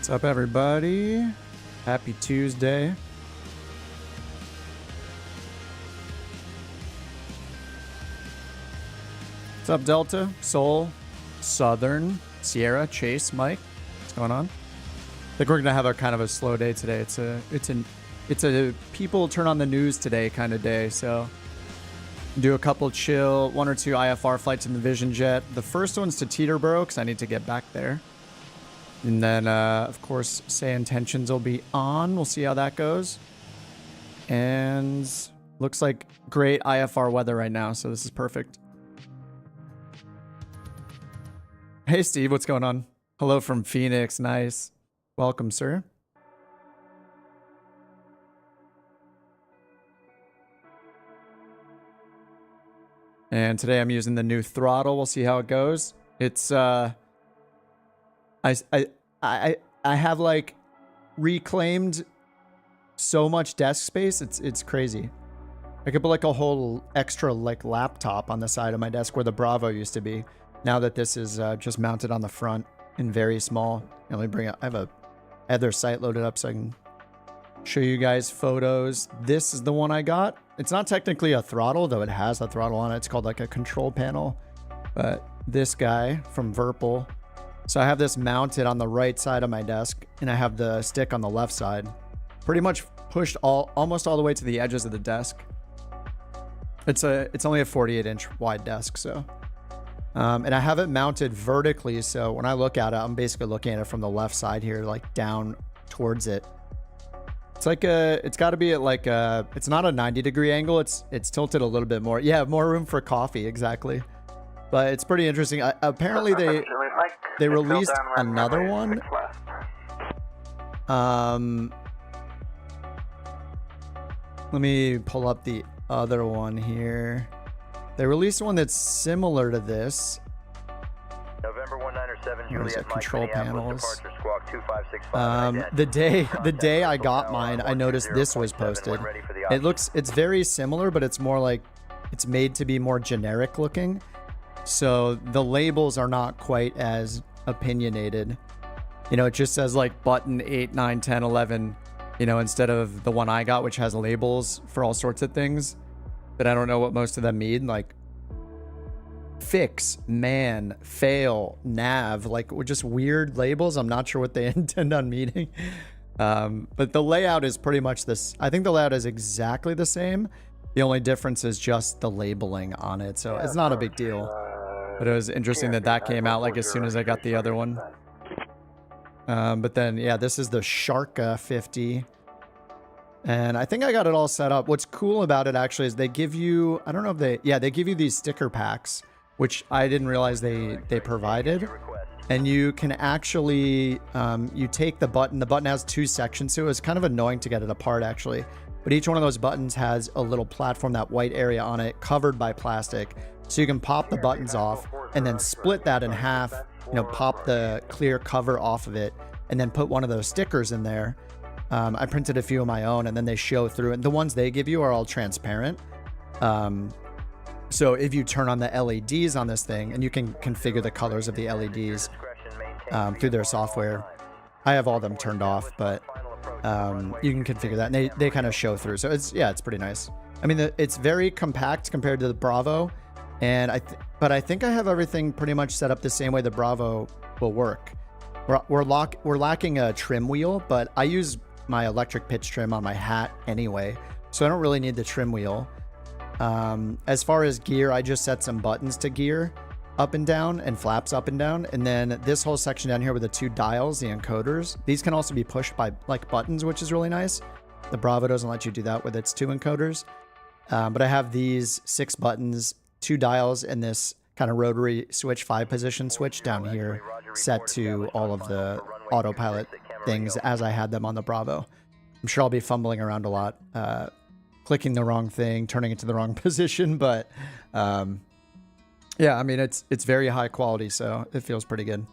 What's up, everybody? Happy Tuesday. What's up, Delta, Soul, Southern, Sierra, Chase, Mike? What's going on? I think we're gonna have a kind of a slow day today. It's a people turn on the news today kind of day. So do a couple chill, 1 or 2 IFR flights in the Vision Jet. The first one's to Teterboro because I need to get back there. And then, of course, SayIntentions will be on. We'll see how that goes. And looks like great IFR weather right now, so this is perfect. Hey, Steve, what's going on? Hello from Phoenix. Nice. Welcome, sir. And today I'm using the new throttle. We'll see how it goes. It's I have like reclaimed so much desk space. It's crazy. I could put like a whole extra like laptop on the side of my desk where the Bravo used to be. Now that this is just mounted on the front and very small. And let me bring up. I have a other site loaded up so I can show you guys photos. This is the one I got. It's not technically a throttle, though it has a throttle on it. It's called like a control panel. But this guy from Virpil. So I have this mounted on the right side of my desk, and I have the stick on the left side. Pretty much pushed almost all the way to the edges of the desk. It's only a 48-inch wide desk, so. And I have it mounted vertically, so when I look at it, I'm basically looking at it from the left side here, like down towards it. It's like it's got to be at like it's not a 90-degree angle. It's tilted a little bit more. Yeah, more room for coffee, exactly. But it's pretty interesting. Apparently they released another one. Let me pull up the other one here. They released one that's similar to this. November 1907 There's Juliet control Mike, panels. Departure Squawk 2565. The day I got mine, I noticed this was posted. It's very similar, but it's more like it's made to be more generic looking. So the labels are not quite as opinionated. You know, it just says like button 8, 9, 10, 11, you know, instead of the one I got, which has labels for all sorts of things that I don't know what most of them mean, like fix, man, fail, nav, like just weird labels. I'm not sure what they intend on meaning. But the layout is pretty much this. I think the layout is exactly the same. The only difference is just the labeling on it. So it's not a big deal. But it was interesting that came out like as soon as I got the other one. But then, yeah, this is the Sharka 50. And I think I got it all set up. What's cool about it actually is they give you, I don't know if they give you these sticker packs, which I didn't realize they provided. And you can actually, you take the button has 2 sections, so it was kind of annoying to get it apart actually. But each one of those buttons has a little platform, that white area on it, covered by plastic. So you can pop the buttons off and then split that in half, you know, pop the clear cover off of it, and then put one of those stickers in there. I printed a few of my own, and then they show through. And the ones they give you are all transparent. So if you turn on the LEDs on this thing, and you can configure the colors of the LEDs through their software. I have all of them turned off, but you can configure that, and they kind of show through. So it's pretty nice. I mean, it's very compact compared to the Bravo, and but I think I have everything pretty much set up the same way the Bravo will work. We're lacking a trim wheel, but I use my electric pitch trim on my hat anyway, so I don't really need the trim wheel. As far as gear, I just set some buttons to gear up and down and flaps up and down, and then this whole section down here with the 2 dials, the encoders, these can also be pushed by like buttons, which is really nice. The Bravo doesn't let you do that with its 2 encoders, but I have these 6 buttons, 2 dials, and this kind of rotary switch, 5-position switch down here set to all of the autopilot things as I had them on the Bravo. I'm sure I'll be fumbling around a lot, clicking the wrong thing, turning it to the wrong position, but yeah, I mean, it's very high quality, so it feels pretty good.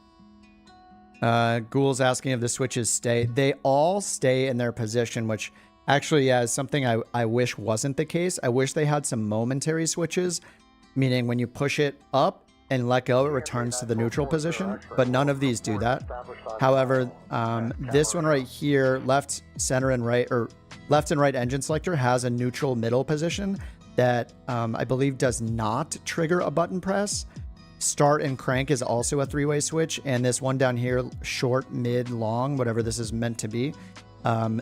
Ghoul's asking if the switches stay. They all stay in their position, which actually is something I wish wasn't the case. I wish they had some momentary switches, meaning when you push it up, and let go, it returns to the neutral position, but none of these do that. However, this one right here, left, center, and right, or left and right engine selector has a neutral middle position that I believe does not trigger a button press. Start and crank is also a three-way switch, and this one down here, short, mid, long, whatever this is meant to be,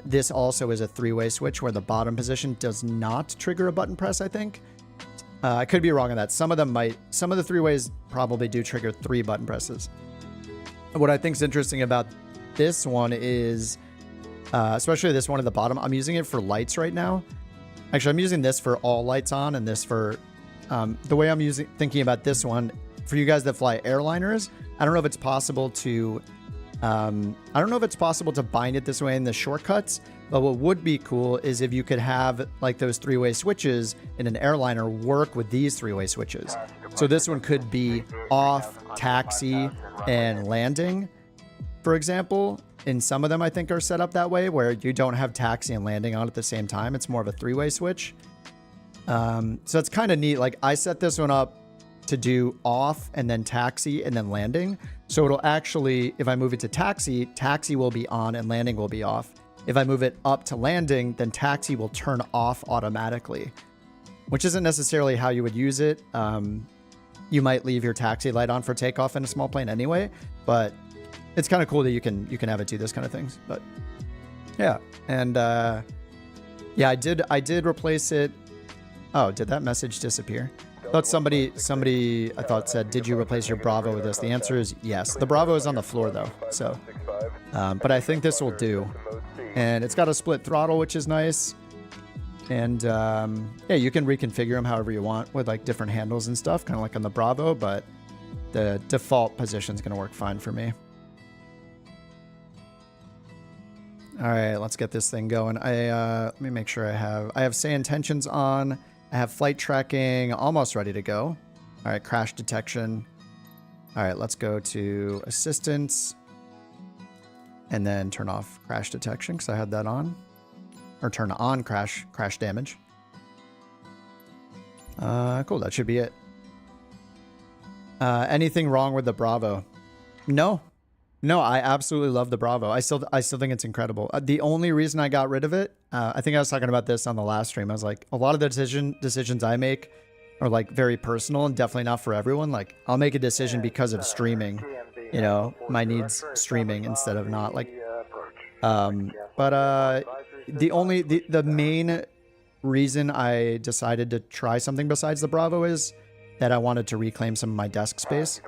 this also is a three-way switch where the bottom position does not trigger a button press, I think. I could be wrong on that. Some of them might. Some of the three-ways probably do trigger 3 button presses. What I think is interesting about this one is, especially this one at the bottom, I'm using it for lights right now. Actually, I'm using this for all lights on, and this for the way I'm thinking about this one for you guys that fly airliners. I don't know if it's possible to bind it this way in the shortcuts, but what would be cool is if you could have like those three-way switches in an airliner work with these three-way switches. So this one could be off, taxi, and landing, for example. In some of them, I think, are set up that way where you don't have taxi and landing on at the same time. It's more of a three-way switch. So it's kind of neat. Like I set this one up to do off and then taxi and then landing. So it'll actually, if I move it to taxi, taxi will be on and landing will be off. If I move it up to landing, then taxi will turn off automatically, which isn't necessarily how you would use it. You might leave your taxi light on for takeoff in a small plane anyway, but it's kind of cool that you can have it do this kind of things. But yeah, and yeah, I did replace it. Oh, did that message disappear? I thought somebody I thought said, did you replace your Bravo with this? The answer is yes. The Bravo is on the floor though, so but I think this will do. And it's got a split throttle, which is nice. And yeah, you can reconfigure them however you want with like different handles and stuff, kind of like on the Bravo, but the default position is going to work fine for me. All right, let's get this thing going. Let me make sure I have SayIntentions on. I have flight tracking almost ready to go. All right, crash detection. All right, let's go to assistance and then turn off crash detection because I had that on. Or turn on crash damage. Cool, that should be it. Anything wrong with the Bravo? No, I absolutely love the Bravo. I still think it's incredible. The only reason I got rid of it, I think I was talking about this on the last stream. I was like, a lot of the decisions I make are like very personal and definitely not for everyone. Like I'll make a decision because of streaming, you know, my needs streaming instead of not like, the main reason I decided to try something besides the Bravo is that I wanted to reclaim some of my desk space.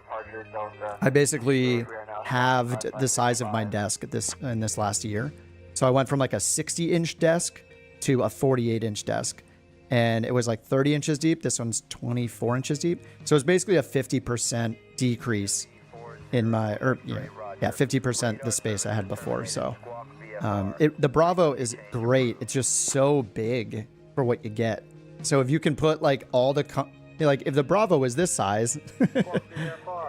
I basically halved the size of my desk in this last year. So I went from like a 60-inch desk to a 48-inch desk. And it was like 30 inches deep. This one's 24 inches deep. So it's basically a 50% decrease in my, 50% the space I had before. So the Bravo is great. It's just so big for what you get. So if you can put like all the, like if the Bravo is this size,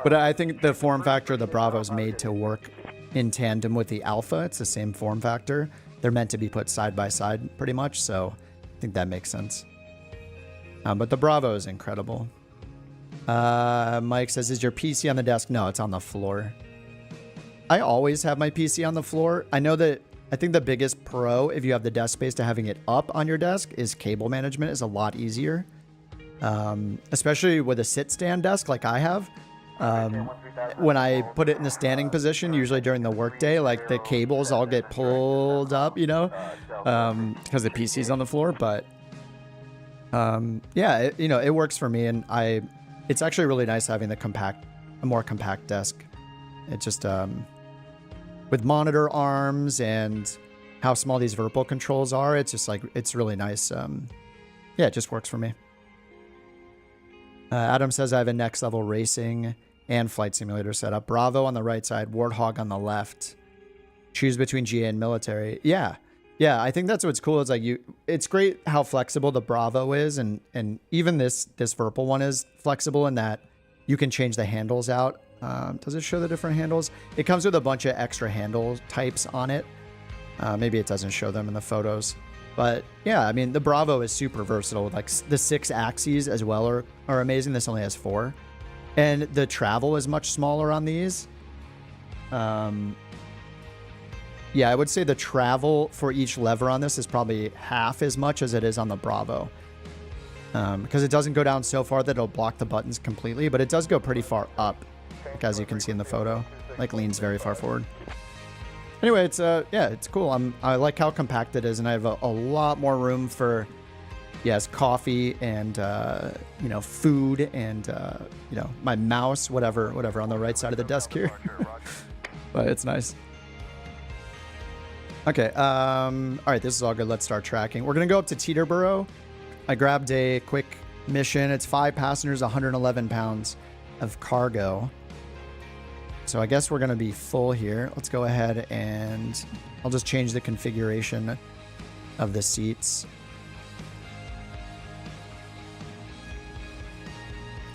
but I think the form factor of the Bravo is made to work in tandem with the Alpha. It's the same form factor. They're meant to be put side by side pretty much. So I think that makes sense. But the Bravo is incredible. Mike says, is your PC on the desk? No, it's on the floor. I always have my PC on the floor. I think the biggest pro, if you have the desk space, to having it up on your desk is cable management is a lot easier. Especially with a sit-stand desk like I have. When I put it in the standing position, usually during the workday, like the cables all get pulled up, you know, because the PC's on the floor. But yeah, it works for me, and it's actually really nice having a more compact desk. It just with monitor arms and how small these Virpil controls are, it's just like it's really nice. Yeah, it just works for me. Adam says I have a next level racing and flight simulator setup. Bravo on the right side, Warthog on the left. Choose between GA and military. Yeah, I think that's what's cool. Is like it's great how flexible the Bravo is, and even this Virpil one is flexible in that you can change the handles out. Does it show the different handles? It comes with a bunch of extra handle types on it. Maybe it doesn't show them in the photos. But yeah, I mean, the Bravo is super versatile. Like the 6 axes as well are amazing. This only has 4. And the travel is much smaller on these. Yeah, I would say the travel for each lever on this is probably half as much as it is on the Bravo. Because it doesn't go down so far that it'll block the buttons completely, but it does go pretty far up, like as you can see in the photo. Like leans very far forward. Anyway, it's yeah, it's cool. I like how compact it is, and I have a lot more room for, yes, coffee and you know, food and you know, my mouse, whatever on the right side of the desk here. But it's nice. Okay, all right, this is all good. Let's start tracking. We're gonna go up to Teterboro. I grabbed a quick mission. It's 5 passengers, 111 pounds of cargo. So I guess we're gonna be full here. Let's go ahead and I'll just change the configuration of the seats.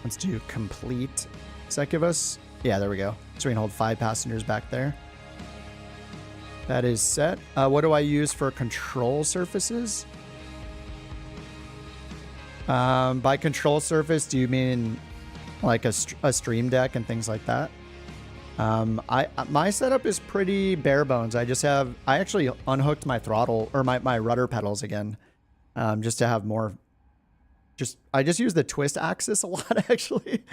Let's do complete. Does that give us? Yeah, there we go. So we can hold 5 passengers back there. That is set. What do I use for control surfaces? By control surface, do you mean like a stream deck and things like that? My setup is pretty bare bones. I actually unhooked my throttle or my rudder pedals again, just to have more. I just use the twist axis a lot, actually.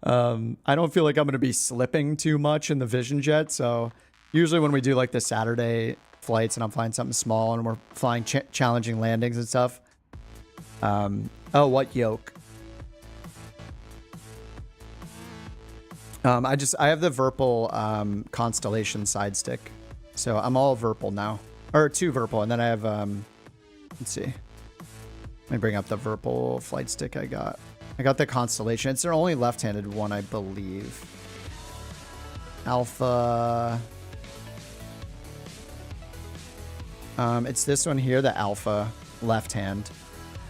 I don't feel like I'm going to be slipping too much in the Vision Jet, so usually when we do like the Saturday flights and I'm flying something small and we're flying challenging landings and stuff. Oh, what yoke? I have the Virpil Constellation side stick, so I'm all Virpil now, or 2 Virpil, and then I have let's see. Let me bring up the Virpil flight stick I got. I got the Constellation. It's their only left-handed one, I believe. Alpha. It's this one here, the Alpha left hand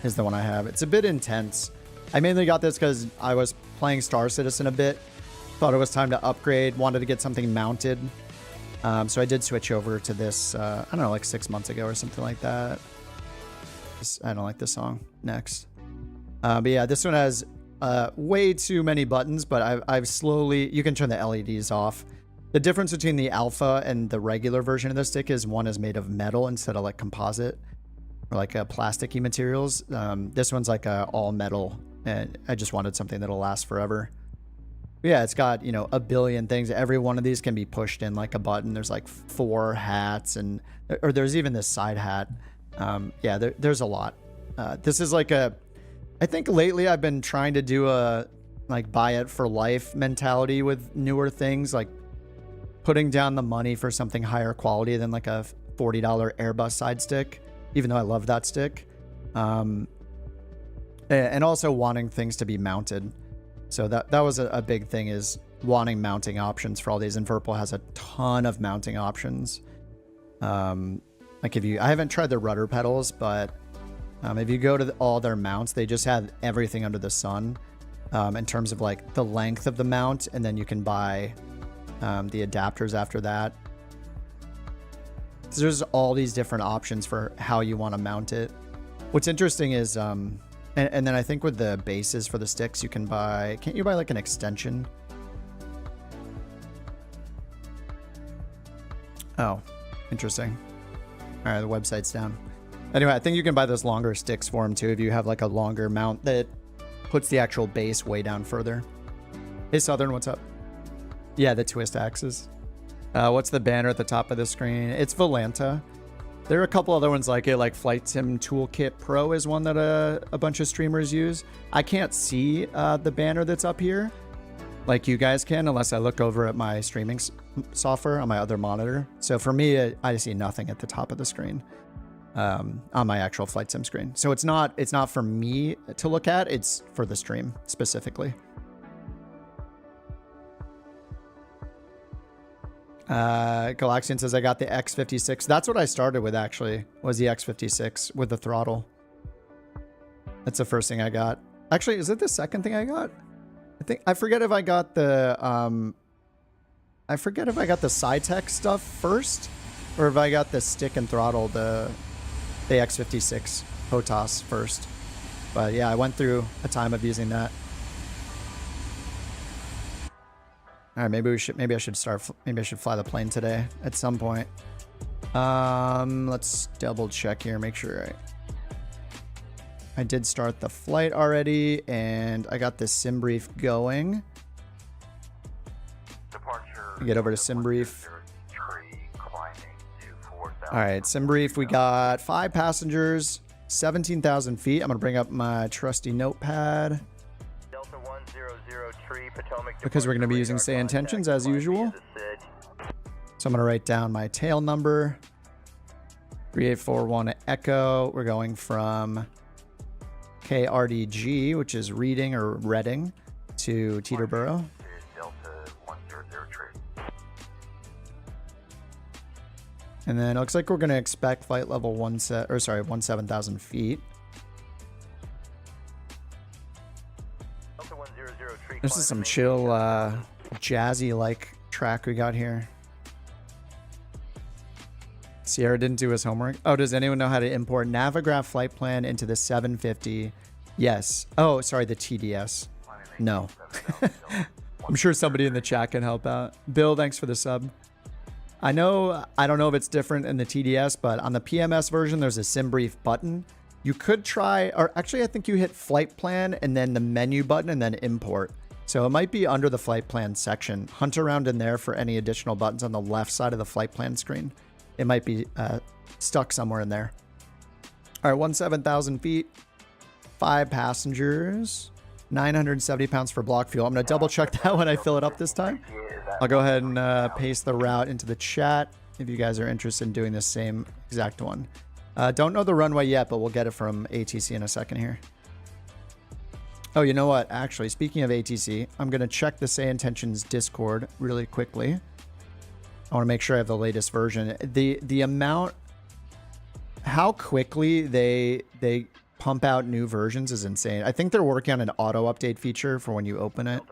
is the one I have. It's a bit intense. I mainly got this because I was playing Star Citizen a bit. Thought it was time to upgrade. Wanted to get something mounted. So I did switch over to this, I don't know, like 6 months ago or something like that. I don't like this song. Next. But yeah, this one has way too many buttons, but I've slowly... You can turn the LEDs off. The difference between the Alpha and the regular version of the stick is one is made of metal instead of like composite or like plasticky materials. This one's like all metal, and I just wanted something that'll last forever. But yeah, it's got, you know, a billion things. Every one of these can be pushed in like a button. There's like 4 hats, and or there's even this side hat. Yeah, there's a lot. This is like I think lately I've been trying to do a like buy it for life mentality with newer things, like putting down the money for something higher quality than like a $40 Airbus side stick, even though I love that stick. And also wanting things to be mounted. So that was a big thing, is wanting mounting options for all these. And Virpil has a ton of mounting options. Like I haven't tried the rudder pedals, but if you go to all their mounts, they just have everything under the sun in terms of like the length of the mount, and then you can buy the adapters after that. So there's all these different options for how you want to mount it. What's interesting is, and then I think with the bases for the sticks, you can buy, can't you buy like an extension? Oh, interesting. All right, the website's down. Anyway, I think you can buy those longer sticks for them too if you have like a longer mount that puts the actual base way down further. Hey Southern, what's up? Yeah, the twist axis. What's the banner at the top of the screen? It's Volanta. There are a couple other ones like it, like Flight Sim Toolkit Pro is one that a bunch of streamers use. I can't see the banner that's up here like you guys can unless I look over at my streaming software on my other monitor. So for me, I see nothing at the top of the screen on my actual Flight Sim screen. So it's not for me to look at, it's for the stream specifically. Galaxian says I got the X56. That's what I started with, actually, was the X56 with the throttle. That's the first thing I got. Actually, is it the second thing I got? I forget if I got the SciTech stuff first, or if I got the stick and throttle, the X56 HOTAS first. But yeah, I went through a time of using that. All right, maybe I should fly the plane today at some point. Let's double check here, make sure I did start the flight already, and I got this sim brief going. Get over to sim brief. All right, sim brief. We got 5 passengers, 17,000 feet. I'm gonna bring up my trusty notepad because we're gonna be using SayIntentions as usual. So I'm gonna write down my tail number. 3841 Echo. We're going from KRDG, which is Reading or Reading, to Teterboro. And then it looks like we're going to expect flight level 17,000 feet. This is some chill, jazzy-like track we got here. Sierra didn't do his homework. Oh, does anyone know how to import Navigraph flight plan into the 750? Yes. Oh, sorry, the TDS. No. I'm sure somebody in the chat can help out. Bill, thanks for the sub. I don't know if it's different in the TDS, but on the PMS version, there's a sim brief button. You could try, or actually I think you hit flight plan and then the menu button and then import. So it might be under the flight plan section. Hunt around in there for any additional buttons on the left side of the flight plan screen. It might be stuck somewhere in there. All right, 17,000 feet, 5 passengers, 970 pounds for block fuel. I'm gonna double check that when I fill it up this time. I'll go ahead and paste the route into the chat if you guys are interested in doing the same exact one. Don't know the runway yet, but we'll get it from ATC in a second here. Oh, you know what? Actually, speaking of ATC, I'm going to check the SayIntentions Discord really quickly. I want to make sure I have the latest version. The amount, how quickly they pump out new versions is insane. I think they're working on an auto update feature for when you open it.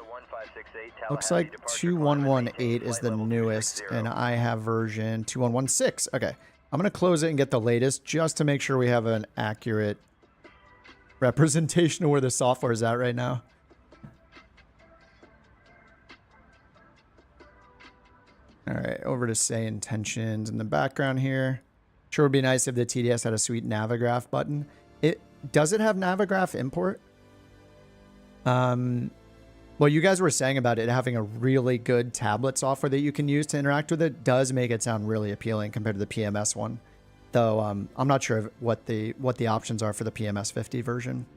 Looks like 2118 is the newest, and I have version 2116. Okay, I'm going to close it and get the latest just to make sure we have an accurate representation of where the software is at right now. All right, over to SayIntentions in the background here. Sure would be nice if the TDS had a sweet Navigraph button. Does it have Navigraph import? Well, you guys were saying about it having a really good tablet software that you can use to interact with it does make it sound really appealing compared to the PMS one. Though I'm not sure what the options are for the PMS 50 version.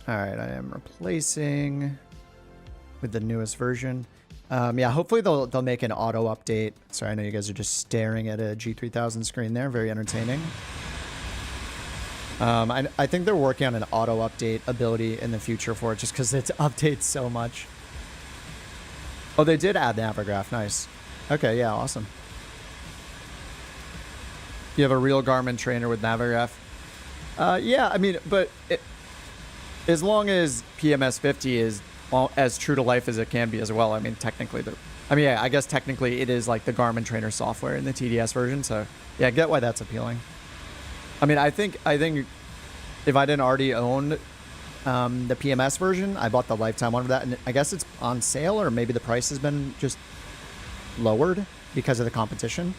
All right, I am replacing with the newest version. Yeah, hopefully they'll make an auto update. Sorry, I know you guys are just staring at a G3000 screen there. Very entertaining. I think they're working on an auto update ability in the future for it just because it updates so much. Oh, they did add Navigraph. Nice. Okay, yeah, awesome. You have a real Garmin trainer with Navigraph. Yeah, I mean, but as long as PMS 50 is as true to life as it can be as well. I mean, technically, yeah, I guess technically it is like the Garmin trainer software in the TDS version. So yeah, I get why that's appealing. I mean, I think if I didn't already own the PMS version, I bought the lifetime one of that, and I guess it's on sale, or maybe the price has been just lowered because of the competition.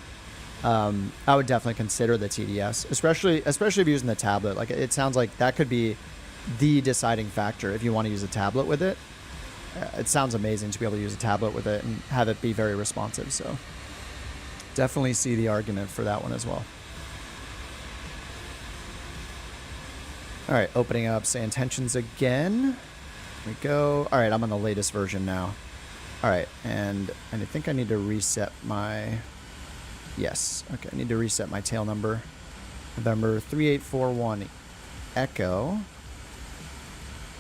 I would definitely consider the TDS, especially if you're using the tablet. Like, it sounds like that could be the deciding factor if you want to use a tablet with it. It sounds amazing to be able to use a tablet with it and have it be very responsive. So definitely see the argument for that one as well. All right, opening up SayIntentions again. Here we go. All right, I'm on the latest version now. All right, and I think I need to reset my... Yes, okay, I need to reset my tail number. November 3841 Echo.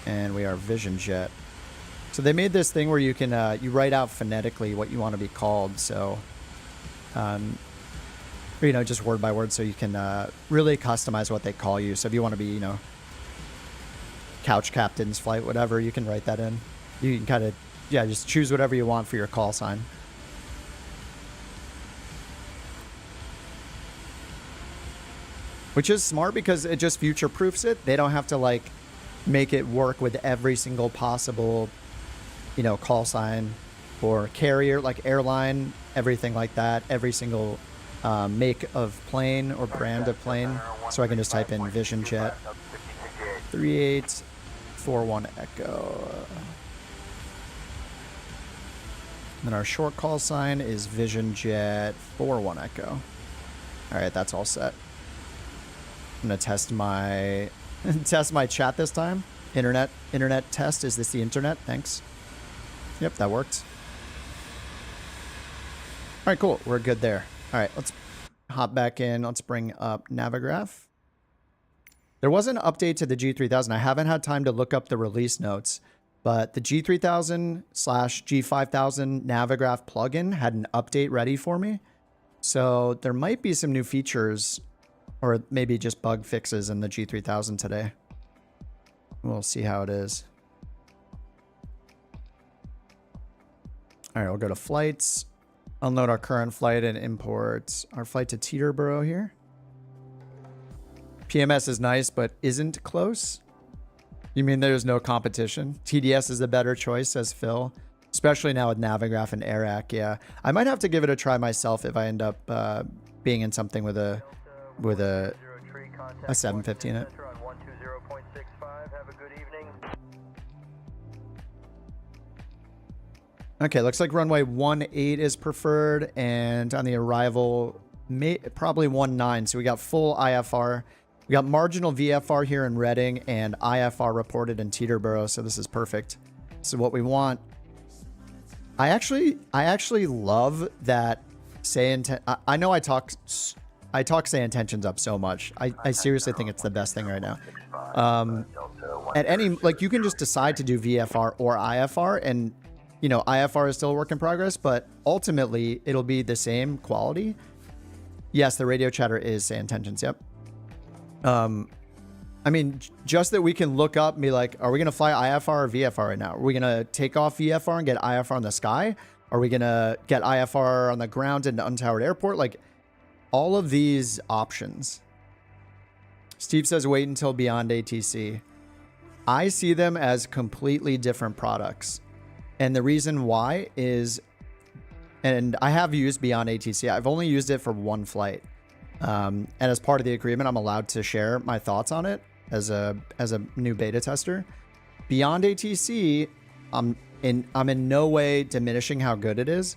And we are Vision Jet. So they made this thing where you can you write out phonetically what you want to be called. So, you know, just word by word, so you can really customize what they call you. So if you want to be, you know, Couch Captain's Flight, whatever, you can write that in. You can kind of, yeah, just choose whatever you want for your call sign. which is smart because it just future proofs it. They don't have to like make it work with every single possible, you know, call sign or carrier, like airline, everything like that, every single make of plane or brand of plane. So I can just type in Vision Jet 3841 Echo. And then our short call sign is Vision Jet 41 Echo. All right, that's all set. I'm gonna test my chat this time. Internet test. Is this the internet? Thanks. Yep, that worked. All right, cool. We're good there. All right, let's hop back in. Let's bring up Navigraph. There was an update to the G3000. I haven't had time to look up the release notes, but the G3000/G5000 Navigraph plugin had an update ready for me. So there might be some new features or maybe just bug fixes in the G3000 today. We'll see how it is. All right, we'll go to flights. Unload our current flight and import our flight to Teterboro here. PMS is nice, but isn't close. You mean there's no competition? TDS is a better choice, says Phil. Especially now with Navigraph and AirAC, yeah. I might have to give it a try myself if I end up being in something with a 750 in it. Okay, looks like runway 18 is preferred, and on the arrival, probably 19. So we got full IFR. We got marginal VFR here in Reading and IFR reported in Teterboro, so this is perfect. So what we want. I actually love that I know I talk SayIntentions up so much. I seriously think it's the best thing right now. At any, like, you can just decide to do VFR or IFR, and you know, IFR is still a work in progress, but ultimately it'll be the same quality. Yes, the radio chatter is SayIntentions. Yep. I mean, just that we can look up and be like, are we going to fly IFR or VFR right now? Are we going to take off VFR and get IFR in the sky? Are we going to get IFR on the ground in an untowered airport? Like, all of these options. Steve says, wait until Beyond ATC. I see them as completely different products. And the reason why is, and I have used Beyond ATC. I've only used it for one flight. And as part of the agreement, I'm allowed to share my thoughts on it as a new beta tester. Beyond ATC, I'm in no way diminishing how good it is,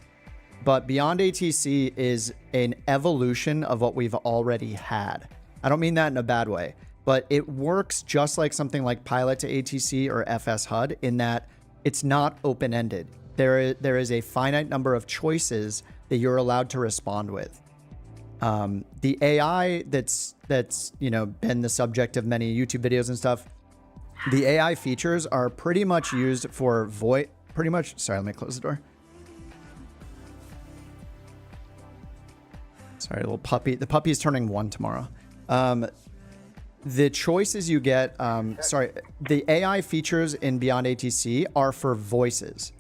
but Beyond ATC is an evolution of what we've already had. I don't mean that in a bad way, but it works just like something like Pilot to ATC or FS HUD in that it's not open-ended. There is a finite number of choices that you're allowed to respond with. The AI that's you know, been the subject of many YouTube videos and stuff, the AI features are pretty much used for voice. Sorry, let me close the door. Sorry, little puppy. The puppy is turning 1 tomorrow. The choices you get, the AI features in Beyond ATC are for voices.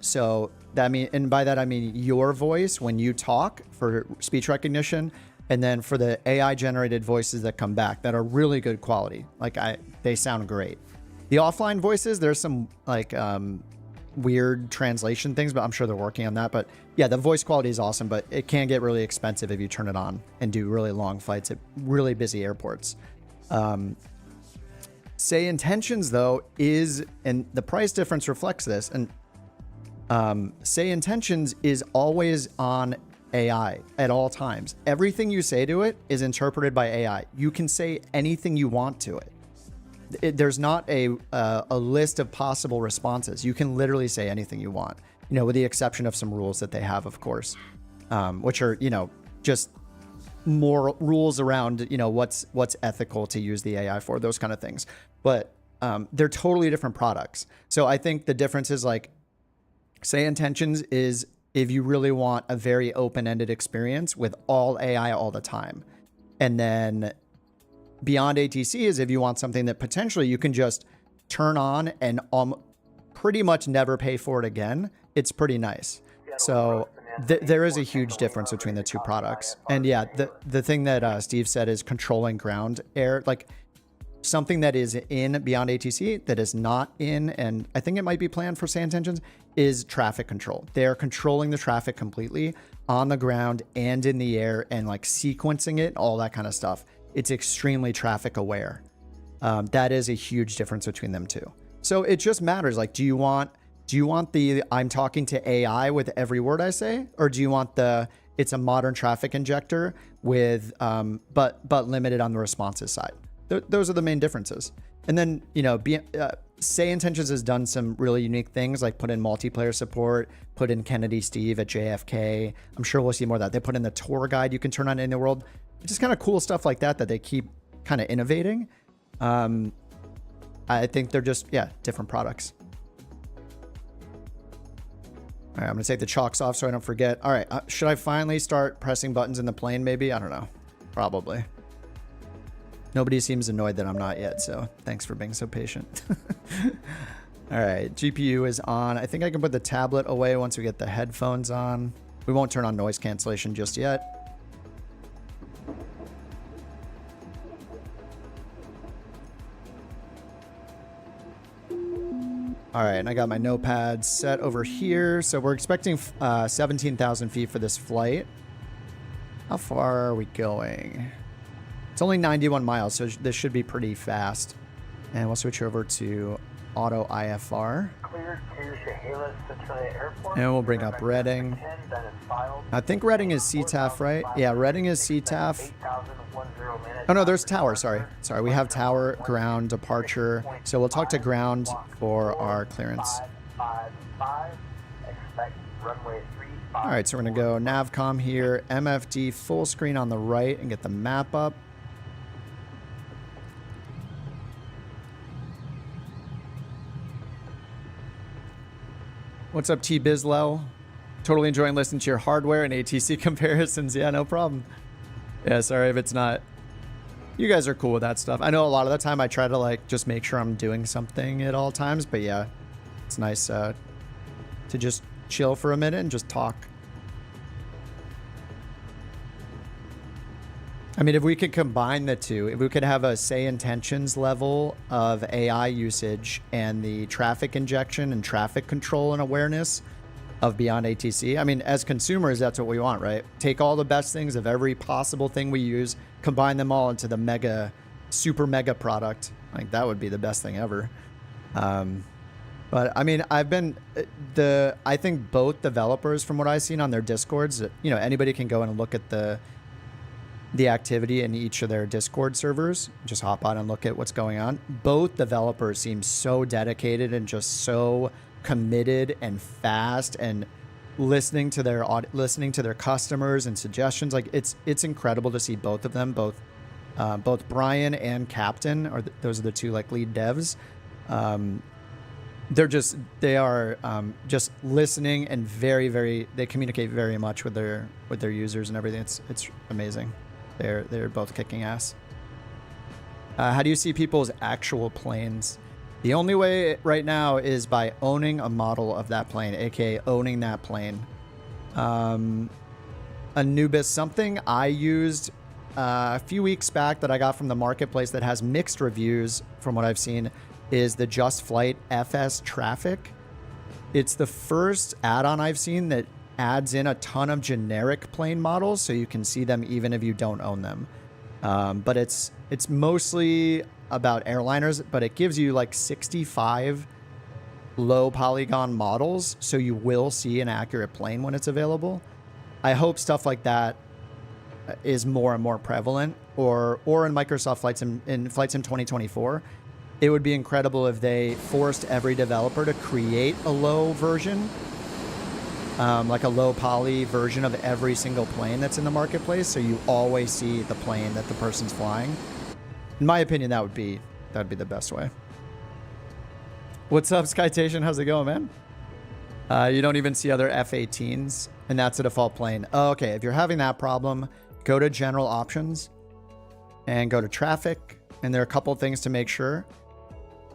So that and by that I mean your voice when you talk for speech recognition, and then for the AI generated voices that come back that are really good quality. Like they sound great. The offline voices, there's some like weird translation things, but I'm sure they're working on that. But yeah, the voice quality is awesome, but it can get really expensive if you turn it on and do really long flights at really busy airports. SayIntentions though is, and the price difference reflects this, and SayIntentions is always on AI at all times. Everything you say to it is interpreted by AI. You can say anything you want to it. There's not a list of possible responses. You can literally say anything you want, you know, with the exception of some rules that they have, of course, which are, you know, just more rules around, you know, what's ethical to use the AI for, those kind of things. But they're totally different products. So I think the difference is like SayIntentions is if you really want a very open-ended experience with all AI all the time. And then Beyond ATC is if you want something that potentially you can just turn on and pretty much never pay for it again. It's pretty nice. So there is a huge difference between the two products. And yeah, the thing that Steve said is controlling ground air, like something that is in Beyond ATC that is not in, and I think it might be planned for SayIntentions, is traffic control. They're controlling the traffic completely on the ground and in the air and like sequencing it, all that kind of stuff. It's extremely traffic aware. That is a huge difference between them two. So it just matters. Like, do you want the I'm talking to AI with every word I say, or do you want the it's a modern traffic injector with but limited on the responses side? Those are the main differences. And then, you know, SayIntentions has done some really unique things, like put in multiplayer support, put in Kennedy Steve at JFK. I'm sure we'll see more of that. They put in the tour guide you can turn on in the world. Just kind of cool stuff like that they keep kind of innovating. I think they're just, different products. All right, I'm going to take the chalks off so I don't forget. All right, should I finally start pressing buttons in the plane maybe? I don't know. Probably. Nobody seems annoyed that I'm not yet, so thanks for being so patient. All right, GPU is on. I think I can put the tablet away once we get the headphones on. We won't turn on noise cancellation just yet. All right, and I got my notepad set over here. So we're expecting 17,000 feet for this flight. How far are we going? It's only 91 miles, so this should be pretty fast. And we'll switch over to auto IFR. And we'll bring up Reading. I think Reading is CTAF, right? Yeah, Reading is CTAF. Oh no, there's tower, sorry. We have tower, ground, departure. So we'll talk to ground for our clearance. All right, so we're gonna go navcom here, MFD full screen on the right and get the map up. What's up, T Bizlow? Totally enjoying listening to your hardware and ATC comparisons. Yeah, no problem. Yeah, sorry if it's not. You guys are cool with that stuff. I know a lot of the time I try to like just make sure I'm doing something at all times, but yeah, it's nice to just chill for a minute and just talk. I mean, if we could combine the two, if we could have a SayIntentions level of AI usage and the traffic injection and traffic control and awareness of Beyond ATC. I mean, as consumers, that's what we want, right? Take all the best things of every possible thing we use, combine them all into the super mega product. Like, that would be the best thing ever. But I mean, I think both developers, from what I've seen on their Discords, you know, anybody can go and look at the activity in each of their Discord servers, just hop on and look at what's going on. Both developers seem so dedicated and just so committed and fast and listening to their customers and suggestions. Like, it's incredible to see both of them, both Brian and Captain, those are the two like lead devs. They are just listening and they communicate very much with their users and everything. It's amazing. They're both kicking ass. How do you see people's actual planes? The only way right now is by owning a model of that plane, aka owning that plane. Anubis, something I used a few weeks back that I got from the marketplace that has mixed reviews from what I've seen, is the Just Flight FS Traffic. It's the first add-on I've seen that adds in a ton of generic plane models so you can see them even if you don't own them. But it's mostly about airliners, but it gives you like 65 low polygon models, so you will see an accurate plane when it's available. I hope stuff like that is more and more prevalent, or in Microsoft Flight Sim, in Flight Sim 2024. It would be incredible if they forced every developer to create a low version, like a low poly version of every single plane that's in the marketplace, so you always see the plane that the person's flying. In my opinion, that'd be the best way. What's up, Skytation? How's it going, man? You don't even see other F-18s, and that's a default plane. Oh, okay, if you're having that problem, go to General Options and go to Traffic, and there are a couple things to make sure.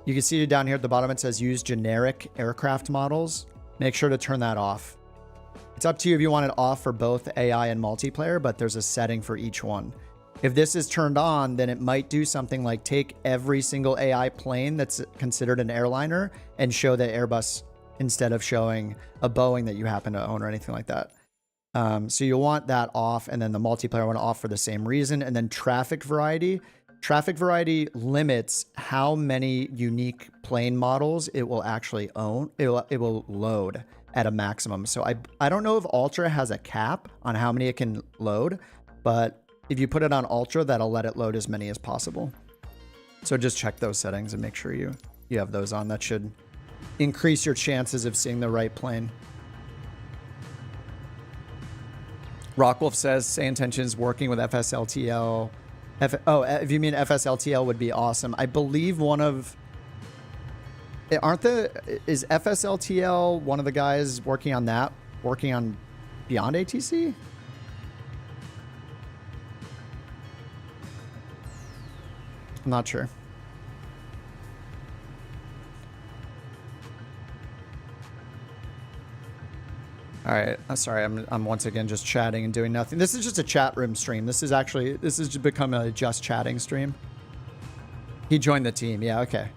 You can see down here at the bottom, it says use generic aircraft models. Make sure to turn that off. It's up to you if you want it off for both AI and multiplayer, but there's a setting for each one. If this is turned on, then it might do something like take every single AI plane that's considered an airliner and show the Airbus instead of showing a Boeing that you happen to own or anything like that. So you'll want that off, and then the multiplayer one off for the same reason. And then traffic variety. Traffic variety limits how many unique plane models it will actually own. It will load at a maximum. So I don't know if Ultra has a cap on how many it can load, but if you put it on Ultra, that'll let it load as many as possible. So just check those settings and make sure you have those on. That should increase your chances of seeing the right plane. Rockwolf says SayIntentions working with FSLTL. If you mean FSLTL would be awesome. I believe one of... Is FSLTL one of the guys working on that? Working on Beyond ATC? I'm not sure. All right. Sorry. I'm once again just chatting and doing nothing. This is just a chat room stream. This has become a just chatting stream. He joined the team. Yeah. Okay.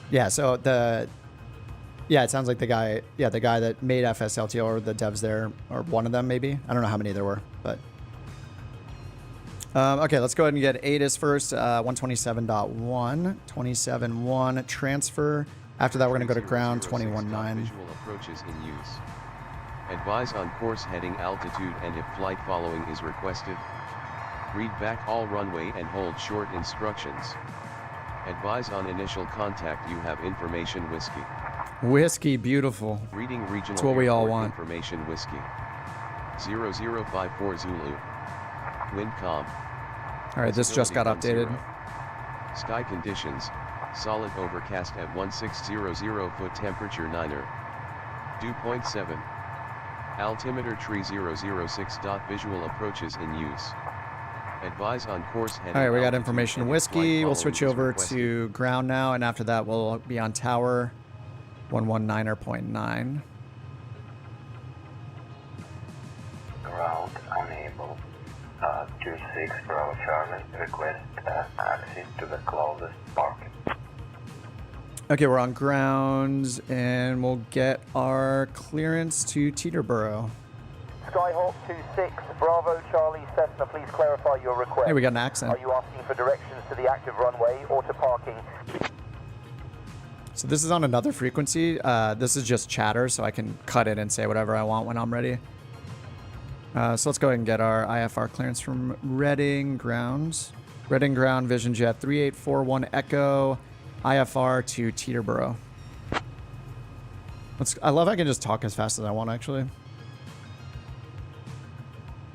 Yeah. So it sounds like the guy that made FSLTL or the devs there, or one of them maybe. I don't know how many there were, but. Okay, let's go ahead and get ATIS first. 127.1, 27.1 transfer. After that, we're going to go to ground 21.9. Visual approaches in use. Advise on course heading, altitude, and if flight following is requested. Read back all runway and hold short instructions. Advise on initial contact. You have information whiskey. Whiskey, beautiful. Reading regional. That's what we all want. Information whiskey. 0054 Zulu. Wind calm. All right, this just got updated. Sky conditions. Solid overcast at 1600 foot, temperature 9er. Dew point 7. Altimeter tree 006. Visual approaches in use. Advise on course heading. All right, we got information whiskey. We'll switch over to ground now, and after that we'll be on tower 119.9. Ground unable. 26 Bravo Charlie, request access to the closest parking. Okay, we're on ground, and we'll get our clearance to Teterboro. Skyhawk 26, Bravo Charlie Cessna, please clarify your request. Hey, we got an accent. Are you asking for directions to the active runway or to parking? So this is on another frequency. This is just chatter, so I can cut it and say whatever I want when I'm ready. So let's go ahead and get our IFR clearance from Reading Grounds. Reading Ground, Vision Jet 3841 Echo, IFR to Teterboro. I love I can just talk as fast as I want, actually.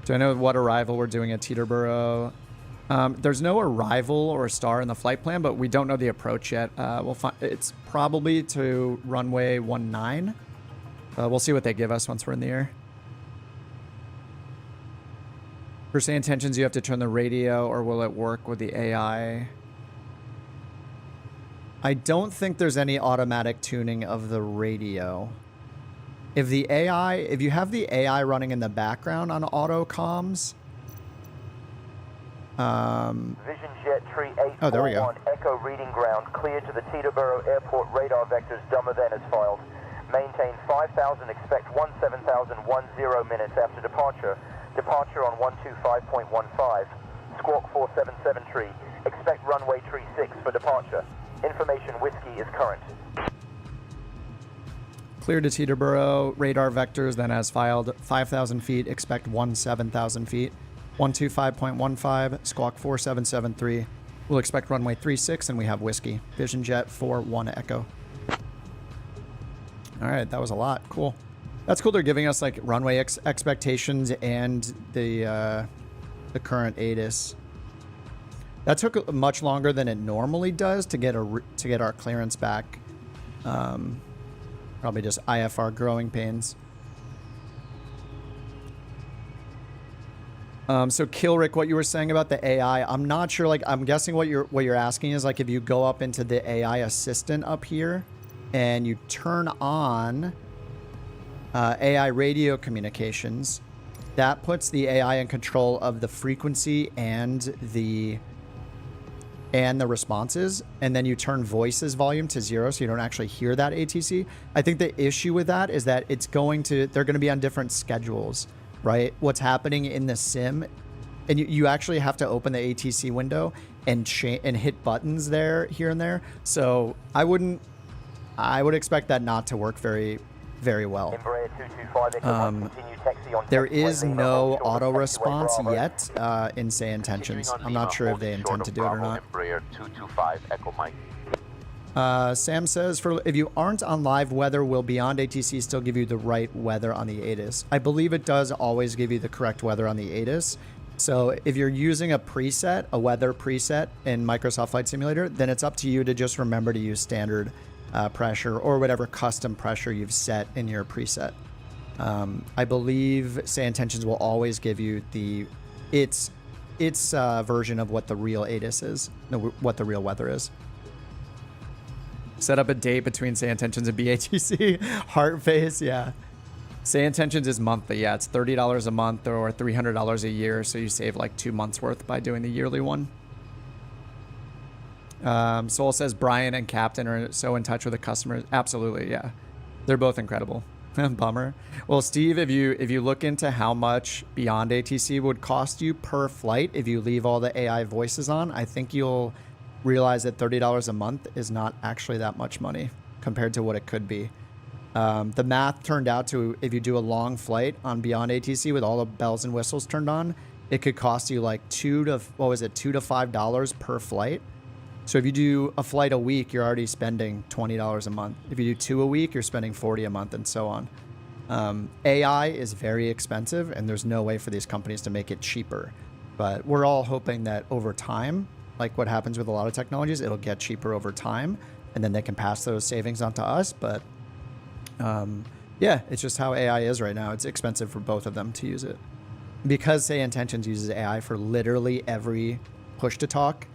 Do I know what arrival we're doing at Teterboro? There's no arrival or star in the flight plan, but we don't know the approach yet. We'll find it's probably to runway 19. We'll see what they give us once we're in the air. For SayIntentions, you have to turn the radio, or will it work with the AI? I don't think there's any automatic tuning of the radio. If you have the AI running in the background on auto comms. Vision Jet Tree 841 oh, there we go. Echo reading ground, clear to the Teterboro Airport radar vectors, dumber than as filed. Maintain 5,000, expect 17,010 minutes after departure. Departure on 125.15. Squawk 477 tree. Expect runway tree 6 for departure. Information whiskey is current. Clear to Teterboro. Radar vectors then as filed. 5,000 feet. Expect 17,000 feet. 125.15. Squawk 4773. We'll expect runway 36 and we have whiskey. Vision Jet 41 Echo. All right, that was a lot. Cool. That's cool. They're giving us like runway expectations and the current ATIS. That took much longer than it normally does to get our clearance back. Probably just IFR growing pains. So Kilrick, what you were saying about the AI, I'm not sure. Like, I'm guessing what you're asking is like if you go up into the AI assistant up here and you turn on AI radio communications. That puts the AI in control of the frequency and the responses, and then you turn voices volume to 0 so you don't actually hear that ATC. I think the issue with that is that they're going to be on different schedules, right? What's happening in the sim, and you actually have to open the ATC window and hit buttons there, here and there. So I would expect that not to work very, very well. There is no auto response yet in SayIntentions. I'm not sure if they intend to do it or not. Sam says, if you aren't on live weather, will Beyond ATC still give you the right weather on the ATIS? I believe it does always give you the correct weather on the ATIS. So if you're using a preset, a weather preset in Microsoft Flight Simulator, then it's up to you to just remember to use standard pressure or whatever custom pressure you've set in your preset. I believe SayIntentions will always give you its version of what the real ATIS is, what the real weather is. Set up a date between SayIntentions and BATC. Heart face, yeah. SayIntentions is monthly, yeah. It's $30 a month or $300 a year, so you save like 2 months worth by doing the yearly one. Soul says Brian and Captain are so in touch with the customers. Absolutely, yeah. They're both incredible. Bummer. Well, Steve, if you look into how much Beyond ATC would cost you per flight if you leave all the AI voices on, I think you'll realize that $30 a month is not actually that much money compared to what it could be. The math turned out to, if you do a long flight on Beyond ATC with all the bells and whistles turned on, it could cost you like $2 to $5 per flight. So if you do a flight a week, you're already spending $20 a month. If you do 2 a week, you're spending $40 a month, and so on. AI is very expensive, and there's no way for these companies to make it cheaper. But we're all hoping that over time, like what happens with a lot of technologies, it'll get cheaper over time, and then they can pass those savings on to us. But yeah, it's just how AI is right now. It's expensive for both of them to use it. Because SayIntentions uses AI for literally every push-to-talk,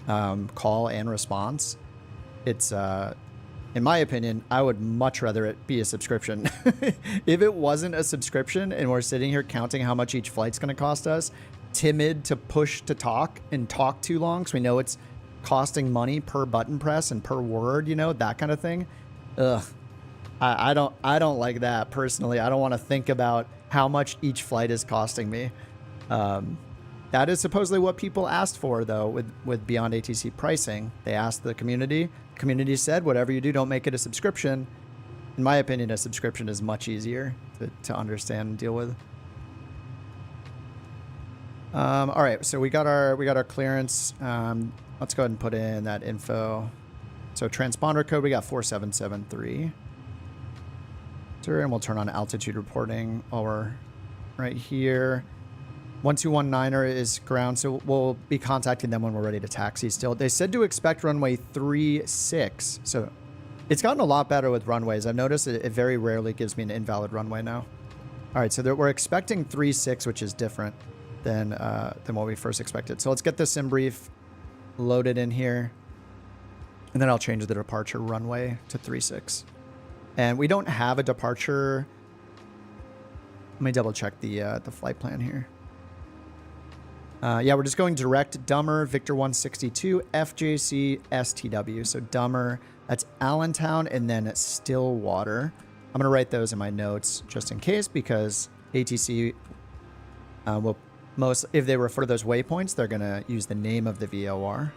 call and response, it's in my opinion, I would much rather it be a subscription. If it wasn't a subscription and we're sitting here counting how much each flight's going to cost us, timid to push to talk and talk too long because we know it's costing money per button press and per word, you know, that kind of thing. Ugh, I don't like that personally. I don't want to think about how much each flight is costing me. That is supposedly what people asked for, though, with Beyond ATC pricing. They asked the community. The community said, whatever you do, don't make it a subscription. In my opinion, a subscription is much easier to understand and deal with. All right, so we got our clearance. Let's go ahead and put in that info. So transponder code, we got 4773. And we'll turn on altitude reporting while we're right here. 1219er is ground, so we'll be contacting them when we're ready to taxi still. They said to expect runway 36, so it's gotten a lot better with runways. I've noticed it very rarely gives me an invalid runway now. All right, so we're expecting 36, which is different than what we first expected. So let's get the sim brief loaded in here, and then I'll change the departure runway to 36. And we don't have a departure. Let me double check the flight plan here. Yeah, we're just going direct Dummer, Victor 162, FJC, STW. So Dummer, that's Allentown, and then Stillwater. I'm going to write those in my notes just in case, because ATC will if they refer to those waypoints, they're going to use the name of the VOR.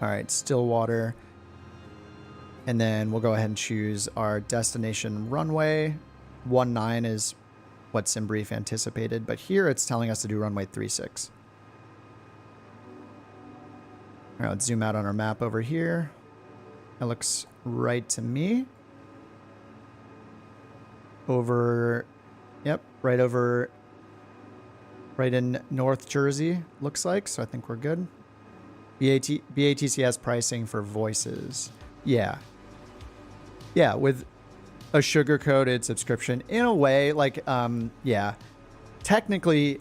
All right, Stillwater. And then we'll go ahead and choose our destination runway. 19 is what SimBrief anticipated, but here it's telling us to do runway 36. All right, let's zoom out on our map over here. That looks right to me. Over, yep, right in North Jersey, looks like, so I think we're good. BATC has pricing for voices. Yeah. Yeah, with a sugar-coated subscription in a way, like, yeah, technically,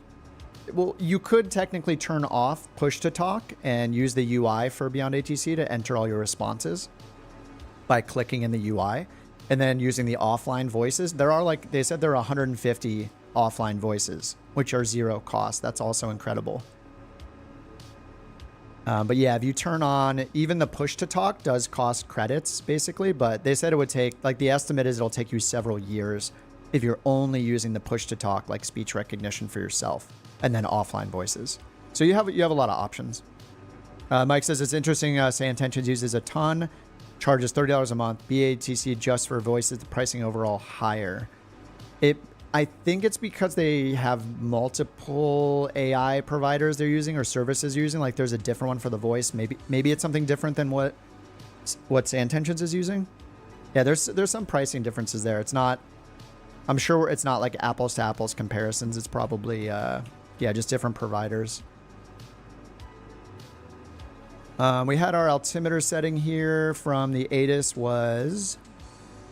well, you could technically turn off push to talk and use the UI for Beyond ATC to enter all your responses by clicking in the UI. and then using the offline voices. There are like, they said there are 150 offline voices, which are zero cost. That's also incredible. But yeah, if you turn on, even the push to talk does cost credits basically, but they said it would take, like the estimate is it'll take you several years if you're only using the push to talk, like speech recognition for yourself and then offline voices. So you have a lot of options. Mike says it's interesting. SayIntentions uses a ton, charges $30 a month. BATC just for voices, the pricing overall higher. I think it's because they have multiple AI providers they're using or services using. Like there's a different one for the voice. Maybe it's something different than what SayIntentions is using. Yeah, there's some pricing differences there. It's not. I'm sure it's not like apples to apples comparisons. It's probably yeah, just different providers. We had our altimeter setting here from the ATIS was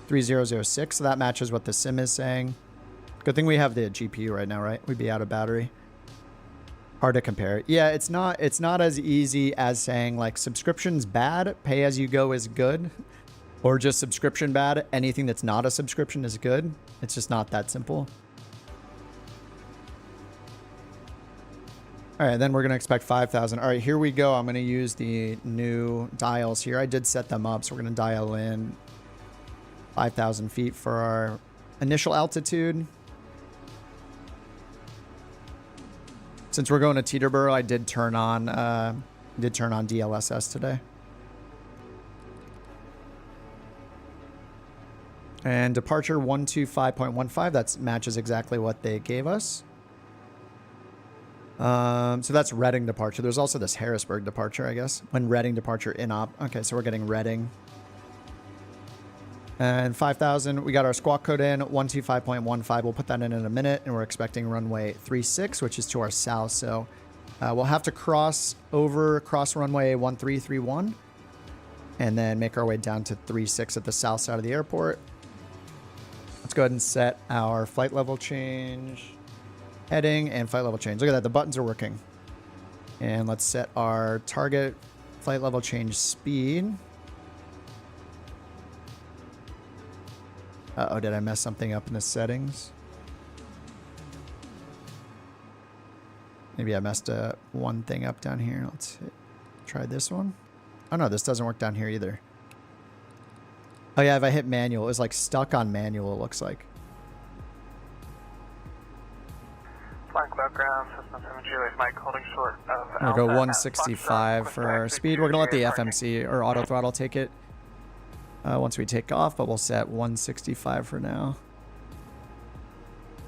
3006, so that matches what the sim is saying. Good thing we have the GPU right now, right? We'd be out of battery. Hard to compare. Yeah, it's not as easy as saying like subscription's bad, pay as you go is good, or just subscription bad, anything that's not a subscription is good. It's just not that simple. All right, then we're going to expect 5,000. All right, here we go. I'm going to use the new dials here. I did set them up, so we're going to dial in 5,000 feet for our initial altitude. Since we're going to Teterboro, I did turn on DLSS today. And departure 125.15, that matches exactly what they gave us. So that's Reading departure. There's also this Harrisburg departure, I guess. When Reading departure in op. Okay, so we're getting Reading. And 5,000, we got our squawk code in, 125.15. We'll put that in a minute, and we're expecting runway 36, which is to our south. So we'll have to cross runway 1331, and then make our way down to 36 at the south side of the airport. Let's go ahead and set our flight level change, heading, and flight level change. Look at that, the buttons are working. And let's set our target flight level change speed. Uh-oh, did I mess something up in the settings? Maybe I messed one thing up down here. Let's try this one. Oh no, this doesn't work down here either. Oh yeah, if I hit manual, it was like stuck on manual, it looks like. Flying cloud ground, system 7 Juliet, Mike holding short of We'll go 165 for our speed. We're gonna let the FMC or auto throttle take it once we take off, but we'll set 165 for now.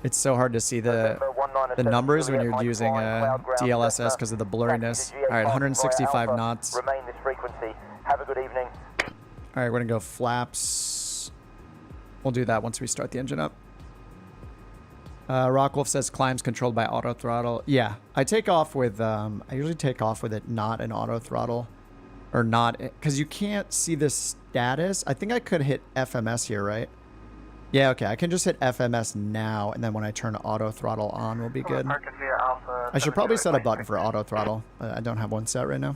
It's so hard to see the numbers when you're using DLSS because of the blurriness. All right, 165 knots. Remain this frequency. Have a good evening. All right, we're gonna go flaps. We'll do that once we start the engine up. Rockwolf says climbs controlled by auto throttle. Yeah, I take off with, I usually take off with it not an auto throttle. Or not, because you can't see the status. I think I could hit FMS here, right? Yeah, okay, I can just hit FMS now, and then when I turn auto throttle on, we'll be good. I should probably set a button for auto throttle. I don't have one set right now.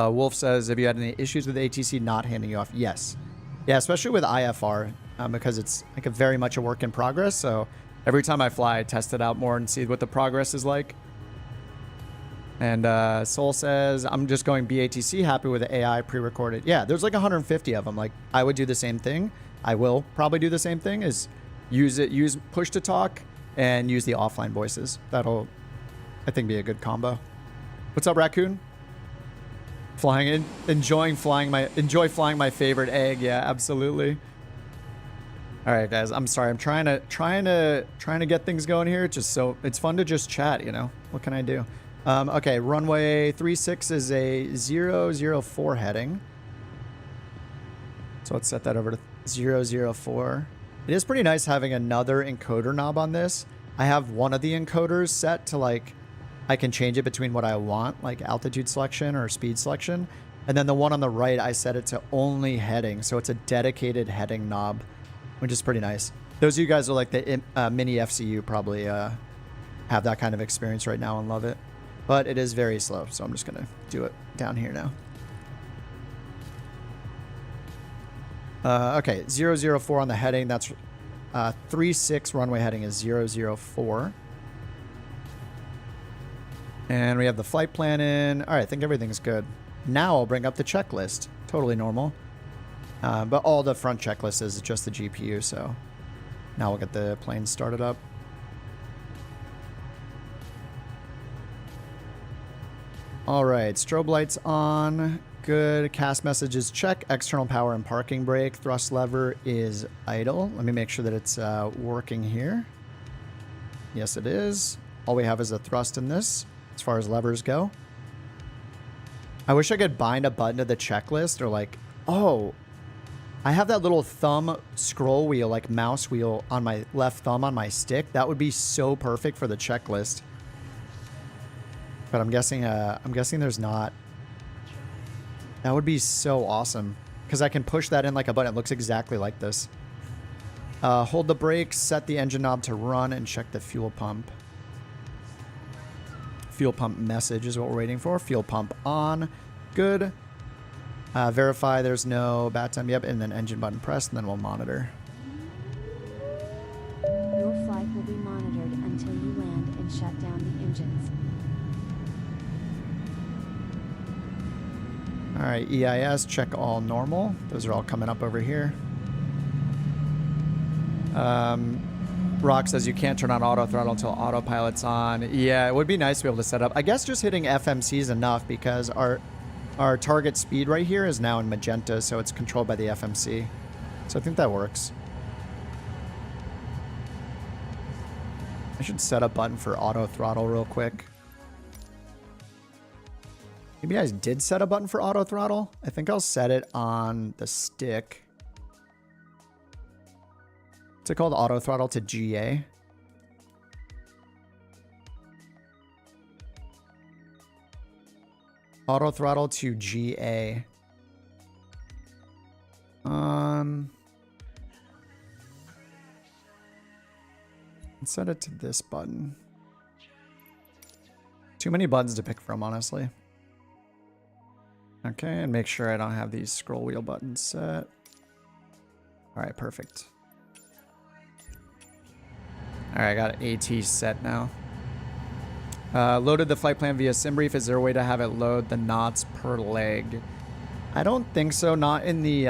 Wolf says, have you had any issues with ATC not handing you off? Yes. Yeah, especially with IFR, because it's like very much a work in progress, so every time I fly, I test it out more and see what the progress is like. And Soul says, I'm just going BATC, happy with the AI pre-recorded. Yeah, there's like 150 of them. Like, I would do the same thing. I will probably do the same thing, is use push to talk and use the offline voices. That'll, I think, be a good combo. What's up, Raccoon? Enjoy flying my favorite egg. Yeah, absolutely. All right, guys, I'm sorry. I'm trying to get things going here. It's fun to just chat, you know. What can I do? Okay, runway 36 is a 004 heading. So let's set that over to 004. It is pretty nice having another encoder knob on this. I have one of the encoders set to like, I can change it between what I want, like altitude selection or speed selection. And then the one on the right, I set it to only heading. So it's a dedicated heading knob, which is pretty nice. Those of you guys are like the mini FCU probably have that kind of experience right now and love it. But it is very slow, so I'm just going to do it down here now. Okay, 004 on the heading. That's 36 runway heading is 004. And we have the flight plan in. All right, I think everything's good. Now I'll bring up the checklist. Totally normal. But all the front checklist is just the GPU, so now we'll get the plane started up. All right, strobe lights on. Good. Cast messages check. External power and parking brake. Thrust lever is idle. Let me make sure that it's working here. Yes, it is. All we have is a thrust in this as far as levers go. I wish I could bind a button to the checklist or like, oh, I have that little thumb scroll wheel, like mouse wheel on my left thumb on my stick. That would be so perfect for the checklist. But I'm guessing there's not. That would be so awesome because I can push that in like a button. It looks exactly like this. Hold the brakes, set the engine knob to run, and check the fuel pump. Fuel pump message is what we're waiting for. Fuel pump on. Good. Verify there's no bat time. Yep, and then engine button pressed, and then we'll monitor. Your flight will be monitored until you land and shut down the engines. All right, EIS, check all normal. Those are all coming up over here. Rock says you can't turn on auto throttle until autopilot's on. Yeah, it would be nice to be able to set up. I guess just hitting FMC is enough because our target speed right here is now in magenta, so it's controlled by the FMC. So I think that works. I should set a button for auto throttle real quick. Maybe I did set a button for auto throttle. I think I'll set it on the stick. What's it called? Auto throttle to GA. Auto throttle to GA. Let's set it to this button. Too many buttons to pick from, honestly. Okay, and make sure I don't have these scroll wheel buttons set. All right, perfect. All right, I got AT set now. Loaded the flight plan via SimBrief. Is there a way to have it load the knots per leg? I don't think so. Not in the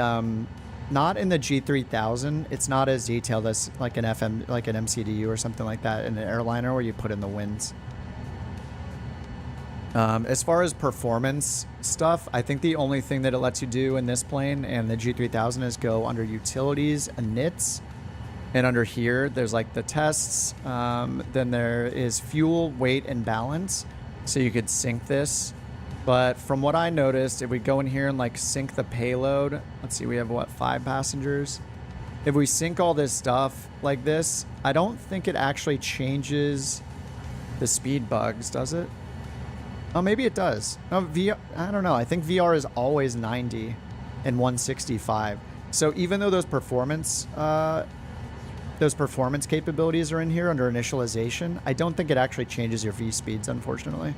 G3000. It's not as detailed as like an MCDU or something like that in an airliner where you put in the winds. As far as performance stuff, I think the only thing that it lets you do in this plane and the G3000 is go under utilities and NITs. And under here, there's like the tests. Then there is fuel, weight, and balance. So you could sync this. But from what I noticed, if we go in here and like sync the payload, let's see, we have what, 5 passengers? If we sync all this stuff like this, I don't think it actually changes the speed bugs, does it? Oh, maybe it does. Oh, I don't know. I think VR is always 90 and 165. So even though those performance capabilities are in here under initialization, I don't think it actually changes your V speeds, unfortunately.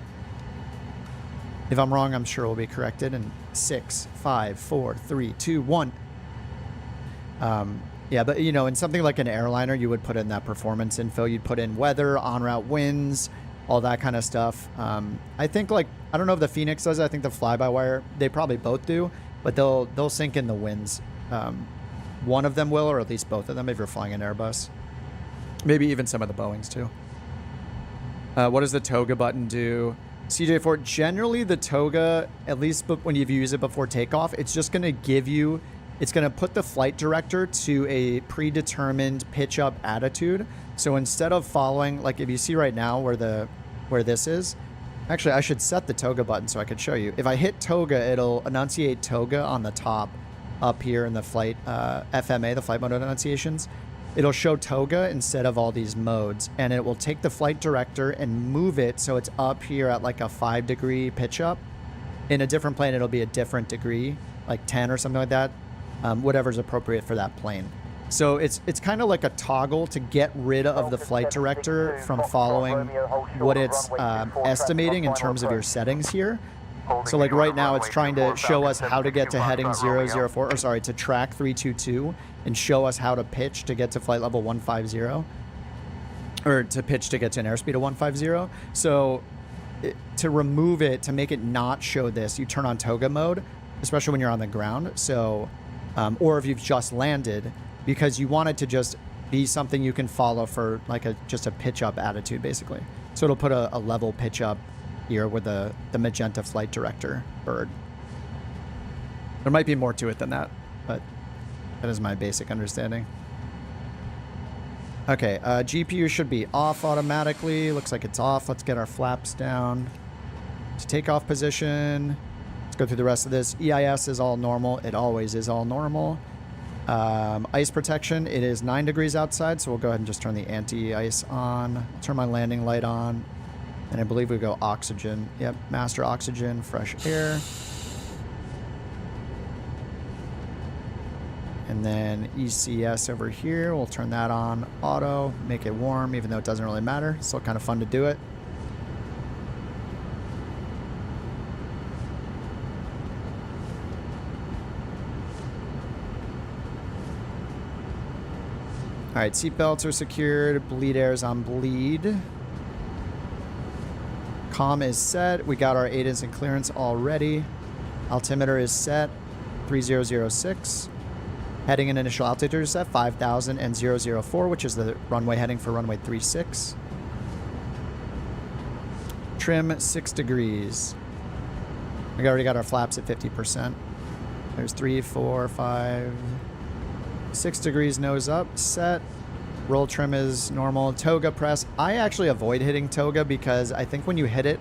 If I'm wrong, I'm sure we'll be corrected in 6, 5, 4, 3, 2, 1. Yeah, but you know, in something like an airliner, you would put in that performance info. You'd put in weather, en route winds, all that kind of stuff. I think like, I don't know if the Phoenix does it. I think the fly-by-wire, they probably both do, but they'll sync in the winds. One of them will, or at least both of them if you're flying an Airbus. Maybe even some of the Boeings too. What does the toga button do? CJ4, generally the toga, at least when you use it before takeoff, it's just going to give you, it's going to put the flight director to a predetermined pitch up attitude. So instead of following, like if you see right now where this is, actually I should set the toga button so I could show you. If I hit toga, it'll enunciate toga on the top up here in the flight FMA, the flight mode enunciations. It'll show toga instead of all these modes, and it will take the flight director and move it so it's up here at like a 5-degree pitch up. In a different plane, it'll be a different degree, like 10 or something like that, whatever's appropriate for that plane. So it's kind of like a toggle to get rid of the flight director from following what it's estimating in terms of your settings here. So like right now it's trying to show us how to get to heading 004, or sorry, to track 322 and show us how to pitch to get to flight level 150, or to pitch to get to an airspeed of 150. So to remove it, to make it not show this, you turn on toga mode, especially when you're on the ground. So, or if you've just landed, because you want it to just be something you can follow for like just a pitch up attitude, basically. So it'll put a level pitch up here with the magenta flight director bird. There might be more to it than that, but that is my basic understanding. Okay, GPU should be off automatically. Looks like it's off. Let's get our flaps down to takeoff position. Let's go through the rest of this. EIS is all normal. It always is all normal. Ice protection, it is 9 degrees outside, so we'll go ahead and just turn the anti-ice on. Turn my landing light on. And I believe we go oxygen. Yep, master oxygen, fresh air. And then ECS over here, we'll turn that on auto, make it warm, even though it doesn't really matter. Still kind of fun to do it. All right, seatbelts are secured. Bleed air is on bleed. Comm is set. We got our ADAS and clearance already. Altimeter is set. 3006. Heading and initial altitude is set. 5,000 and 004, which is the runway heading for runway 36. Trim 6 degrees. We already got our flaps at 50%. There's 3, 4, 5, 6 degrees nose up, set. Roll trim is normal. Toga press. I actually avoid hitting toga because I think when you hit it,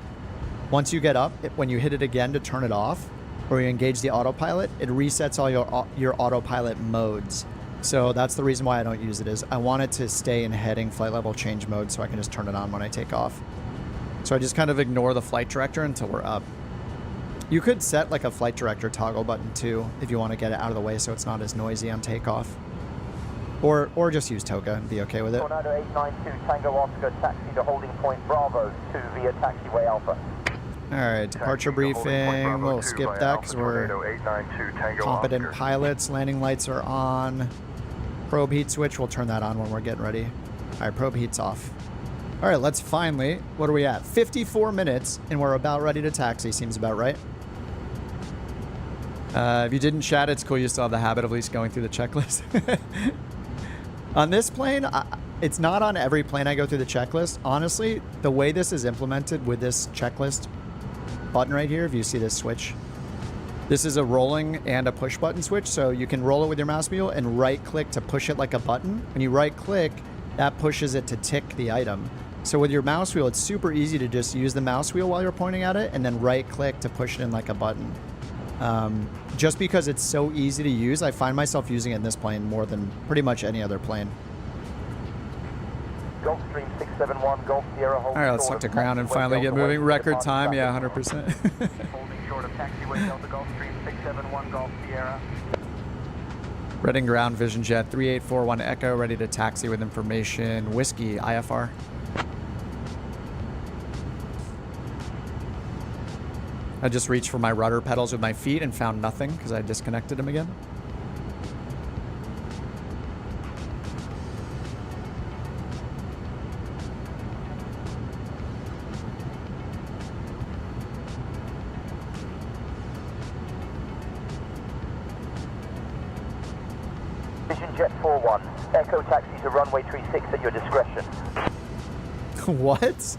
once you get up, when you hit it again to turn it off, or you engage the autopilot, it resets all your autopilot modes. So that's the reason why I don't use it, is I want it to stay in heading flight level change mode so I can just turn it on when I take off. So I just kind of ignore the flight director until we're up. You could set like a flight director toggle button too if you want to get it out of the way so it's not as noisy on takeoff. Or just use toga and be okay with it. Tornado 892 Tango Oscar, taxi to holding point Bravo 2 via taxiway Alpha. Alright, departure briefing. We'll skip that because we're competent pilots. Landing lights are on. Probe heat switch, we'll turn that on when we're getting ready. Alright, probe heat's off. Alright, let's finally, what are we at? 54 minutes and we're about ready to taxi, seems about right. If you didn't chat, it's cool you still have the habit of at least going through the checklist. On this plane, it's not on every plane I go through the checklist. Honestly, the way this is implemented with this checklist button right here, if you see this switch, this is a rolling and a push button switch. So you can roll it with your mouse wheel and right click to push it like a button. When you right click, that pushes it to tick the item. So with your mouse wheel, it's super easy to just use the mouse wheel while you're pointing at it and then right click to push it in like a button. Just because it's so easy to use, I find myself using it in this plane more than pretty much any other plane. Gulfstream 671, Gulf Sierra. All right, let's talk to ground and finally get moving. Record time, yeah, 100%. Holding short of taxiway Delta Gulfstream 671, Gulf Sierra. Reading ground, Vision Jet 3841 Echo, ready to taxi with information. Whiskey, IFR. I just reached for my rudder pedals with my feet and found nothing because I disconnected them again. Vision Jet 41, Echo taxi to runway 36 at your discretion. What?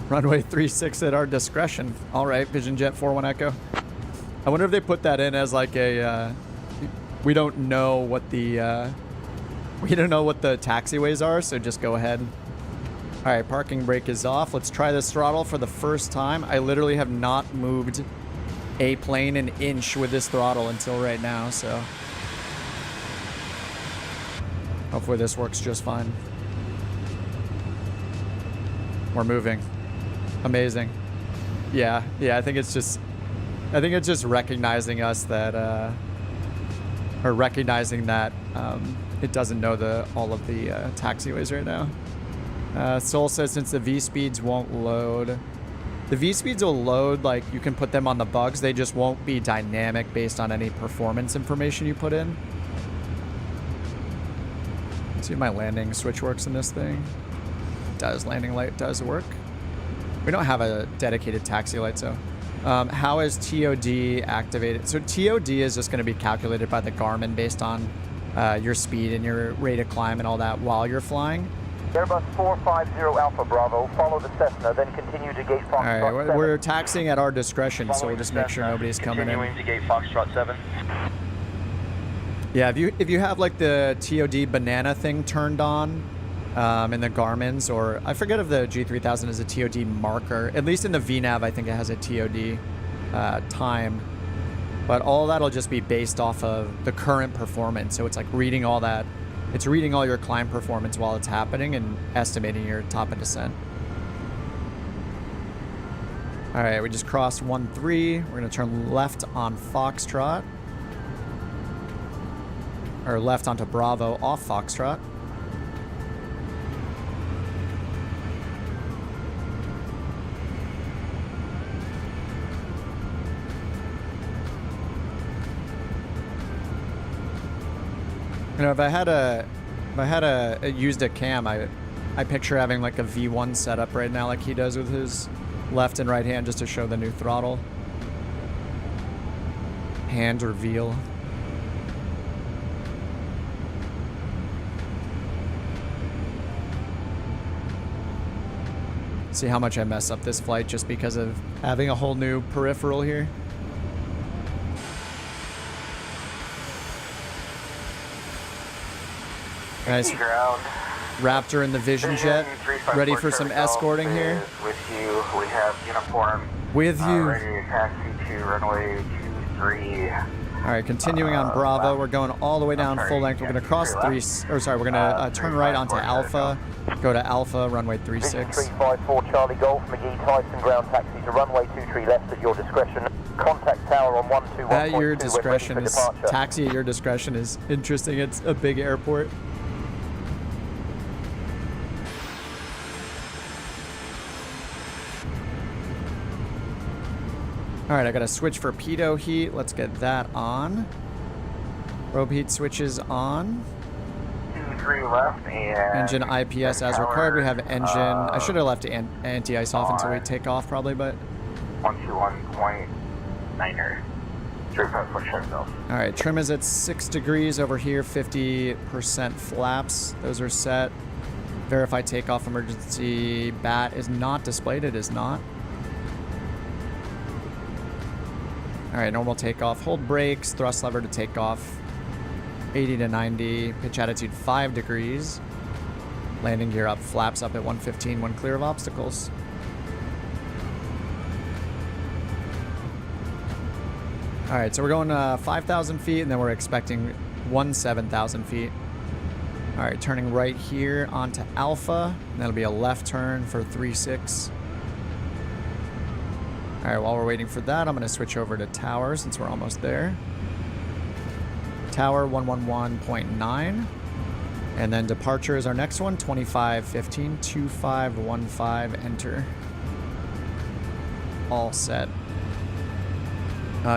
Runway 36 at our discretion. All right, Vision Jet 41 Echo. I wonder if they put that in as like a, we don't know what the taxiways are, so just go ahead. All right, parking brake is off. Let's try this throttle for the first time. I literally have not moved a plane an inch with this throttle until right now, so hopefully this works just fine. We're moving. Amazing. Yeah, I think it's just recognizing us that or recognizing that it doesn't know all of the taxiways right now. Soul says since the V speeds won't load, The V-speeds will load, like you can put them on the bugs. They just won't be dynamic based on any performance information you put in. Let's see if my landing switch works in this thing. Does landing light does work. We don't have a dedicated taxi light, so. How is TOD activated? So TOD is just going to be calculated by the Garmin based on your speed and your rate of climb and all that while you're flying. Airbus 450 Alpha Bravo, follow the Cessna, then continue to gate Foxtrot 7. All right, we're taxiing at our discretion, so we'll just make sure nobody's coming in. Continuing to gate Foxtrot 7. Yeah, if you have like the TOD banana thing turned on in the Garmin's, or I forget if the G3000 is a TOD marker. At least in the VNAV, I think it has a TOD time. But all that'll just be based off of the current performance. So it's like reading all that. It's reading all your climb performance while it's happening and estimating your top and descent. All right, we just crossed 1-3. We're gonna turn left on Foxtrot. Or left onto Bravo off Foxtrot. You know, if I had used a cam, I picture having like a V1 setup right now, like he does with his left and right hand, just to show the new throttle. Hand reveal. See how much I mess up this flight just because of having a whole new peripheral here. Nice. Raptor in the Vision Jet, ready for some escorting here. With you, we have uniform. With you. Ready to taxi to runway 23. All right, continuing on Bravo, we're going all the way down full length. We're going to cross we're going to turn right onto Alpha, go to Alpha, runway 36. 354 Charlie Golf, McGee Tyson, ground taxi to runway 23 left at your discretion. Contact tower on 121.2. At your discretion is taxi at your discretion is interesting. It's a big airport. All right, I got to switch for pitot heat. Let's get that on. Probe heat switches on. 23 left and Engine IPS as required. We have engine. I should have left anti-ice off until we take off, probably, but. 121.9er. 354 Sharka. All right, trim is at 6 degrees over here. 50% flaps. Those are set. Verify takeoff emergency. BAT is not displayed. It is not. All right, normal takeoff. Hold brakes, thrust lever to take off. 80 to 90. Pitch attitude 5 degrees. Landing gear up, flaps up at 115 when clear of obstacles. All right, so we're going 5,000 feet, and then we're expecting 17,000 feet. All right, turning right here onto Alpha. And that'll be a left turn for 36. All right, while we're waiting for that, I'm going to switch over to Tower since we're almost there. Tower 111.9. And then departure is our next one, 2515, 2515, enter. All set.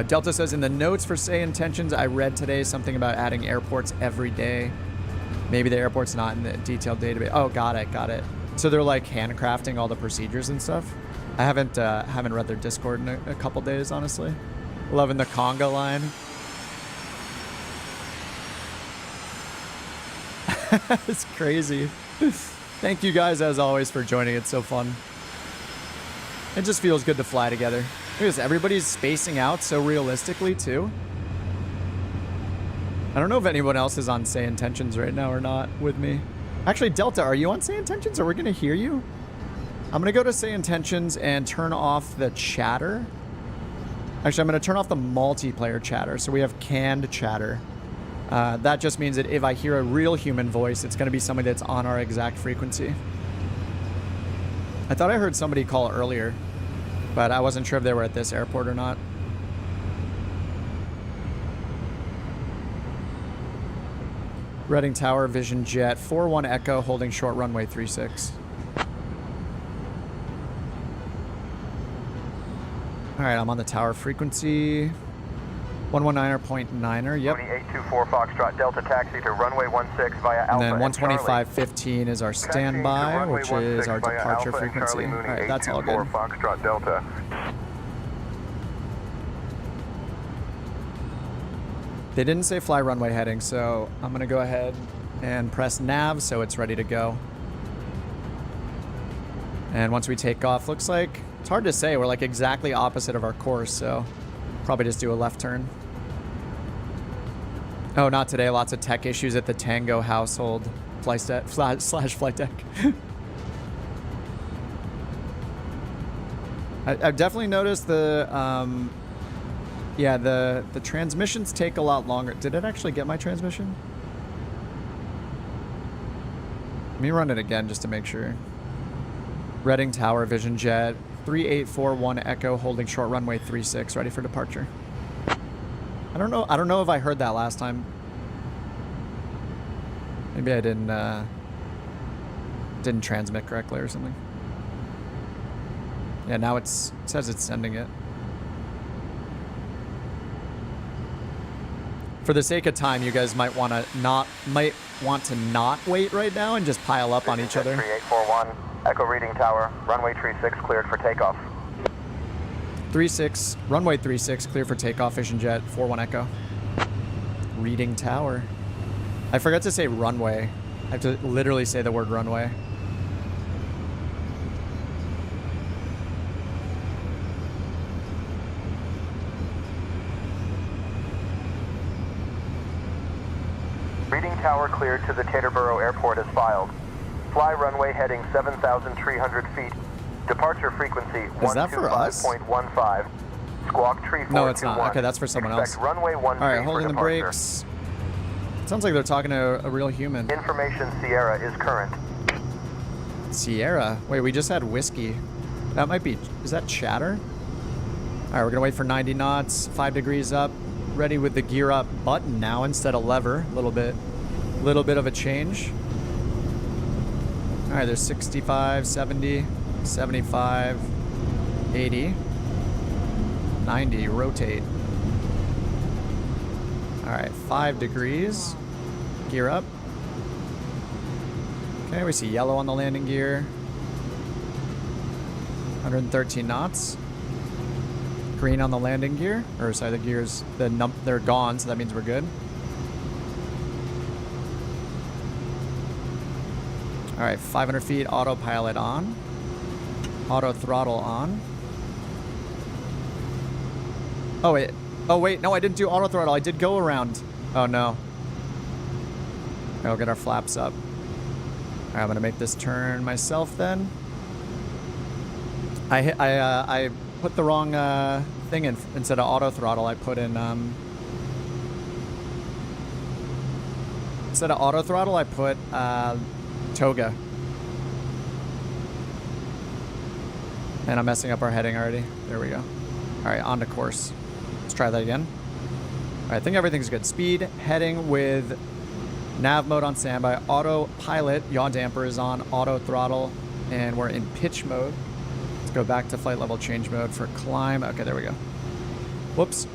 Delta says, in the notes for SayIntentions, I read today something about adding airports every day. Maybe the airport's not in the detailed database. Oh, got it. So they're like handcrafting all the procedures and stuff. I haven't read their Discord in a couple days, honestly. Loving the conga line. It's crazy. Thank you guys, as always, for joining. It's so fun. It just feels good to fly together. Look at this. Everybody's spacing out so realistically, too. I don't know if anyone else is on SayIntentions right now or not with me. Actually, Delta, are you on SayIntentions? Are we going to hear you? I'm going to go to SayIntentions and turn off the chatter. Actually, I'm going to turn off the multiplayer chatter. So we have canned chatter. That just means that if I hear a real human voice, it's going to be somebody that's on our exact frequency. I thought I heard somebody call earlier, but I wasn't sure if they were at this airport or not. Reading Tower, Vision Jet, 4-1 Echo, holding short runway 36. All right, I'm on the tower frequency. 119.9er, yep. 2824 Foxtrot Delta taxi to runway 16 via Alpha. And then and Charlie. 125.15 is our standby, which is our departure frequency. All right, that's all good. Foxtrot Delta. They didn't say fly runway heading, so I'm gonna go ahead and press nav so it's ready to go. And once we take off, looks like, it's hard to say, we're like exactly opposite of our course, so probably just do a left turn. Oh, not today. Lots of tech issues at the Tango household flight deck slash flight deck. I've definitely noticed the yeah, the transmissions take a lot longer. Did it actually get my transmission? Let me run it again just to make sure. Reading Tower, Vision Jet, 3841 Echo, holding short runway 36, ready for departure. I don't know if I heard that last time. Maybe I didn't transmit correctly or something. Yeah, now it says it's sending it. For the sake of time, you guys might want to not wait right now and just pile up on each other. 3841 Echo reading Tower, runway 36 cleared for takeoff. 36, runway 36, clear for takeoff, Vision Jet, 41 Echo. Reading Tower. I forgot to say runway. I have to literally say the word runway. Reading Tower cleared to the Teterboro Airport as filed. Fly runway heading 7,300 feet. Departure frequency 125.15. Squawk tree 421. No, it's not. Okay, that's for someone else. Runway 13 All right, holding the departure. brakes. Sounds like they're talking to a real human. Information Sierra is current. Sierra? Wait, we just had whiskey. That might be... Is that chatter? All right, we're going to wait for 90 knots, 5 degrees up. Ready with the gear up button now instead of lever. A little bit of a change. All right, there's 65, 70, 75, 80, 90, rotate. All right, 5 degrees. Gear up. Okay, we see yellow on the landing gear. 113 knots. Green on the landing gear. Or sorry, the gears, they're gone, so that means we're good. All right, 500 feet, autopilot on. Auto throttle on. Oh, wait. Oh, wait. No, I didn't do auto throttle. I did go around. Oh, no. I'll get our flaps up. All right, I'm going to make this turn myself then. I put the wrong thing in. Instead of auto throttle, I put in... Instead of auto throttle, I put toga. And I'm messing up our heading already. There we go. All right, on to course. Let's try that again. All right, I think everything's good. Speed, heading with nav mode on standby. Autopilot, yaw damper is on. Auto throttle, and we're in pitch mode. Let's go back to flight level change mode for climb. Okay, there we go. Whoops.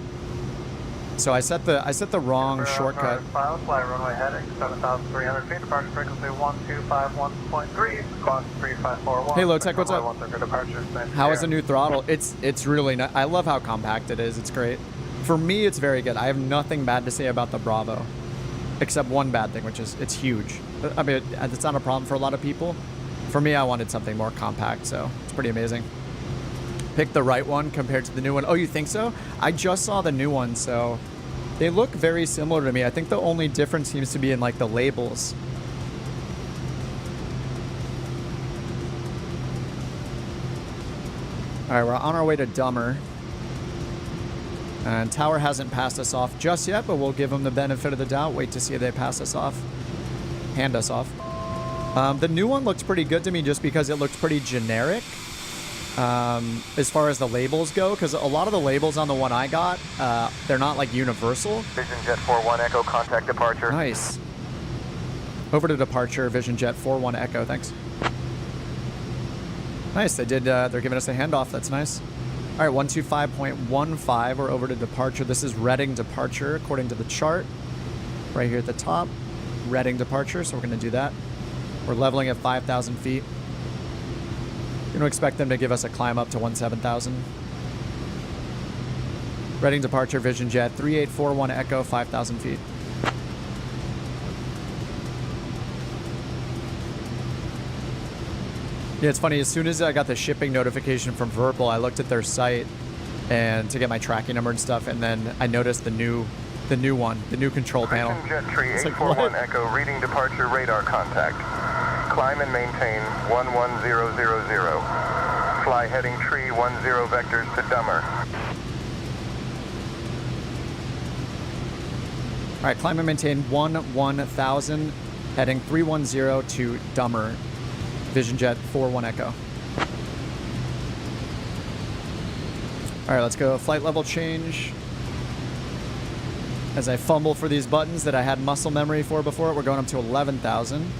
So I set the wrong shortcut. File, fly runway heading 7,300 feet, departure frequency 1251.3, squawk 3541. Hey, Low Tech, what's up? Departure, How is the new throttle? It's really nice. I love how compact it is. It's great. For me, it's very good. I have nothing bad to say about the Bravo, except one bad thing, which is it's huge. I mean, it's not a problem for a lot of people. For me, I wanted something more compact, so it's pretty amazing. Pick the right one compared to the new one. Oh, you think so? I just saw the new one, so they look very similar to me. I think the only difference seems to be in like the labels. All right, we're on our way to Dummer. And Tower hasn't passed us off just yet, but we'll give them the benefit of the doubt. Wait to see if they pass us off. Hand us off. The new one looks pretty good to me just because it looks pretty generic. As far as the labels go, because a lot of the labels on the one I got, they're not like universal. Vision Jet 41 Echo, contact departure. Nice. Over to departure, Vision Jet 41 Echo, thanks. Nice, they're giving us a handoff, that's nice. All right, 125.15. We're over to departure. This is Reading departure according to the chart. Right here at the top, Reading departure. So we're going to do that. We're leveling at 5,000 feet. Going to expect them to give us a climb up to 17,000. Reading departure, Vision Jet, 3841 Echo, 5,000 feet. Yeah, it's funny. As soon as I got the shipping notification from Virpil, I looked at their site and to get my tracking number and stuff, and then I noticed the new one, the new control panel. Jet Tree It's like, 841 what? Echo, reading departure radar contact. Climb and maintain 11000. Fly heading tree 10 vectors to Dummer. All right, climb and maintain 1000, heading 310 to Dummer. Vision Jet 41 Echo. All right, let's go flight level change. As I fumble for these buttons that I had muscle memory for before, we're going up to 11,000.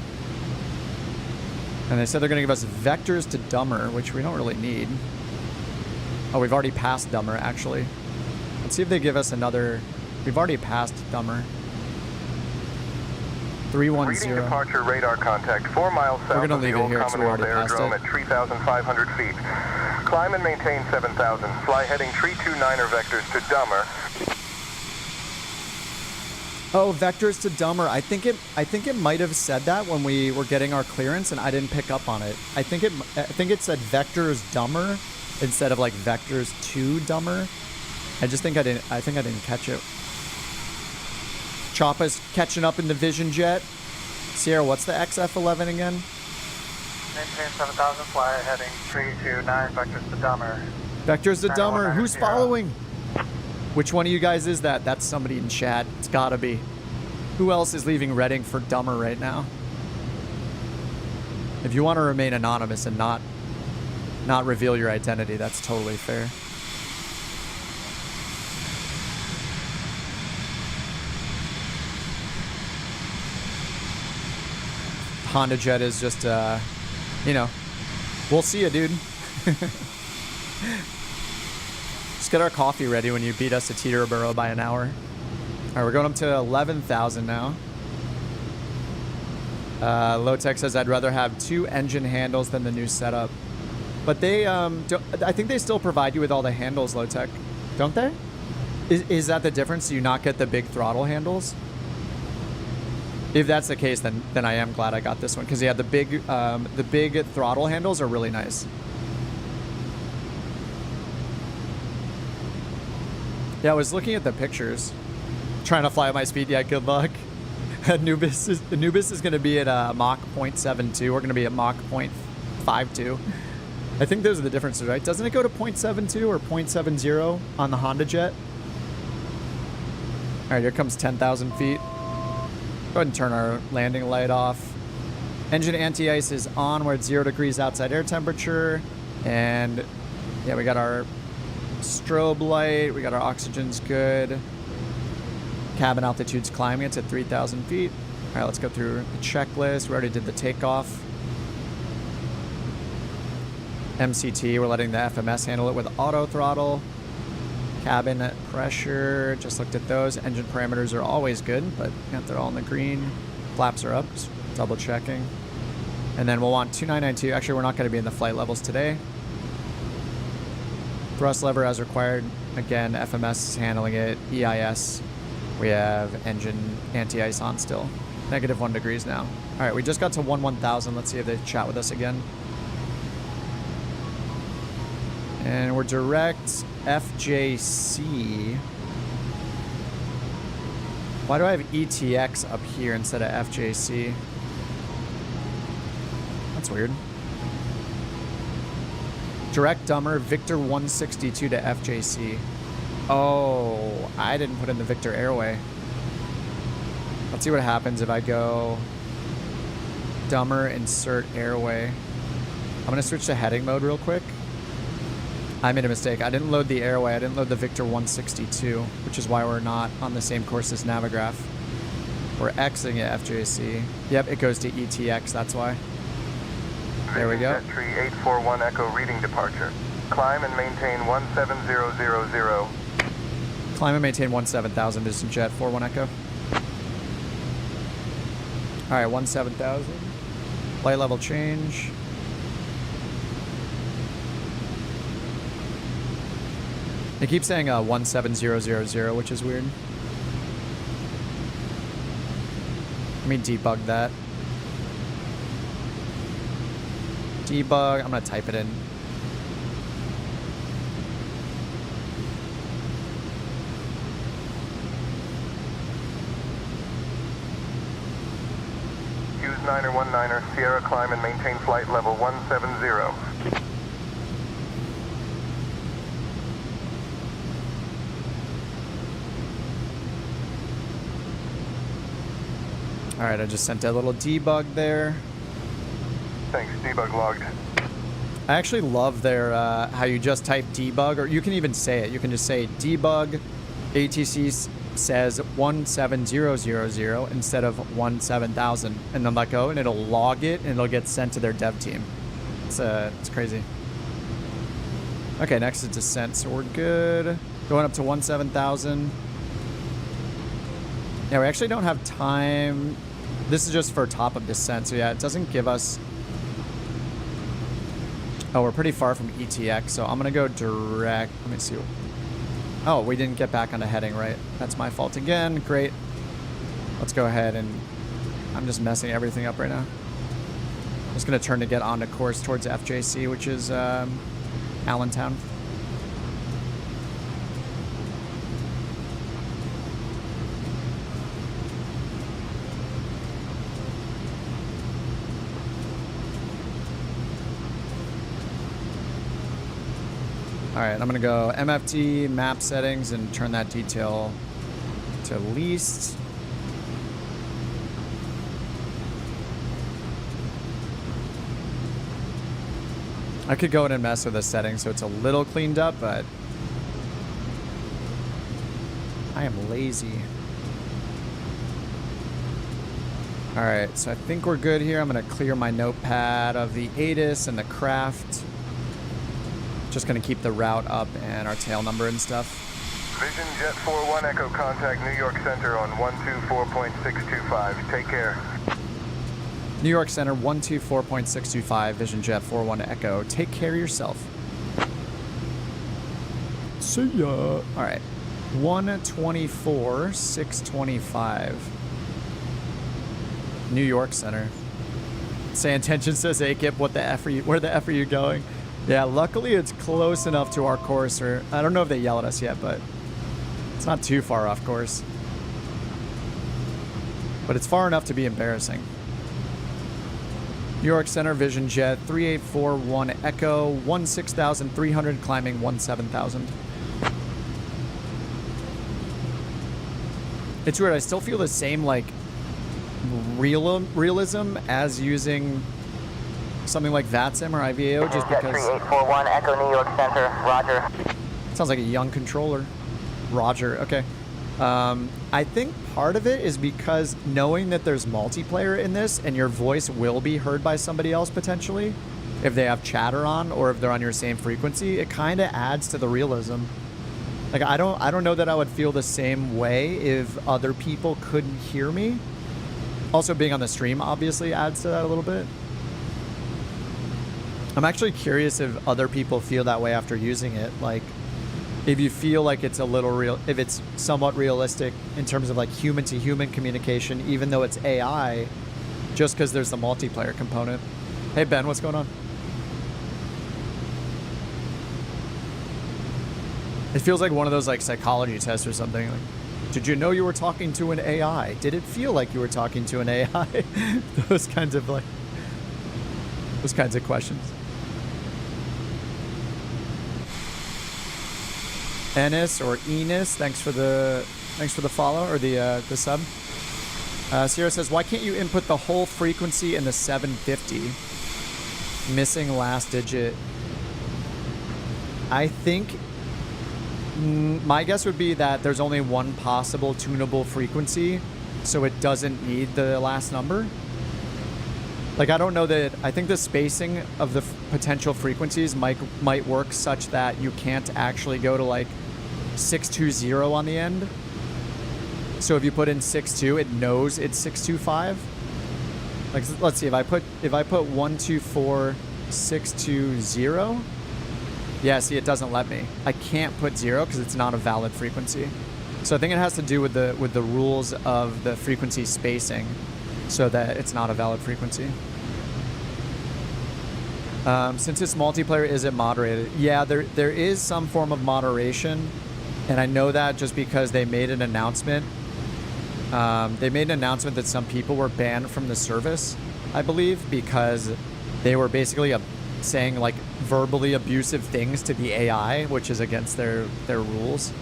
And they said they're going to give us vectors to Dummer, which we don't really need. Oh, we've already passed Dummer, actually. Let's see if they give us another. We've already passed Dummer. 310. Reading departure radar contact 4 miles south We're gonna of the leave it old here 'cause we Commonwealth already passed Aerodrome it. at 3,500 feet. Climb and maintain 7,000. Fly heading tree 29er vectors to Dummer. Oh, vectors to Dummer. I think it might have said that when we were getting our clearance, and I didn't pick up on it. I think it said vectors Dummer instead of like vectors to Dummer. I think I didn't catch it. Choppa's catching up in the Vision Jet. Sierra, what's the XF11 again? Maintain 7,000, fly heading 329, vectors to Dummer. Vectors to Dummer. Who's 919. following? Which one of you guys is that? That's somebody in chat. It's gotta be. Who else is leaving Reading for Dummer right now? If you want to remain anonymous and not reveal your identity, that's totally fair. Honda Jet is just, we'll see you, dude. Just get our coffee ready when you beat us to Teterboro by an hour. All right, we're going up to 11,000 now. Low-Tech says, I'd rather have 2 engine handles than the new setup. But they, I think they still provide you with all the handles, Low-Tech. Don't they? Is that the difference? Do you not get the big throttle handles? If that's the case, then I am glad I got this one, because yeah, the big throttle handles are really nice. Yeah, I was looking at the pictures, trying to fly at my speed. Yeah, good luck. Anubis is going to be at Mach 0.72. We're going to be at Mach 0.52. I think those are the differences, right? Doesn't it go to 0.72 or 0.70 on the Honda Jet? All right, here comes 10,000 feet. Go ahead and turn our landing light off. Engine anti-ice is on. We're at 0 degrees outside air temperature. And yeah, we got our strobe light. We got our oxygen's good. Cabin altitude's climbing. It's at 3,000 feet. All right, let's go through the checklist. We already did the takeoff. MCT, we're letting the FMS handle it with auto throttle. Cabin pressure, just looked at those. Engine parameters are always good, but yeah, they're all in the green. Flaps are up, just double checking. And then we'll want 2992. Actually, we're not going to be in the flight levels today. Thrust lever as required. Again, FMS is handling it. EIS, we have engine anti-ice on still. -1 degrees now. All right, we just got to 11,000. Let's see if they chat with us again. And we're direct FJC. Why do I have ETX up here instead of FJC? That's weird. Direct Dummer, Victor 162 to FJC. Oh, I didn't put in the Victor Airway. Let's see what happens if I go Dummer, insert Airway. I'm going to switch to heading mode real quick. I made a mistake. I didn't load the Airway. I didn't load the Victor 162, which is why we're not on the same course as Navigraph. We're Xing at FJC. Yep, it goes to ETX. That's why. There we go. Jet Tree 841 Echo, reading departure. Climb and maintain 17000. Climb and maintain 17,000, distant jet, 41 Echo. Alright, 17,000. Light level change. They keep saying 17000, which is weird. Let me debug that. Debug, I'm gonna type it in. Use 9er 19er, Sierra climb and maintain flight level 170. Alright, I just sent a little debug there. Thanks, debug logged. I actually love their, how you just type debug, or you can even say it. You can just say debug ATC says 17000 instead of 17000, and then let go, and it'll log it, and it'll get sent to their dev team. It's crazy. Okay, next is descent, so we're good. Going up to 17,000. Yeah, we actually don't have time. This is just for top of descent, so yeah, it doesn't give us... Oh, we're pretty far from ETX, so I'm gonna go direct. Let me see. Oh, we didn't get back onto heading, right? That's my fault again. Great. Let's go ahead and... I'm just messing everything up right now. I'm just gonna turn to get onto course towards FJC, which is Allentown. All right, I'm gonna go MFT, map settings, and turn that detail to least. I could go in and mess with the settings so it's a little cleaned up, but I am lazy. All right, so I think we're good here. I'm gonna clear my notepad of the ATIS and the craft. Just gonna keep the route up and our tail number and stuff. Vision Jet 41 Echo, contact New York Center on 124.625. Take care. New York Center 124.625, Vision Jet 41 Echo. Take care of yourself. See ya. All right, 124.625. New York Center. SayIntentions says, "Hey Kip, what the F are you? Where the F are you going?" Yeah, luckily it's close enough to our course, or I don't know if they yell at us yet, but it's not too far off course. But it's far enough to be embarrassing. New York Center, Vision Jet 3841 Echo, 16,300, climbing 17,000. It's weird, I still feel the same, like, realism as using something like VATSIM or IVAO, just because... 3841 Echo, New York Center, roger. Sounds like a young controller. Roger, okay. I think part of it is because knowing that there's multiplayer in this and your voice will be heard by somebody else potentially, if they have chatter on or if they're on your same frequency, it kind of adds to the realism. Like, I don't know that I would feel the same way if other people couldn't hear me. Also, being on the stream obviously adds to that a little bit. I'm actually curious if other people feel that way after using it. Like, if you feel like it's a little real, if it's somewhat realistic in terms of like human-to-human communication, even though it's AI, just because there's the multiplayer component. Hey Ben, what's going on? It feels like one of those like psychology tests or something. Like, did you know you were talking to an AI? Did it feel like you were talking to an AI? Those kinds of questions. Ennis or Enos, thanks for the follow or the sub. Sierra says, why can't you input the whole frequency in the 750? Missing last digit. I think my guess would be that there's only one possible tunable frequency, so it doesn't need the last number. Like, I don't know that, I think the spacing of the potential frequencies might work such that you can't actually go to like 620 on the end. So if you put in 62, it knows it's 625. Like, let's see, if I put 124620, yeah, see, it doesn't let me. I can't put 0 because it's not a valid frequency. So I think it has to do with the rules of the frequency spacing, so that it's not a valid frequency. Since it's multiplayer, is it moderated? Yeah, there is some form of moderation, and I know that just because they made an announcement. They made an announcement that some people were banned from the service, I believe, because they were basically saying like verbally abusive things to the AI, which is against their rules.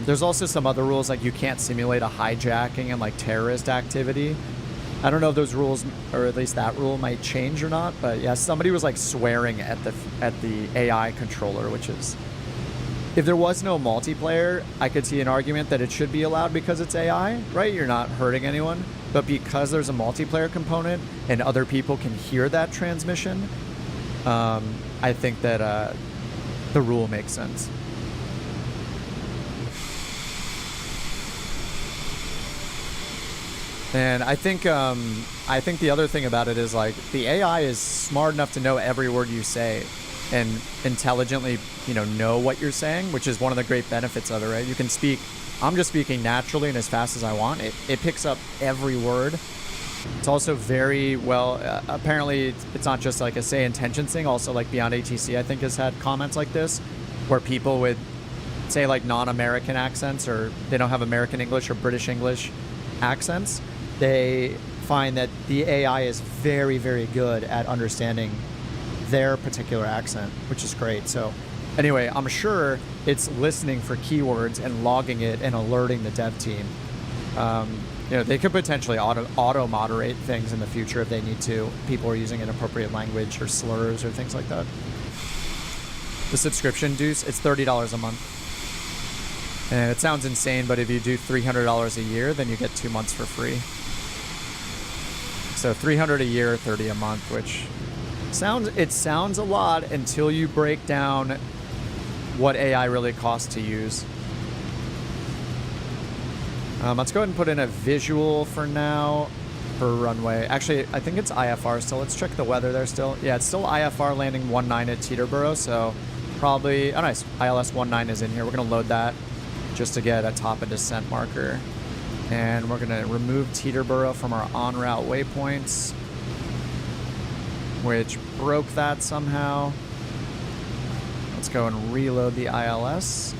There's also some other rules, like you can't simulate a hijacking and like terrorist activity. I don't know if those rules, or at least that rule, might change or not, but yeah, somebody was like swearing at the AI controller, which is, if there was no multiplayer, I could see an argument that it should be allowed because it's AI, right? You're not hurting anyone, but because there's a multiplayer component and other people can hear that transmission, I think that the rule makes sense. And I think the other thing about it is, like, the AI is smart enough to know every word you say and intelligently, know what you're saying, which is one of the great benefits of it, right? You can speak, I'm just speaking naturally and as fast as I want. It picks up every word. It's also very well, apparently it's not just like a SayIntentions thing, also like Beyond ATC, I think, has had comments like this, where people would say like non-American accents, or they don't have American English or British English accents. They find that the AI is very, very good at understanding their particular accent, which is great. So anyway, I'm sure it's listening for keywords and logging it and alerting the dev team. They could potentially auto moderate things in the future if they need to. People are using inappropriate language or slurs or things like that. The subscription, Deuce, it's $30 a month. And it sounds insane, but if you do $300 a year, then you get 2 months for free. So $300 a year, $30 a month, which sounds a lot until you break down what AI really costs to use. Let's go ahead and put in a visual for now for runway. Actually, I think it's IFR still. Let's check the weather there still. Yeah, it's still IFR landing 19 at Teterboro, so probably, oh nice, ILS 19 is in here. We're gonna load that just to get a top of descent marker. And we're gonna remove Teterboro from our en route waypoints, which broke that somehow. Let's go and reload the ILS.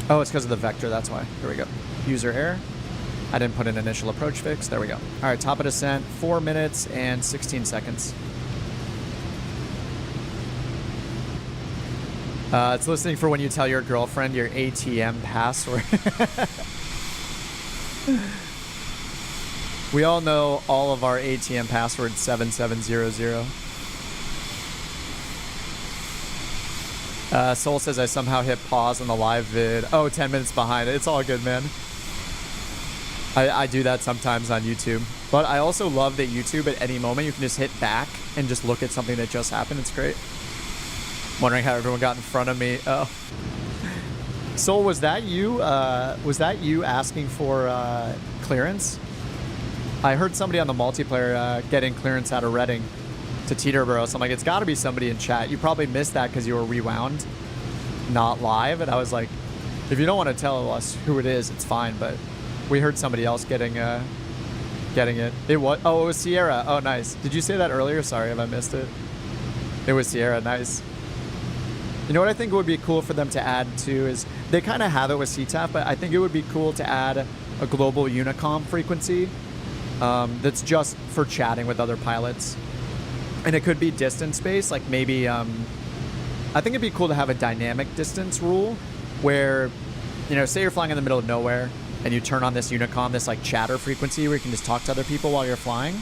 Oh, it's because of the vector, that's why. Here we go. User error. I didn't put an initial approach fix. There we go. All right, top of descent, 4 minutes and 16 seconds. It's listening for when you tell your girlfriend your ATM password. We all know all of our ATM password 7700. Soul says I somehow hit pause on the live vid. Oh, 10 minutes behind. It's all good, man. I do that sometimes on YouTube. But I also love that YouTube, at any moment, you can just hit back and just look at something that just happened. It's great. Wondering how everyone got in front of me. Oh. Soul, was that you? Was that you asking for clearance? I heard somebody on the multiplayer getting clearance out of Reading to Teterboro, so I'm like, it's got to be somebody in chat. You probably missed that because you were rewound, not live. And I was like, if you don't want to tell us who it is, it's fine. But we heard somebody else getting it. It was, oh, it was Sierra. Oh, nice. Did you say that earlier? Sorry if I missed it. It was Sierra. Nice. You know what I think would be cool for them to add too is, they kind of have it with CTAF, but I think it would be cool to add a global Unicom frequency that's just for chatting with other pilots. And it could be distance-based, like maybe, I think it'd be cool to have a dynamic distance rule where, say you're flying in the middle of nowhere and you turn on this Unicom, this like chatter frequency where you can just talk to other people while you're flying.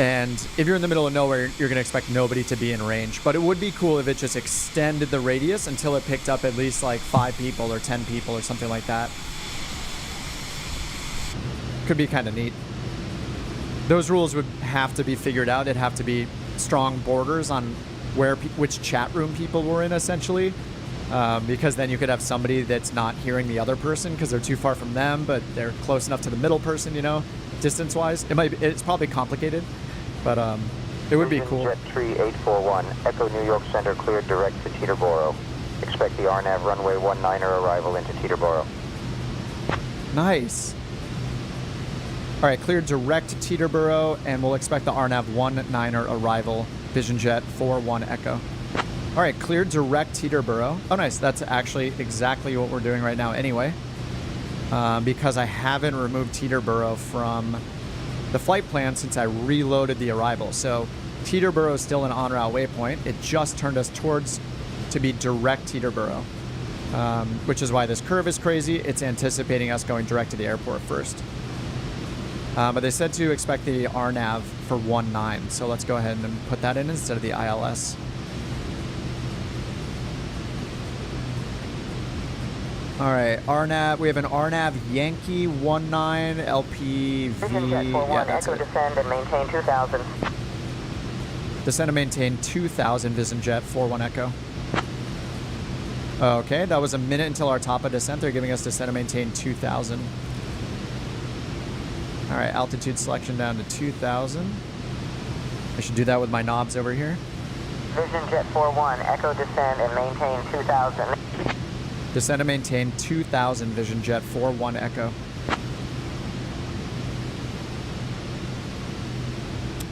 And if you're in the middle of nowhere, you're gonna expect nobody to be in range. But it would be cool if it just extended the radius until it picked up at least like 5 people or 10 people or something like that. Could be kind of neat. Those rules would have to be figured out. It'd have to be strong borders on which chat room people were in, essentially. Because then you could have somebody that's not hearing the other person because they're too far from them, but they're close enough to the middle person, you know, distance-wise. It's probably complicated, but it would be cool. Jet 3841, Echo New York Center cleared direct to Teterboro. Expect the RNAV runway 19er arrival into Teterboro. Nice. All right, cleared direct to Teterboro, and we'll expect the RNAV 19er arrival. Vision Jet 41 Echo. All right, cleared direct Teterboro. Oh, nice. That's actually exactly what we're doing right now anyway, because I haven't removed Teterboro from the flight plan since I reloaded the arrival. So Teterboro is still an en route waypoint. It just turned us towards to be direct Teterboro, which is why this curve is crazy. It's anticipating us going direct to the airport first. But they said to expect the RNAV for 19, so let's go ahead and put that in instead of the ILS. All right, RNAV. We have an RNAV Yankee 19 LPV. Vision Jet 41, yeah, that's Echo it. descend and maintain 2000. Descend and maintain 2000, Vision Jet 41 Echo. Okay, that was a minute until our top of descent. They're giving us descend and maintain 2000. All right, altitude selection down to 2000. I should do that with my knobs over here. Vision Jet 41, Echo descend and maintain 2000. Descend and maintain 2000, Vision Jet 41 Echo.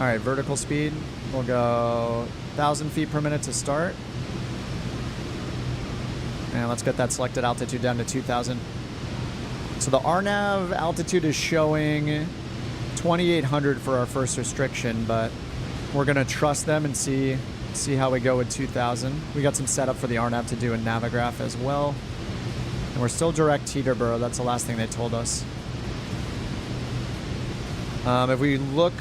All right, vertical speed. We'll go 1,000 feet per minute to start. And let's get that selected altitude down to 2,000. So the RNAV altitude is showing 2,800 for our first restriction, but we're gonna trust them and see how we go with 2,000. We got some setup for the RNAV to do a Navigraph as well. And we're still direct Teterboro. That's the last thing they told us. If we look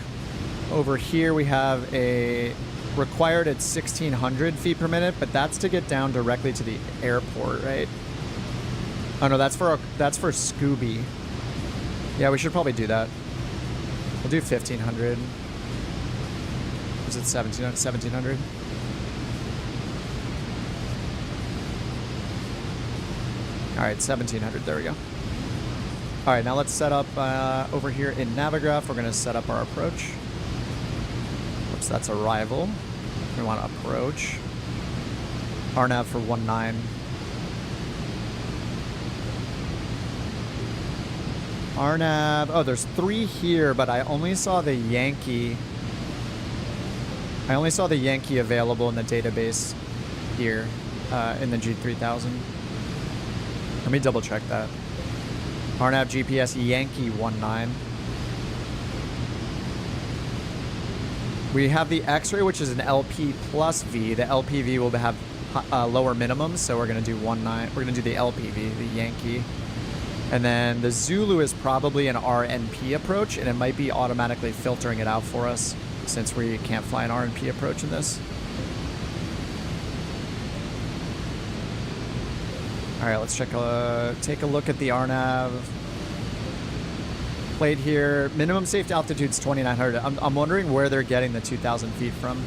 over here, we have a required at 1,600 feet per minute, but that's to get down directly to the airport, right? Oh no, that's for Scooby. Yeah, we should probably do that. We'll do 1,500. Is it 1,700? All right, 1,700. There we go. All right, now let's set up over here in Navigraph. We're going to set up our approach. Oops, that's arrival. We want to approach. RNAV for 19. RNAV. Oh, there's 3 here, but I only saw the Yankee. I only saw the Yankee available in the database here in the G3000. Let me double check that. RNAV GPS Yankee 19. We have the X-ray, which is an LP plus V. The LPV will have lower minimums, so we're going to do 19. We're going to do the LPV, the Yankee. And then the Zulu is probably an RNP approach, and it might be automatically filtering it out for us since we can't fly an RNP approach in this. All right, let's take a look at the RNAV plate here. Minimum safe altitude is 2,900. I'm wondering where they're getting the 2,000 feet from,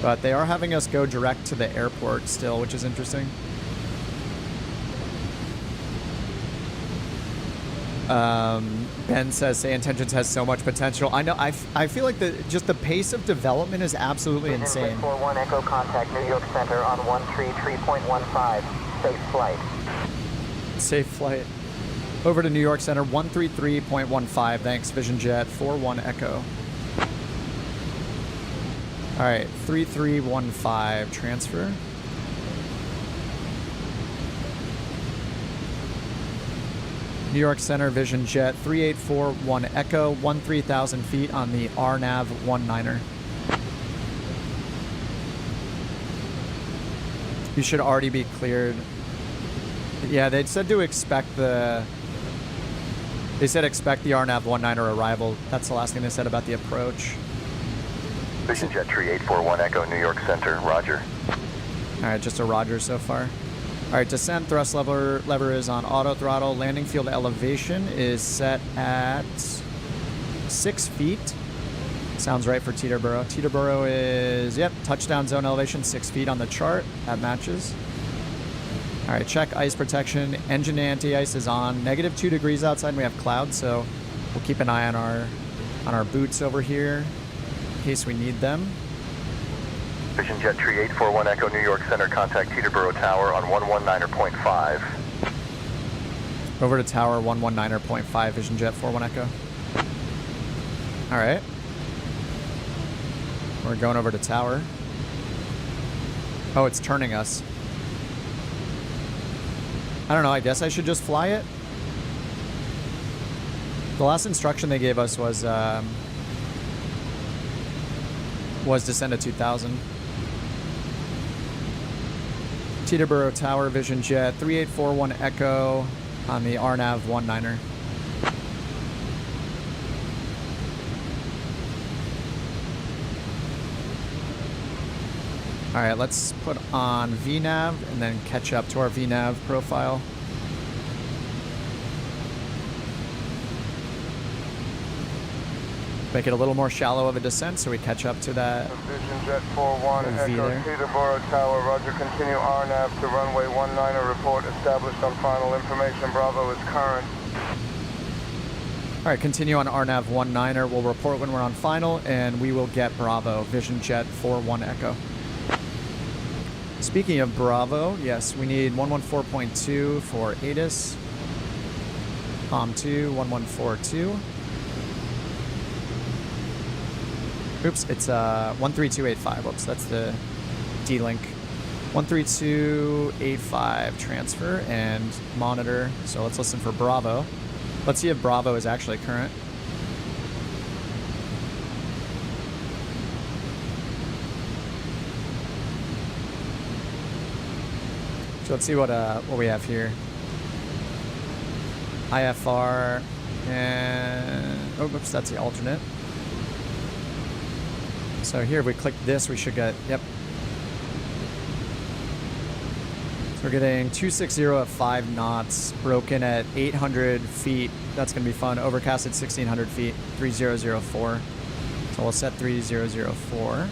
but they are having us go direct to the airport still, which is interesting. Ben says SayIntentions has so much potential. I know. I feel like just the pace of development is absolutely insane. 41 Echo contact New York Center on 133.15. Safe flight. Safe flight. Over to New York Center 133.15. Thanks, Vision Jet 41 Echo. All right, 3315 transfer. New York Center Vision Jet 3841 Echo, 13,000 feet on the RNAV 19er. You should already be cleared. Yeah, they said to expect the... They said expect the RNAV 19er arrival. That's the last thing they said about the approach. Vision Jet 3841 Echo, New York Center, roger. All right, just a roger so far. All right, descent thrust lever is on auto throttle. Landing field elevation is set at 6 feet. Sounds right for Teterboro. Teterboro is, yep, touchdown zone elevation 6 feet on the chart. That matches. All right, check ice protection. Engine anti-ice is on. -2 degrees outside and we have clouds, so we'll keep an eye on our boots over here in case we need them. Vision Jet Tree 841 Echo New York Center, contact Teterboro Tower on 119.5. Over to tower 119.5, Vision Jet 41 Echo. All right. We're going over to tower. Oh, it's turning us. I don't know, I guess I should just fly it. The last instruction they gave us was descend to 2000. Teterboro Tower, Vision Jet 3841 Echo on the RNAV 19er. All right, let's put on VNAV and then catch up to our VNAV profile. Make it a little more shallow of a descent so we catch up to that. Vision Jet 41 V Echo there. Teterboro Tower, roger, continue RNAV to runway 19er, report established on final information, Bravo is current. All right, continue on RNAV 19er. We'll report when we're on final and we will get Bravo, Vision Jet 41 Echo. Speaking of Bravo, yes, we need 114.2 for ATIS. POM 2, 1142. Oops, it's 13285. Whoops, that's the D-Link. 13285 transfer and monitor. So let's listen for Bravo. Let's see if Bravo is actually current. So let's see what we have here. IFR and oh, oops, that's the alternate. So here, if we click this, we should get, yep. So we're getting 260 at 5 knots, broken at 800 feet. That's going to be fun. Overcast at 1600 feet, 3004. So we'll set 3004.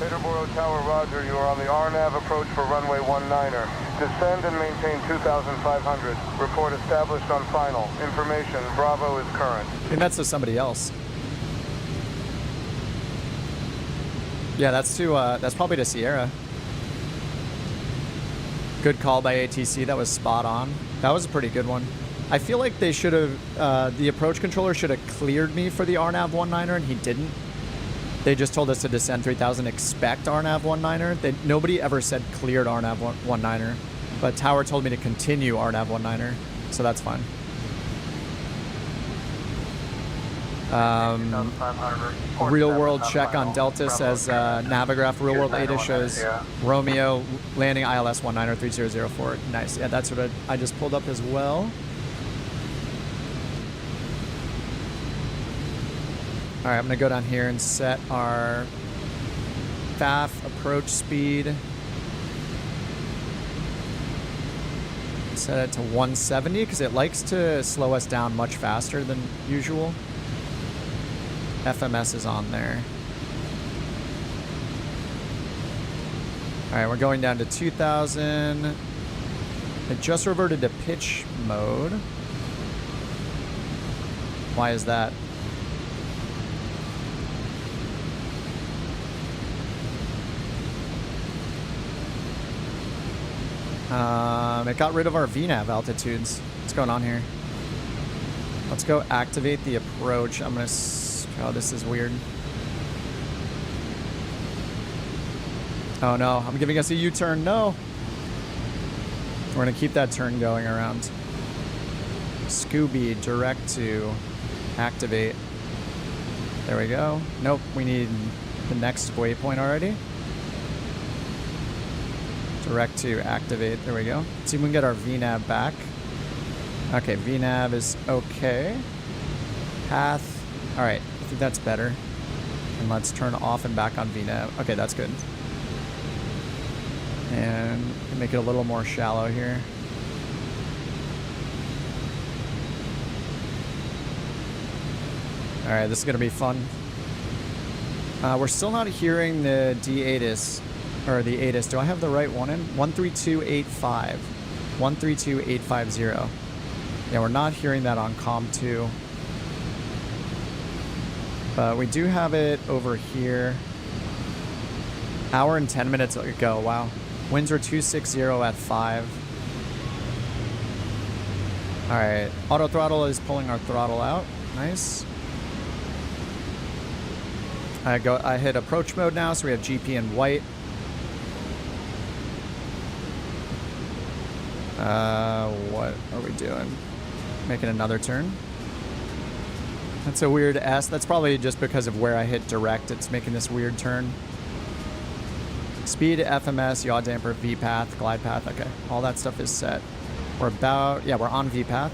Teterboro Tower, roger, you are on the RNAV approach for runway 19er. Descend and maintain 2,500. Report established on final. Information, Bravo is current. I think that's to somebody else. Yeah, that's probably to Sierra. Good call by ATC. That was spot on. That was a pretty good one. I feel like they should have, the approach controller should have cleared me for the RNAV 19er, and he didn't. They just told us to descend 3000, expect RNAV 19er. Nobody ever said cleared RNAV 19er, but Tower told me to continue RNAV 19er, so that's fine. Real world check on Delta says Navigraph real world ATIS shows Romeo landing ILS 19er 3004. Nice. Yeah, that's what I just pulled up as well. All right, I'm gonna go down here and set our FAF approach speed. Set it to 170 because it likes to slow us down much faster than usual. FMS is on there. All right, we're going down to 2000. It just reverted to pitch mode. Why is that? It got rid of our VNAV altitudes. What's going on here? Let's go activate the approach. I'm gonna. Oh, this is weird. Oh no, I'm giving us a U-turn. No. We're gonna keep that turn going around. Scooby direct to activate. There we go. Nope, we need the next waypoint already. Direct to activate. There we go. Let's see if we can get our VNAV back. Okay, VNAV is okay. Path. All right, I think that's better. And let's turn off and back on VNAV. Okay, that's good. And make it a little more shallow here. All right, this is gonna be fun. We're still not hearing the D-ATIS, or the ATIS. Do I have the right one in? 13285. 132850. Yeah, we're not hearing that on COM 2. But we do have it over here. Hour and 10 minutes ago. Wow. Winds are 260 at 5. Alright. Auto throttle is pulling our throttle out. Nice. I hit approach mode now, so we have GP in white. What are we doing? Making another turn. That's a weird S. That's probably just because of where I hit direct. It's making this weird turn. Speed, FMS, yaw damper, V path, glide path. Okay, all that stuff is set. We're we're on V path.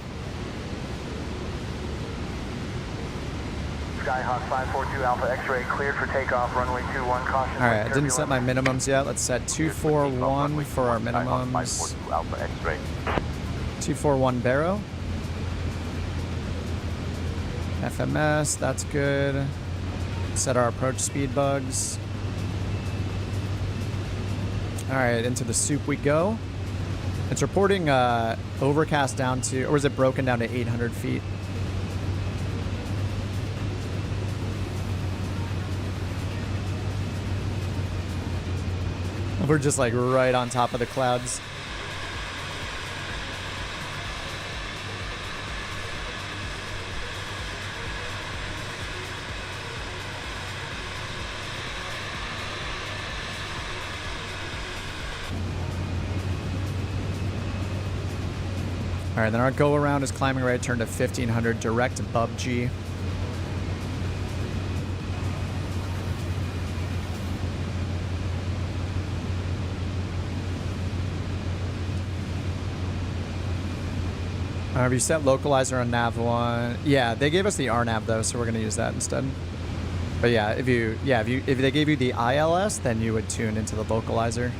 Skyhawk 542 Alpha X-ray cleared for takeoff, runway 21, caution. Alright, I didn't set my minimums yet. Let's set 241 for our minimums. 241 Barrow. FMS, that's good. Set our approach speed bugs. Alright, into the soup we go. It's reporting overcast down to, or is it broken down to 800 feet? We're just like right on top of the clouds. All right, then our go around is climbing right turn to 1500 direct above G. Have you set localizer on nav 1? Yeah, they gave us the RNAV though, so we're gonna use that instead. But yeah, if they gave you the ILS, then you would tune into the localizer.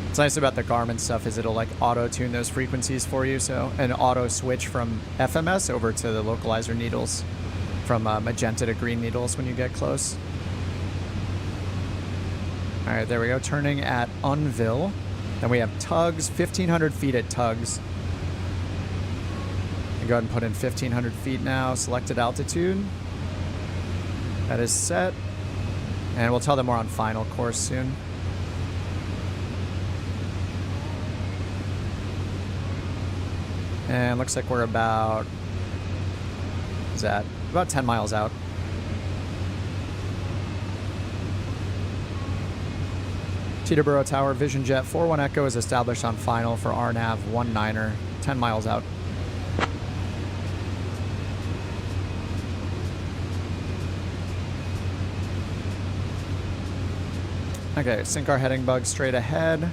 What's nice about the Garmin stuff is it'll like auto tune those frequencies for you, so and auto switch from FMS over to the localizer needles, from magenta to green needles when you get close. All right, there we go. Turning at Unville. Then we have Tugs, 1500 feet at Tugs. Go ahead and put in 1500 feet now, selected altitude. That is set. And we'll tell them we're on final course soon. And looks like we're about, what is that? About 10 miles out. Teterboro Tower, Vision Jet 41 Echo is established on final for RNAV 19er, 10 miles out. Okay, sync our heading bug straight ahead.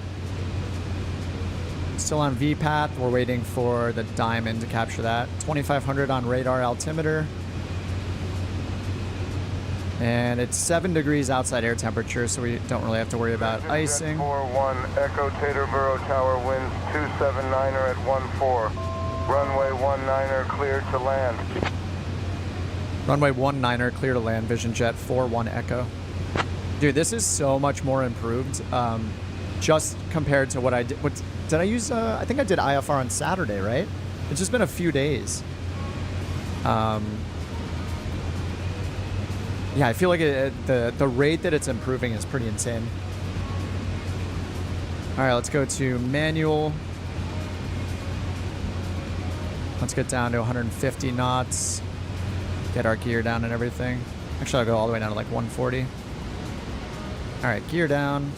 Still on V path. We're waiting for the diamond to capture that. 2500 on radar altimeter. And it's 7 degrees outside air temperature, so we don't really have to worry about icing. 41 Echo Teterboro Tower, winds 279er at 14. Runway 19er cleared to land. Runway 19er clear to land. Vision Jet 41 Echo. Dude, this is so much more improved, just compared to what I did. What did I use? I think I did IFR on Saturday, right? It's just been a few days. Yeah, I feel like the rate that it's improving is pretty insane. All right, let's go to manual. Let's get down to 150 knots. Get our gear down and everything. Actually, I'll go all the way down to like 140. All right, gear down.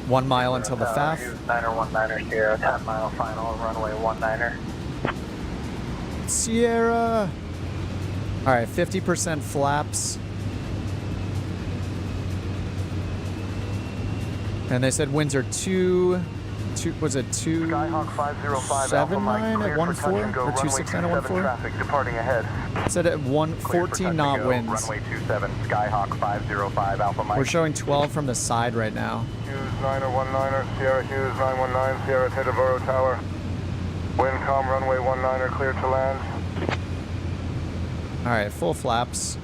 1 mile until the FAF. 9er 0, 10 mile final, runway 19er. Sierra. All right, 50% flaps. And they said winds are was it 279 at 14 or 269 at 14? Traffic departing ahead. It said at 14 knot winds. Runway 27, Skyhawk 505 Alpha Mike. We're showing 12 from the side right now. Hughes 9er Sierra Hughes 919 Sierra Teterboro Tower. Windcom runway 19er cleared to land. All right, full flaps.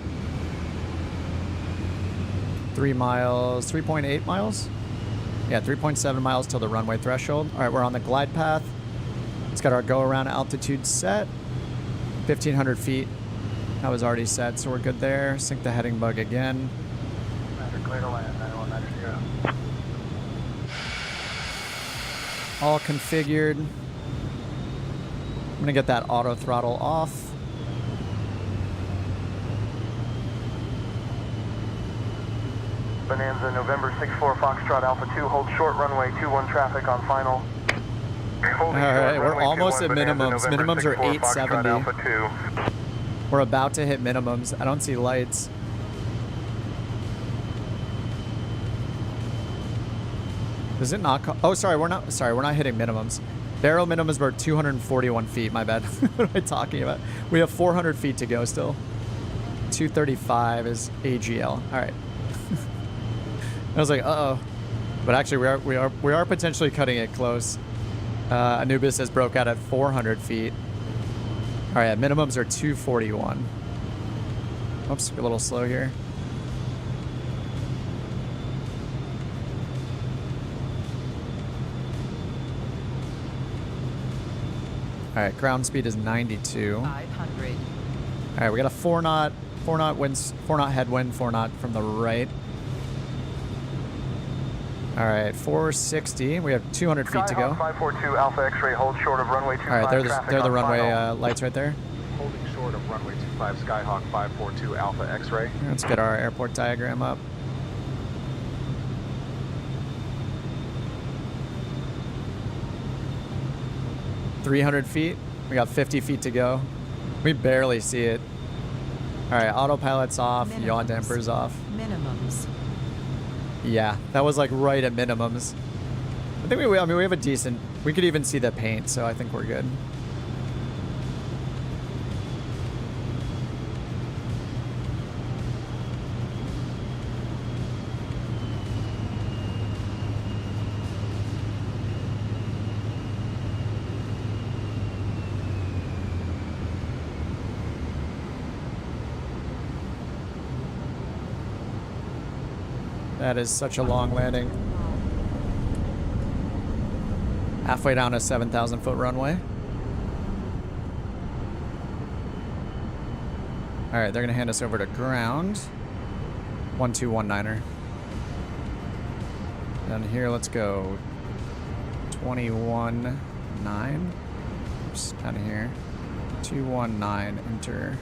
3 miles, 3.8 miles? Yeah, 3.7 miles till the runway threshold. All right, we're on the glide path. It's got our go around altitude set. 1,500 feet. That was already set, so we're good there. Sync the heading bug again. Clear to land, 91990. All configured. I'm gonna get that auto throttle off. Bonanza, November 64 Foxtrot Alpha 2, hold short runway 21 traffic on final. All right, we're almost at minimums. Minimums are 870. We're about to hit minimums. I don't see lights. Does it not? Oh, sorry, we're not. Sorry, we're not hitting minimums. Barrel minimums were 241 feet. My bad. What am I talking about? We have 400 feet to go still. 235 is AGL. All right. I was like, uh-oh. But actually, we are potentially cutting it close. Anubis has broke out at 400 feet. All right, minimums are 241. Oops, a little slow here. All right, ground speed is 92. 500. All right, we got a 4 knot winds, 4 knot headwind, 4 knot from the right. All right, 460. We have 200 feet to go. 542 Alpha X-ray, hold short of runway 25. All right, they're the runway lights right there. Holding short of runway 25 Skyhawk 542 Alpha X-ray. Let's get our airport diagram up. $300 feet. We got 50 feet to go. We barely see it. All right, autopilot's off. Minimums. Yaw damper's off. Minimums. Yeah, that was like right at minimums. I think we have a decent. We could even see the paint, so I think we're good. That is such a long landing. Halfway down a 7,000 foot runway. All right, they're gonna hand us over to ground. 1219er. Down here, let's go 21.9. Oops, down here. 219, enter.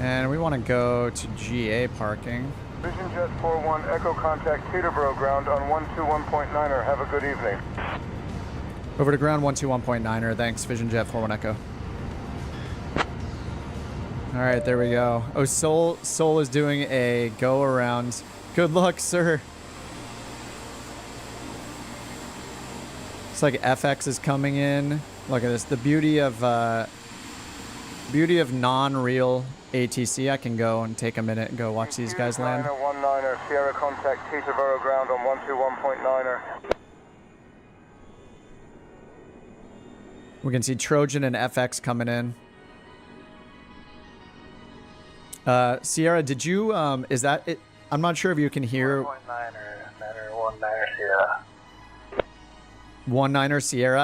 And we want to go to GA parking. Vision Jet 41, Echo contact Teterboro ground on 121.9er. Have a good evening. Over to ground 121.9er. Thanks, Vision Jet 41 Echo. All right, there we go. Oh, Soul is doing a go around. Good luck, sir. It's like FX is coming in. Look at this. The beauty of non-real ATC. I can go and take a minute and go watch these guys land. 19er, Sierra contact Teterboro ground on 121.9er. We can see Trojan and FX coming in. Sierra, did you, is that it? I'm not sure if you can hear. 19er Sierra. 19er Sierra.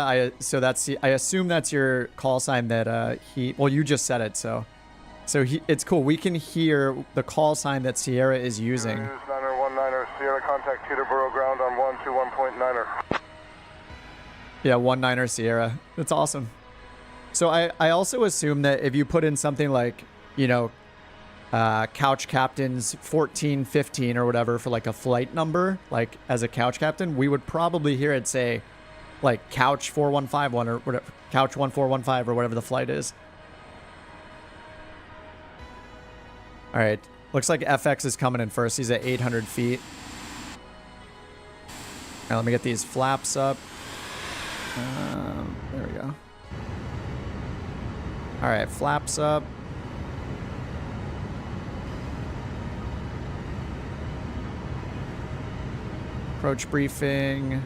I assume that's your call sign that well, you just said it, so it's cool. We can hear the call sign that Sierra is using. 19er Sierra contact Teterboro ground on 121.9er. Yeah, 19er Sierra. That's awesome. So I also assume that if you put in something like, you know, couch captains 1415 or whatever for like a flight number, like as a couch captain, we would probably hear it say like couch 4151 or whatever, couch 1415 or whatever the flight is. All right, looks like FX is coming in first. He's at 800 feet. Now let me get these flaps up. There we go. All right, flaps up. Approach briefing.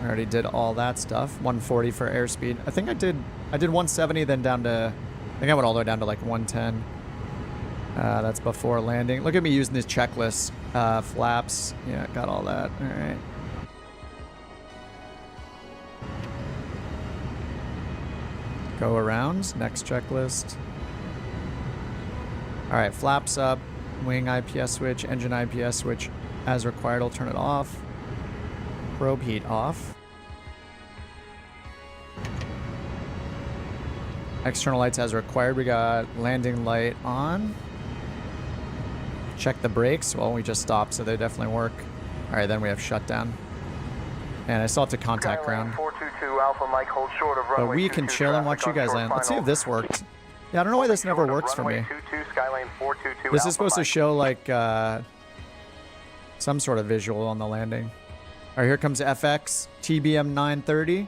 I already did all that stuff. 140 for airspeed. I think I did 170, then down to I think I went all the way down to like 110. That's before landing. Look at me using this checklist. Flaps. Yeah, got all that. All right. Go around. Next checklist. All right, flaps up. Wing IPS switch. Engine IPS switch. As required, I'll turn it off. Probe heat off. External lights as required. We got landing light on. Check the brakes. Well, we just stopped, so they definitely work. All right, then we have shutdown. And I still have to contact ground. 422 Alpha Mike, hold short of runway But we can chill and watch you guys land. Let's see if this worked. Yeah, I don't know why this never works for me. This is supposed to show like some sort of visual on the landing. All right, here comes FX TBM 930.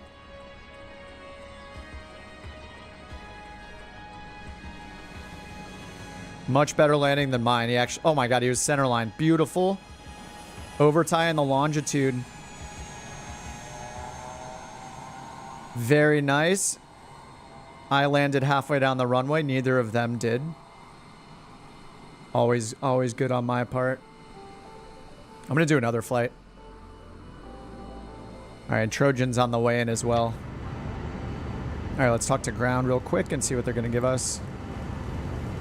Much better landing than mine. He actually, oh my God, he was center line. Beautiful. Overtie in the longitude. Very nice. I landed halfway down the runway. Neither of them did. Always good on my part. I'm going to do another flight. All right, Trojan's on the way in as well. All right, let's talk to ground real quick and see what they're going to give us.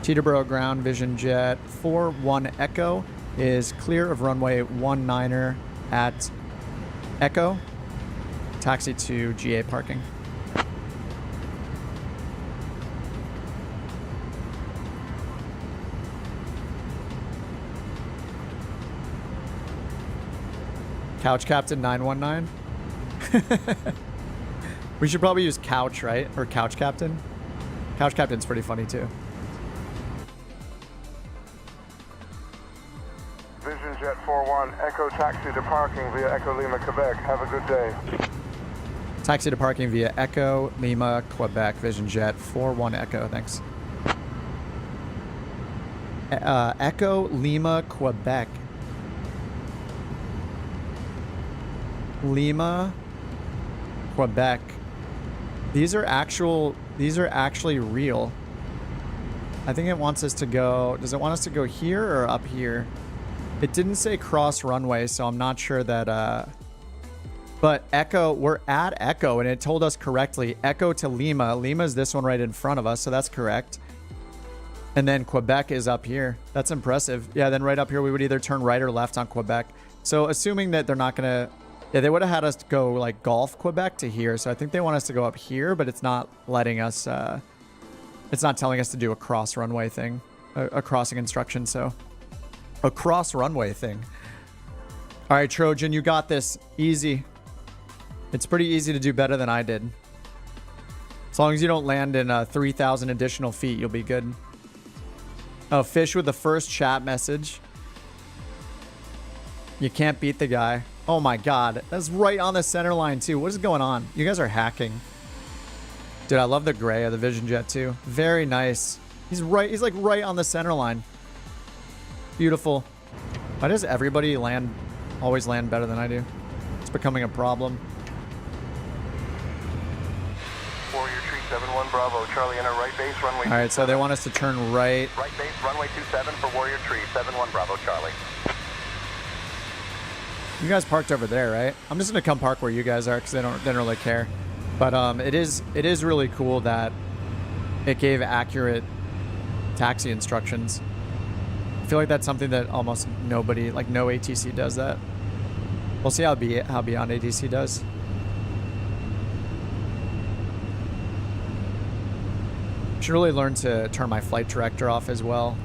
Teterboro ground, Vision Jet 41 Echo is clear of runway 19er at Echo. Taxi to GA parking. Couch Captain 919. We should probably use Couch, right? Or Couch Captain. Couch Captain's pretty funny too. Vision Jet 41, Echo taxi to parking via Echo Lima, Quebec. Have a good day. Taxi to parking via Echo Lima, Quebec. Vision Jet 41 Echo. Thanks. Echo Lima, Quebec. Lima, Quebec. These are actually real. I think it wants us to go, does it want us to go here or up here? It didn't say cross runway, so I'm not sure that, but Echo, we're at Echo and it told us correctly. Echo to Lima. Lima's this one right in front of us, so that's correct. And then Quebec is up here. That's impressive. Yeah, then right up here we would either turn right or left on Quebec. So assuming that they're not gonna, yeah, they would have had us go like Gulf Quebec to here. So I think they want us to go up here, but it's not letting us, it's not telling us to do a cross runway thing, a crossing instruction. So a cross runway thing. All right, Trojan, you got this. Easy. It's pretty easy to do better than I did. As long as you don't land in 3,000 additional feet, you'll be good. Oh, Fish with the first chat message. You can't beat the guy. Oh my God. That's right on the center line too. What is going on? You guys are hacking. Dude, I love the gray of the Vision Jet too. Very nice. He's right. He's like right on the center line. Beautiful. Why does everybody always land better than I do? It's becoming a problem. Warrior Tree 71 Bravo, Charlie in a right base, runway. All right, so they want us to turn right. Right base, runway 27 for Warrior Tree 71 Bravo, Charlie. You guys parked over there, right? I'm just gonna come park where you guys are because they don't really care. But it is really cool that it gave accurate taxi instructions. I feel like that's something that almost nobody, like no ATC does that. We'll see how Beyond ATC does. Should really learn to turn my flight director off as well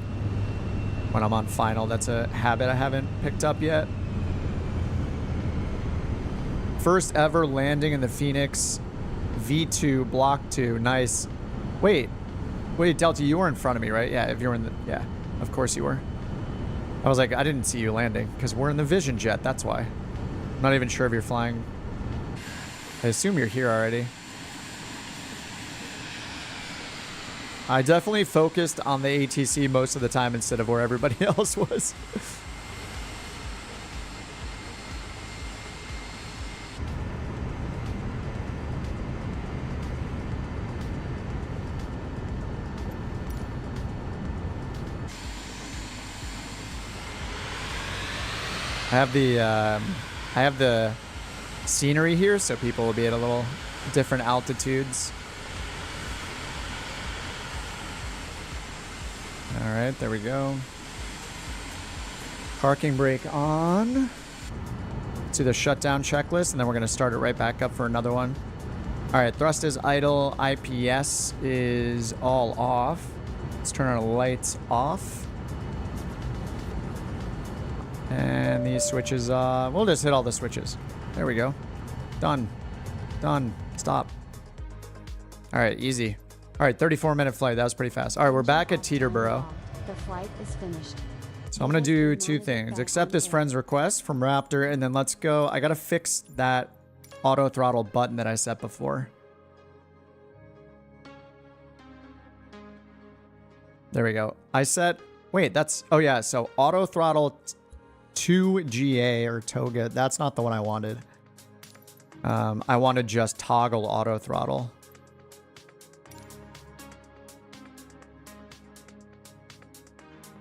when I'm on final. That's a habit I haven't picked up yet. First ever landing in the Phoenix V2 Block 2. Nice. Wait, Delta, you were in front of me, right? Yeah, if you were in the, yeah, of course you were. I was like, I didn't see you landing because we're in the Vision Jet. That's why. I'm not even sure if you're flying. I assume you're here already. I definitely focused on the ATC most of the time instead of where everybody else was. I have the scenery here, so people will be at a little different altitudes. All right, there we go. Parking brake on. Let's do the shutdown checklist, and then we're going to start it right back up for another one. All right, thrust is idle. IPS is all off. Let's turn our lights off. And these switches, we'll just hit all the switches. There we go. Done. Done. Stop. All right, easy. All right, 34-minute flight. That was pretty fast. All right, we're back at Teterboro. The flight is finished. So I'm going to do two things. Accept this friend's request from Raptor, and then let's go. I got to fix that auto throttle button that I set before. There we go. I set... Wait, that's... Oh, yeah. So auto throttle 2GA or Toga. That's not the one I wanted. I wanted just toggle auto throttle.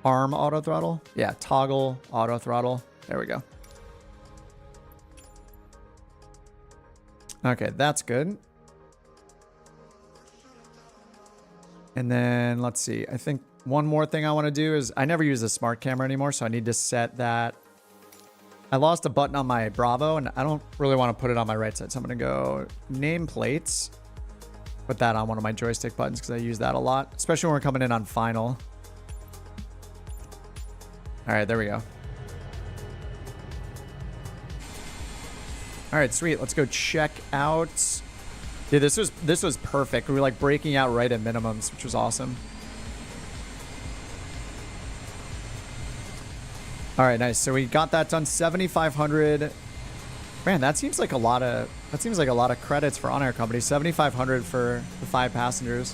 Arm auto throttle? Yeah, toggle auto throttle. There we go. Okay, that's good. And then let's see. I think one more thing I want to do is I never use the smart camera anymore, so I need to set that. I lost a button on my Bravo, and I don't really want to put it on my right side, so I'm going to go nameplates. Put that on one of my joystick buttons because I use that a lot, especially when we're coming in on final. All right, there we go. All right, sweet. Let's go check out. Dude, this was perfect. We were like breaking out right at minimums, which was awesome. All right, nice. So we got that done. 7,500. Man, that seems like a lot of credits for OnAir Company. 7,500 for the 5 passengers.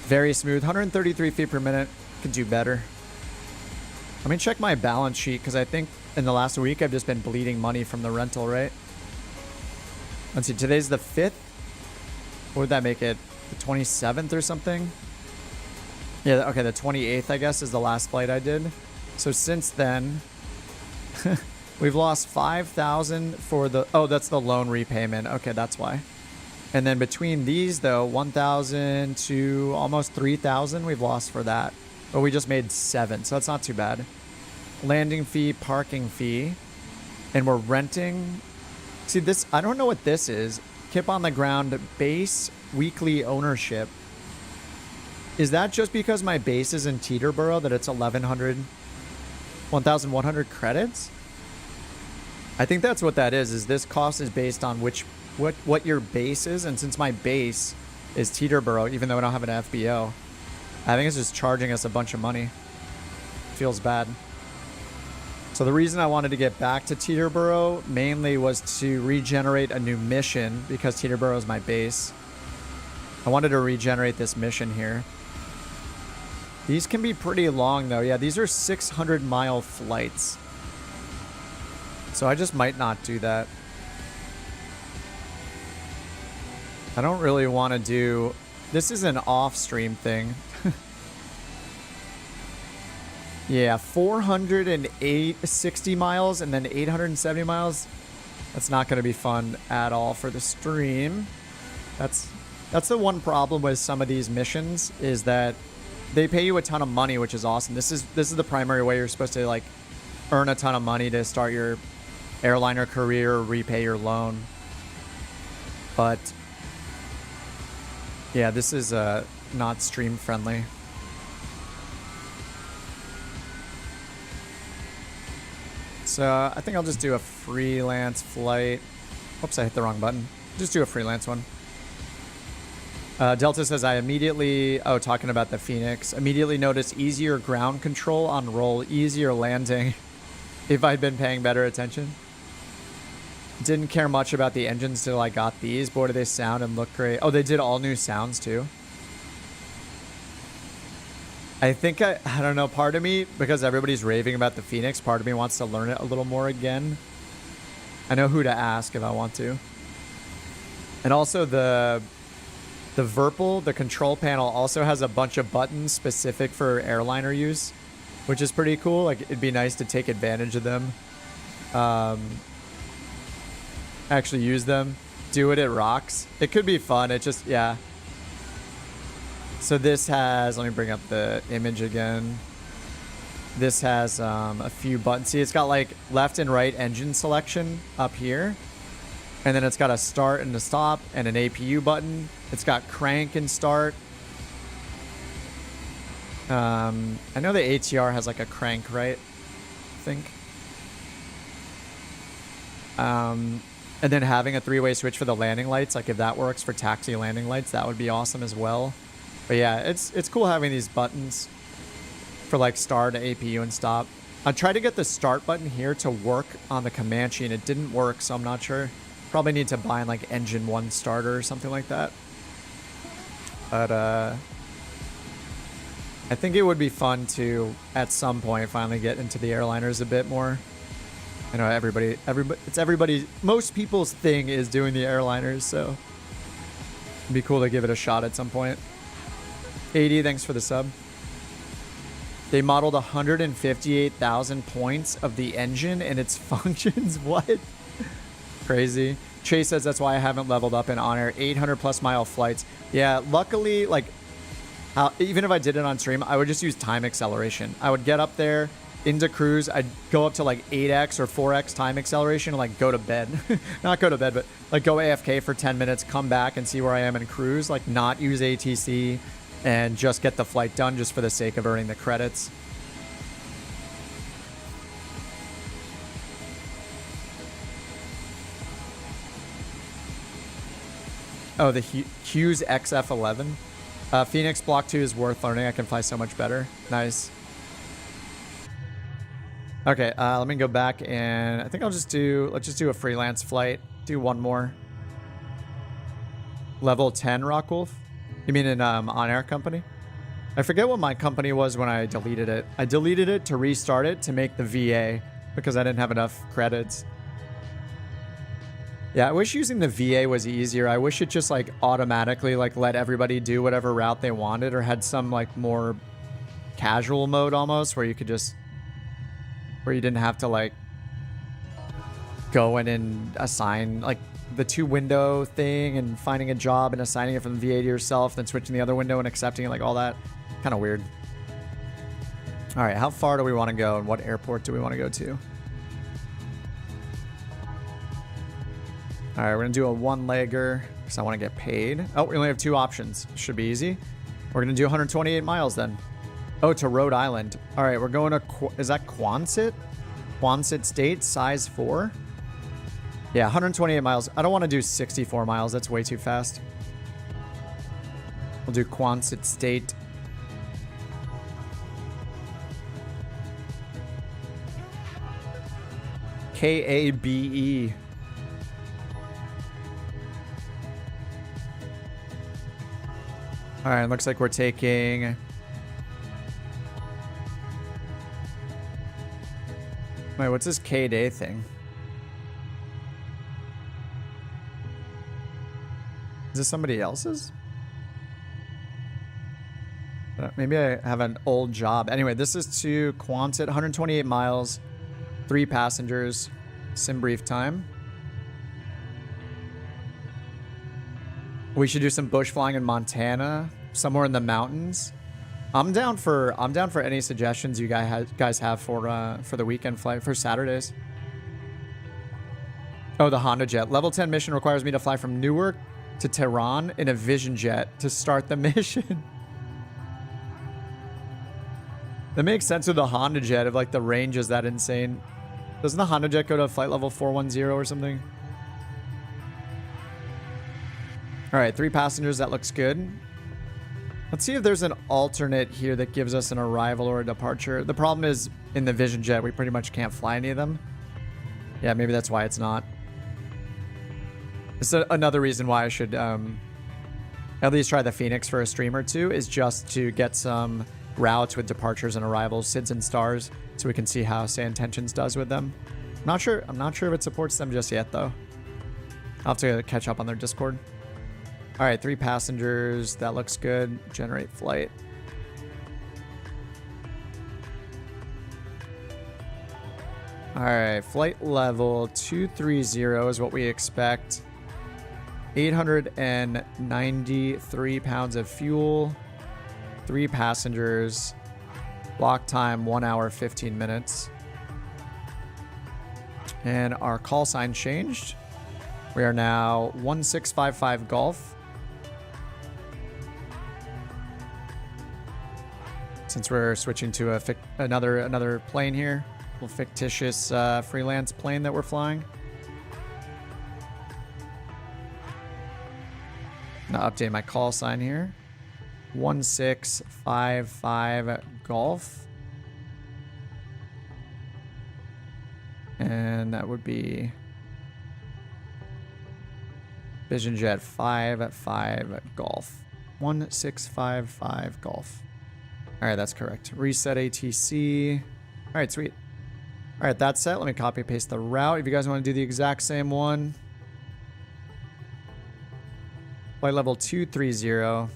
Very smooth. 133 feet per minute. Could do better. Let me check my balance sheet because I think in the last week I've just been bleeding money from the rental, right? Let's see. Today's the 5th. What would that make it? The 27th or something? Yeah, okay. The 28th, I guess, is the last flight I did. So since then, we've lost 5,000 for the... Oh, that's the loan repayment. Okay, that's why. And then between these, though, 1,000 to almost 3,000 we've lost for that. But we just made 7, so that's not too bad. Landing fee, parking fee. And we're renting... See, this... I don't know what this is. Kip on the ground, base, weekly ownership. Is that just because my base is in Teterboro that it's 1,100 credits? I think that's what that is this cost is based on what your base is. And since my base is Teterboro, even though I don't have an FBO, I think it's just charging us a bunch of money. Feels bad. So the reason I wanted to get back to Teterboro mainly was to regenerate a new mission because Teterboro is my base. I wanted to regenerate this mission here. These can be pretty long though. Yeah, these are 600-mile flights. So I just might not do that. I don't really want to do... This is an off-stream thing. Yeah, 460 miles and then 870 miles. That's not going to be fun at all for the stream. That's the one problem with some of these missions is that they pay you a ton of money, which is awesome. This is the primary way you're supposed to like earn a ton of money to start your airliner career, repay your loan. But yeah, this is not stream friendly. So I think I'll just do a freelance flight. Oops, I hit the wrong button. Just do a freelance one. Delta says, I immediately... Oh, talking about the Phoenix. Immediately noticed easier ground control on roll, easier landing if I'd been paying better attention. Didn't care much about the engines till I got these. Boy, do they sound and look great. Oh, they did all new sounds too. I think, I don't know, part of me, because everybody's raving about the Phoenix, part of me wants to learn it a little more again. I know who to ask if I want to. And also the Virpil, the control panel, also has a bunch of buttons specific for airliner use. which is pretty cool. Like, it'd be nice to take advantage of them. Actually use them. Do it, it rocks. It could be fun. It just, yeah. So this has, let me bring up the image again. This has a few buttons. See, it's got like left and right engine selection up here. And then it's got a start and a stop and an APU button. It's got crank and start. I know the ATR has like a crank, right? I think. And then having a three-way switch for the landing lights, like if that works for taxi landing lights, that would be awesome as well. But yeah, it's cool having these buttons for like start, APU, and stop. I tried to get the start button here to work on the Comanche, and it didn't work, so I'm not sure. Probably need to buy like engine 1 starter or something like that. But I think it would be fun to, at some point, finally get into the airliners a bit more. I know everybody, most people's thing is doing the airliners, so it'd be cool to give it a shot at some point. 80, thanks for the sub. They modeled 158,000 points of the engine and its functions. What? Crazy. Chase says that's why I haven't leveled up in OnAir. 800 plus mile flights. Yeah, luckily, like, even if I did it on stream, I would just use time acceleration. I would get up there into cruise. I'd go up to like 8x or 4x time acceleration and like go to bed. Not go to bed, but like go AFK for 10 minutes, come back and see where I am in cruise. Like not use ATC and just get the flight done just for the sake of earning the credits. Oh, the Hughes XF11. Phoenix Block 2 is worth learning. I can fly so much better. Nice. Okay, let me go back and I think let's just do a freelance flight. Do one more. Level 10 Rockwolf? You mean in OnAir Company? I forget what my company was when I deleted it. I deleted it to restart it to make the VA because I didn't have enough credits. Yeah, I wish using the VA was easier. I wish it just like automatically like let everybody do whatever route they wanted or had some like more casual mode almost where you could just, where you didn't have to like go in and assign like the 2-window thing and finding a job and assigning it from the VA to yourself, then switching the other window and accepting it, like all that. Kind of weird. All right, how far do we want to go and what airport do we want to go to? All right, we're going to do a one-legger because I want to get paid. Oh, we only have 2 options. Should be easy. We're going to do 128 miles then. Oh, to Rhode Island. All right, we're going to, is that Quonset? Quonset State, size 4? Yeah, 128 miles. I don't want to do 64 miles. That's way too fast. We'll do Quonset State. K-A-B-E. All right, looks like we're taking... Wait, what's this K-Day thing? Is this somebody else's? Maybe I have an old job. Anyway, this is to Quonset, 128 miles, 3 passengers, sim brief time. We should do some bush flying in Montana, somewhere in the mountains. I'm down for any suggestions you guys have for the weekend flight for Saturdays. Oh, the Honda Jet. Level 10 mission requires me to fly from Newark to Tehran in a Vision Jet to start the mission. That makes sense with the Honda Jet if like the range is that insane. Doesn't the Honda Jet go to flight level 410 or something? All right, 3 passengers. That looks good. Let's see if there's an alternate here that gives us an arrival or a departure. The problem is in the Vision Jet, we pretty much can't fly any of them. Yeah, maybe that's why it's not. It's another reason why I should at least try the Phoenix for a stream or two is just to get some routes with departures and arrivals, SIDS and stars, so we can see how SayIntentions does with them. I'm not sure if it supports them just yet though. I'll have to catch up on their Discord. All right, 3 passengers. That looks good. Generate flight. All right, flight level 230 is what we expect. 893 pounds of fuel, 3 passengers, block time 1 hour 15 minutes. And our call sign changed. We are now 1655 Golf. Since we're switching to another plane here, a little fictitious freelance plane that we're flying. Now update my call sign here. 1655 Golf. And that would be Vision Jet 55 Golf. 1655 Golf. All right, that's correct. Reset ATC. All right, sweet. All right, that's set. Let me copy and paste the route. If you guys want to do the exact same one. Flight level 230. All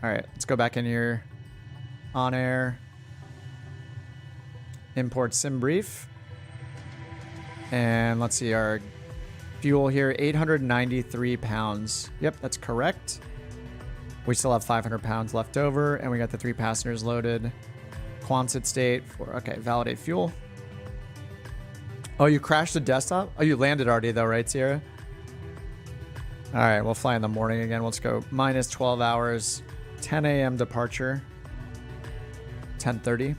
right, let's go back in here. OnAir. Import sim brief. And let's see our fuel here. 893 pounds. Yep, that's correct. We still have 500 pounds left over, and we got the 3 passengers loaded. Quonset state for, okay, validate fuel. Oh, you crashed the desktop? Oh, you landed already though, right, Sierra? All right, we'll fly in the morning again. Let's go minus 12 hours, 10 a.m. departure, 10:30.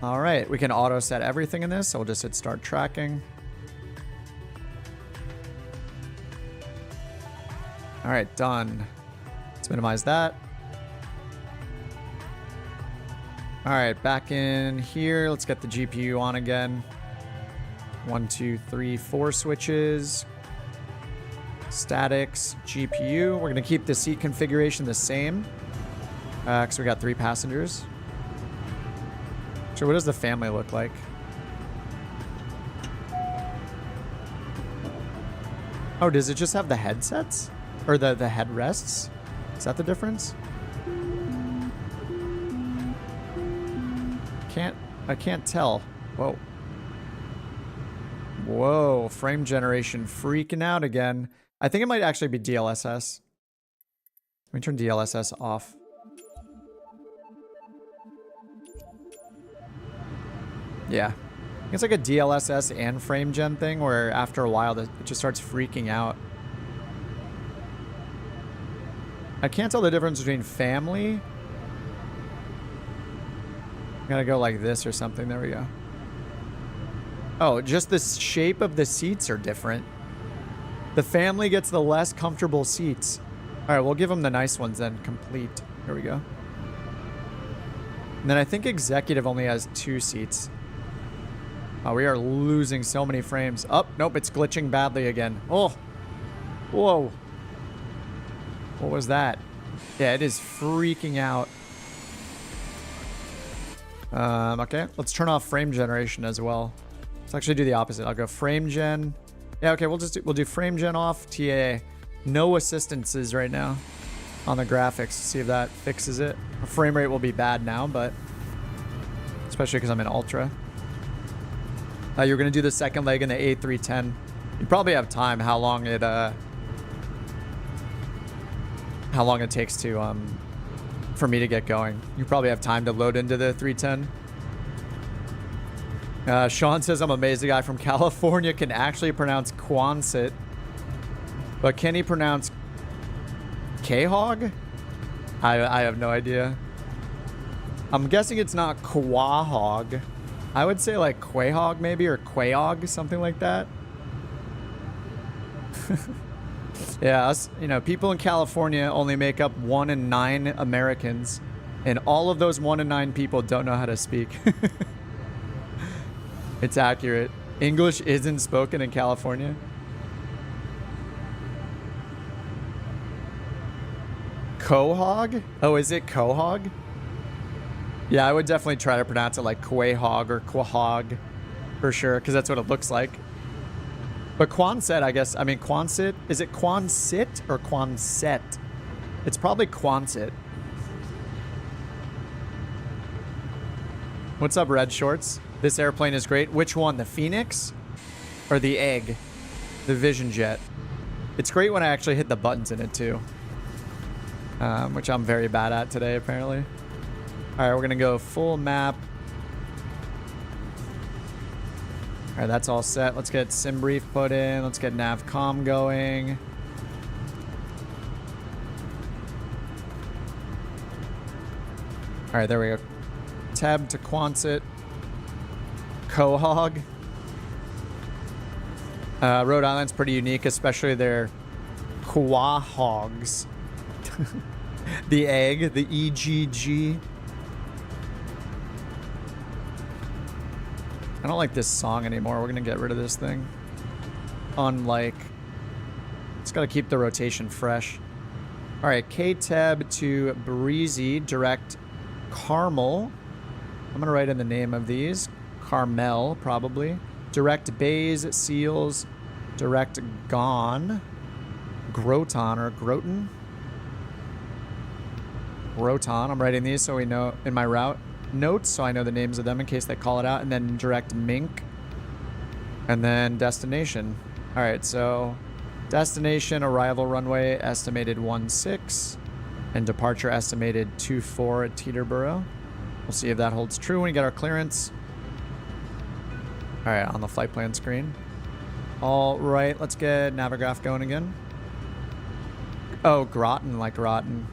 All right, we can auto set everything in this, so we'll just hit start tracking. All right, done. Let's minimize that. All right, back in here. Let's get the GPU on again. 1, 2, 3, 4 switches. Statics, GPU. We're gonna keep the seat configuration the same because we got 3 passengers. So what does the family look like? Oh, does it just have the headsets? Or the headrests? Is that the difference? I can't tell. Whoa. Whoa, frame generation freaking out again. I think it might actually be DLSS. Let me turn DLSS off. Yeah. It's like a DLSS and frame gen thing where after a while it just starts freaking out. I can't tell the difference between family. I'm gonna go like this or something. There we go. Oh, just the shape of the seats are different. The family gets the less comfortable seats. All right, we'll give them the nice ones then. Complete. Here we go. And then I think executive only has 2 seats. Oh, we are losing so many frames. Oh, nope, it's glitching badly again. Oh, whoa. What was that? Yeah, it is freaking out. Okay, let's turn off frame generation as well. Let's actually do the opposite. I'll go frame gen. Yeah, okay, we'll do frame gen off. TAA. No assistances right now on the graphics. See if that fixes it. Our frame rate will be bad now, but especially because I'm in ultra. You're gonna do the second leg in the A310. You probably have time. How long it takes to for me to get going. You probably have time to load into the 310. Sean says, I'm amazed the guy from California can actually pronounce Quonset. But can he pronounce K-Hog? I have no idea. I'm guessing it's not Quahog. I would say like Quahog maybe, or Quahog, something like that. Yeah, us, people in California only make up 1 in 9 Americans, and all of those 1 in 9 people don't know how to speak. It's accurate. English isn't spoken in California. Quahog? Oh, is it Quahog? Yeah, I would definitely try to pronounce it like Quahog or Quahog for sure, because that's what it looks like. But Quonset, I guess, Quonset, is it Quonset or Quonset? It's probably Quonset. What's up, Red Shorts? This airplane is great. Which one, the Phoenix or the Egg? The Vision Jet. It's great when I actually hit the buttons in it too, which I'm very bad at today, apparently. All right, we're gonna go full map. All right, that's all set. Let's get sim brief put in. Let's get navcom going. All right, there we go. Tab to Quonset. Quahog. Rhode Island's pretty unique, especially their quahogs. The egg, the EGG. I don't like this song anymore. We're gonna get rid of this thing. Unlike, it's gotta keep the rotation fresh. All right, K-Tab to Breezy, direct Carmel. I'm gonna write in the name of these. Carmel, probably. Direct Bays, Seals, direct Gone. Groton or Groton. Groton. I'm writing these so we know in my route notes, so I know the names of them in case they call it out. And then direct Mink. And then destination. All right, so destination, arrival runway estimated 16, and departure estimated 24 at Teterboro. We'll see if that holds true when we get our clearance. All right, on the flight plan screen. All right, let's get Navigraph going again. Oh, Groton, like rotten.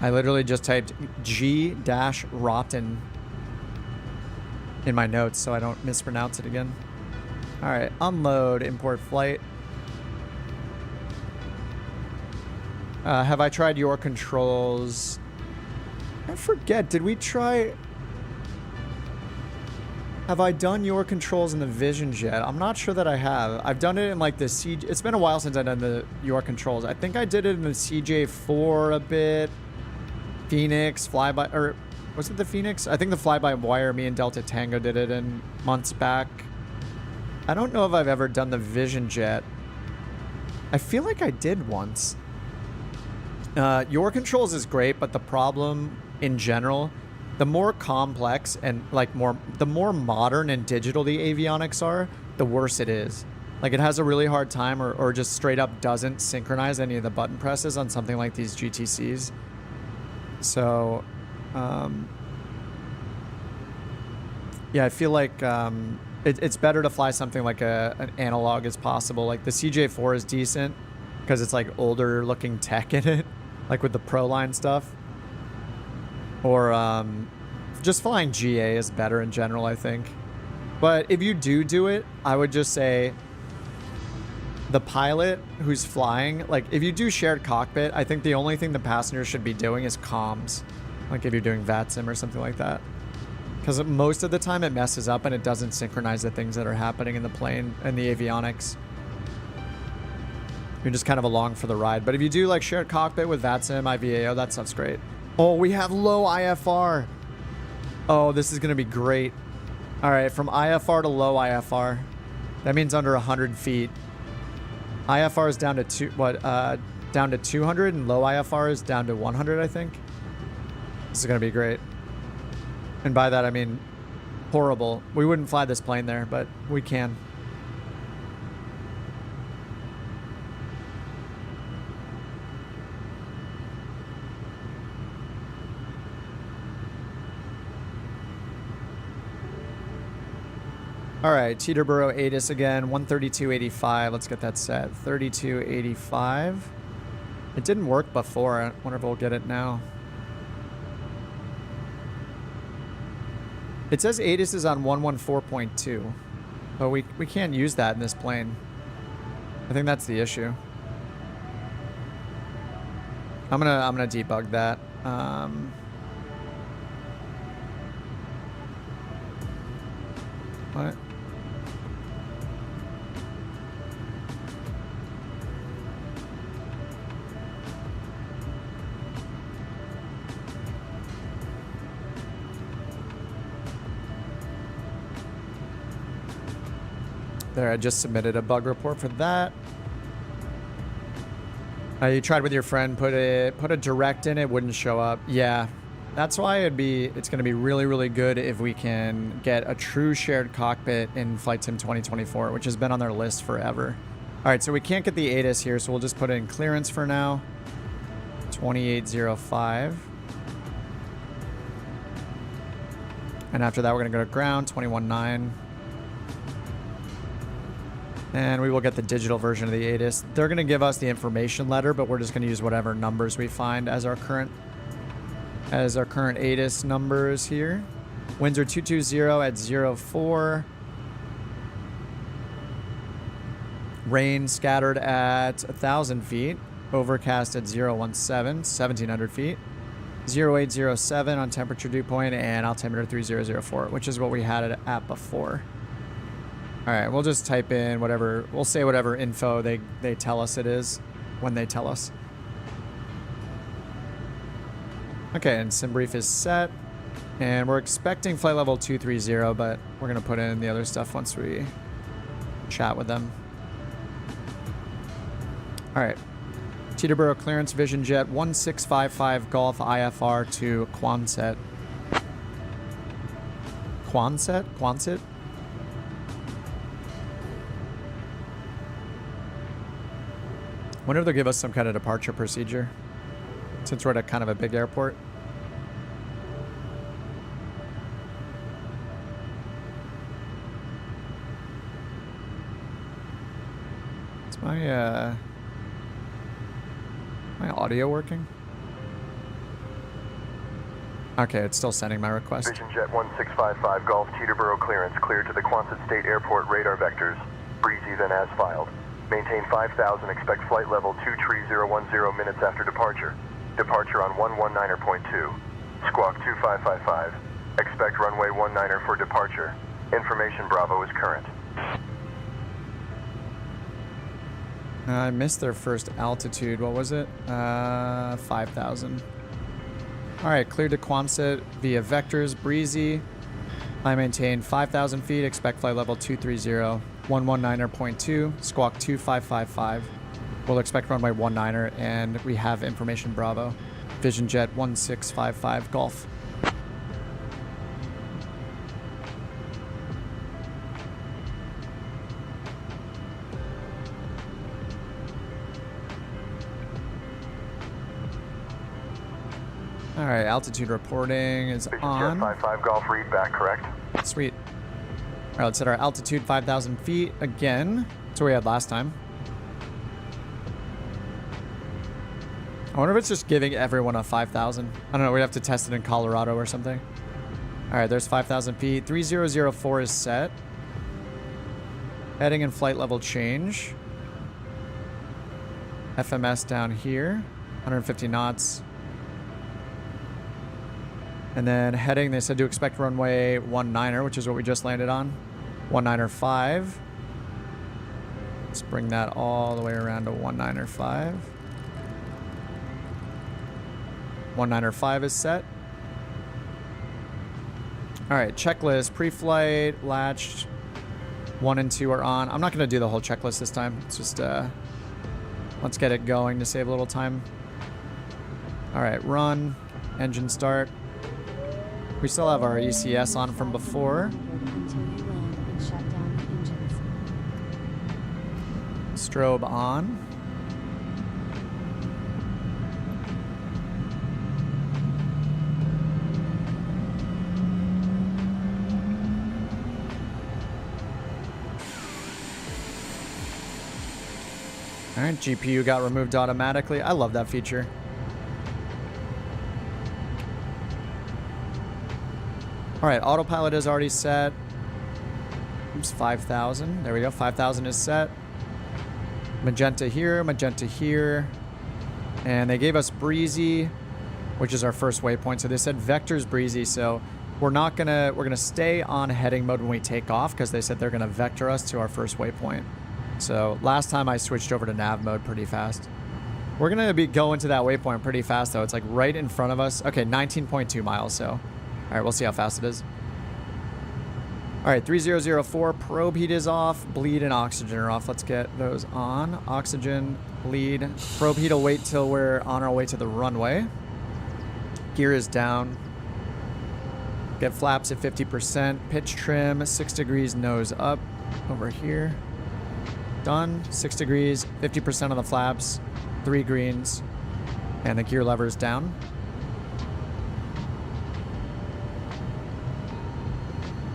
I literally just typed G-rotten in my notes so I don't mispronounce it again. All right, unload, import flight. Have I tried your controls? I forget, did we try... Have I done your controls in the Vision Jet? I'm not sure that I have. I've done it in like the CJ... It's been a while since I've done the your controls. I think I did it in the CJ4 a bit. Phoenix, flyby... Or was it the Phoenix? I think the fly-by-wire, me and Delta Tango did it in months back. I don't know if I've ever done the Vision Jet. I feel like I did once. Your controls is great, but the problem in general, the more complex and like the more modern and digital the avionics are, the worse it is. Like it has a really hard time or just straight up doesn't synchronize any of the button presses on something like these GTCs. So, yeah, I feel like it's better to fly something like an analog as possible. Like the CJ4 is decent because it's like older looking tech in it, like with the Proline stuff. Or just flying GA is better in general, I think. But if you do it, I would just say the pilot who's flying, like if you do shared cockpit, I think the only thing the passenger should be doing is comms. Like if you're doing VATSIM or something like that. Because most of the time it messes up and it doesn't synchronize the things that are happening in the plane and the avionics. You're just kind of along for the ride. But if you do like shared cockpit with VATSIM, IVAO, that stuff's great. Oh, we have low IFR. Oh, this is going to be great. All right, from IFR to low IFR. That means under 100 feet. IFR is down to down to 200, and low IFR is down to 100, I think. This is going to be great. And by that, I mean horrible. We wouldn't fly this plane there, but we can. All right, Teterboro ATIS again, 132.85. Let's get that set. 32.85. It didn't work before. I wonder if we'll get it now. It says ATIS is on 114.2, but we can't use that in this plane. I think that's the issue. I'm gonna debug that. What? There, I just submitted a bug report for that. You tried with your friend, put a direct in, it wouldn't show up. Yeah, that's why it's going to be really, really good if we can get a true shared cockpit in Flight Sim 2024, which has been on their list forever. All right, so we can't get the ATIS here, so we'll just put it in clearance for now. 2805. And after that, we're going to go to ground, 21.9. And we will get the digital version of the ATIS. They're going to give us the information letter, but we're just going to use whatever numbers we find as our current ATIS numbers here. Winds are 220 at 04. Rain scattered at 1,000 feet. Overcast at 017, 1,700 feet. 0807 on temperature dew point, and altimeter 3004, which is what we had it at before. All right, we'll just type in whatever, we'll say whatever info they tell us it is when they tell us. Okay, and SimBrief is set. And we're expecting flight level 230, but we're going to put in the other stuff once we chat with them. All right. Teterboro clearance, Vision Jet 1655 Golf IFR to Quonset. Quonset? Quonset? Wonder if they'll give us some kind of departure procedure, since we're at a kind of a big airport. Is my audio working? Okay, it's still sending my request. Vision Jet 1655 Golf Teterboro clearance cleared to the Quonset State Airport radar vectors. Breezy then as filed. Maintain 5,000, expect flight level 23010 minutes after departure. Departure on 119.2. Squawk 2555. Expect runway 19 for departure. Information Bravo is current. I missed their first altitude. What was it? 5,000. All right, cleared to Quonset via vectors, breezy. I maintain 5,000 feet, expect flight level 230, 119.2, squawk 2555. We'll expect runway 19, and we have information Bravo. Vision Jet 1655 Golf. All right, altitude reporting is Vision on. Jet 55 Golf read back, correct? Sweet. All right, let's set our altitude 5,000 feet again. That's what we had last time. I wonder if it's just giving everyone a 5,000. I don't know. We'd have to test it in Colorado or something. All right, there's 5,000 feet. 3004 is set. Heading and flight level change. FMS down here. 150 knots. And then heading, they said to expect runway 19, which is what we just landed on. 195. Let's bring that all the way around to 195. 195 is set. All right, checklist, pre-flight, latched. 1 and 2 are on. I'm not going to do the whole checklist this time. It's just, let's get it going to save a little time. All right, run, engine start. We still have our ECS on from before. Until you land and shut down the engines. Strobe on. All right, GPU got removed automatically. I love that feature. All right, autopilot is already set. Oops, 5,000. There we go. 5,000 is set. Magenta here, magenta here. And they gave us breezy, which is our first waypoint. So they said vectors breezy. So we're gonna stay on heading mode when we take off because they said they're gonna vector us to our first waypoint. So last time I switched over to nav mode pretty fast. We're gonna be going to that waypoint pretty fast though. It's like right in front of us. Okay, 19.2 miles. So. All right, we'll see how fast it is. All right, 3004, probe heat is off, bleed and oxygen are off. Let's get those on. Oxygen, bleed. Probe heat will wait till we're on our way to the runway. Gear is down. Get flaps at 50%. Pitch trim, 6 degrees nose up over here. Done. 6 degrees, 50% on the flaps, 3 greens, and the gear lever is down.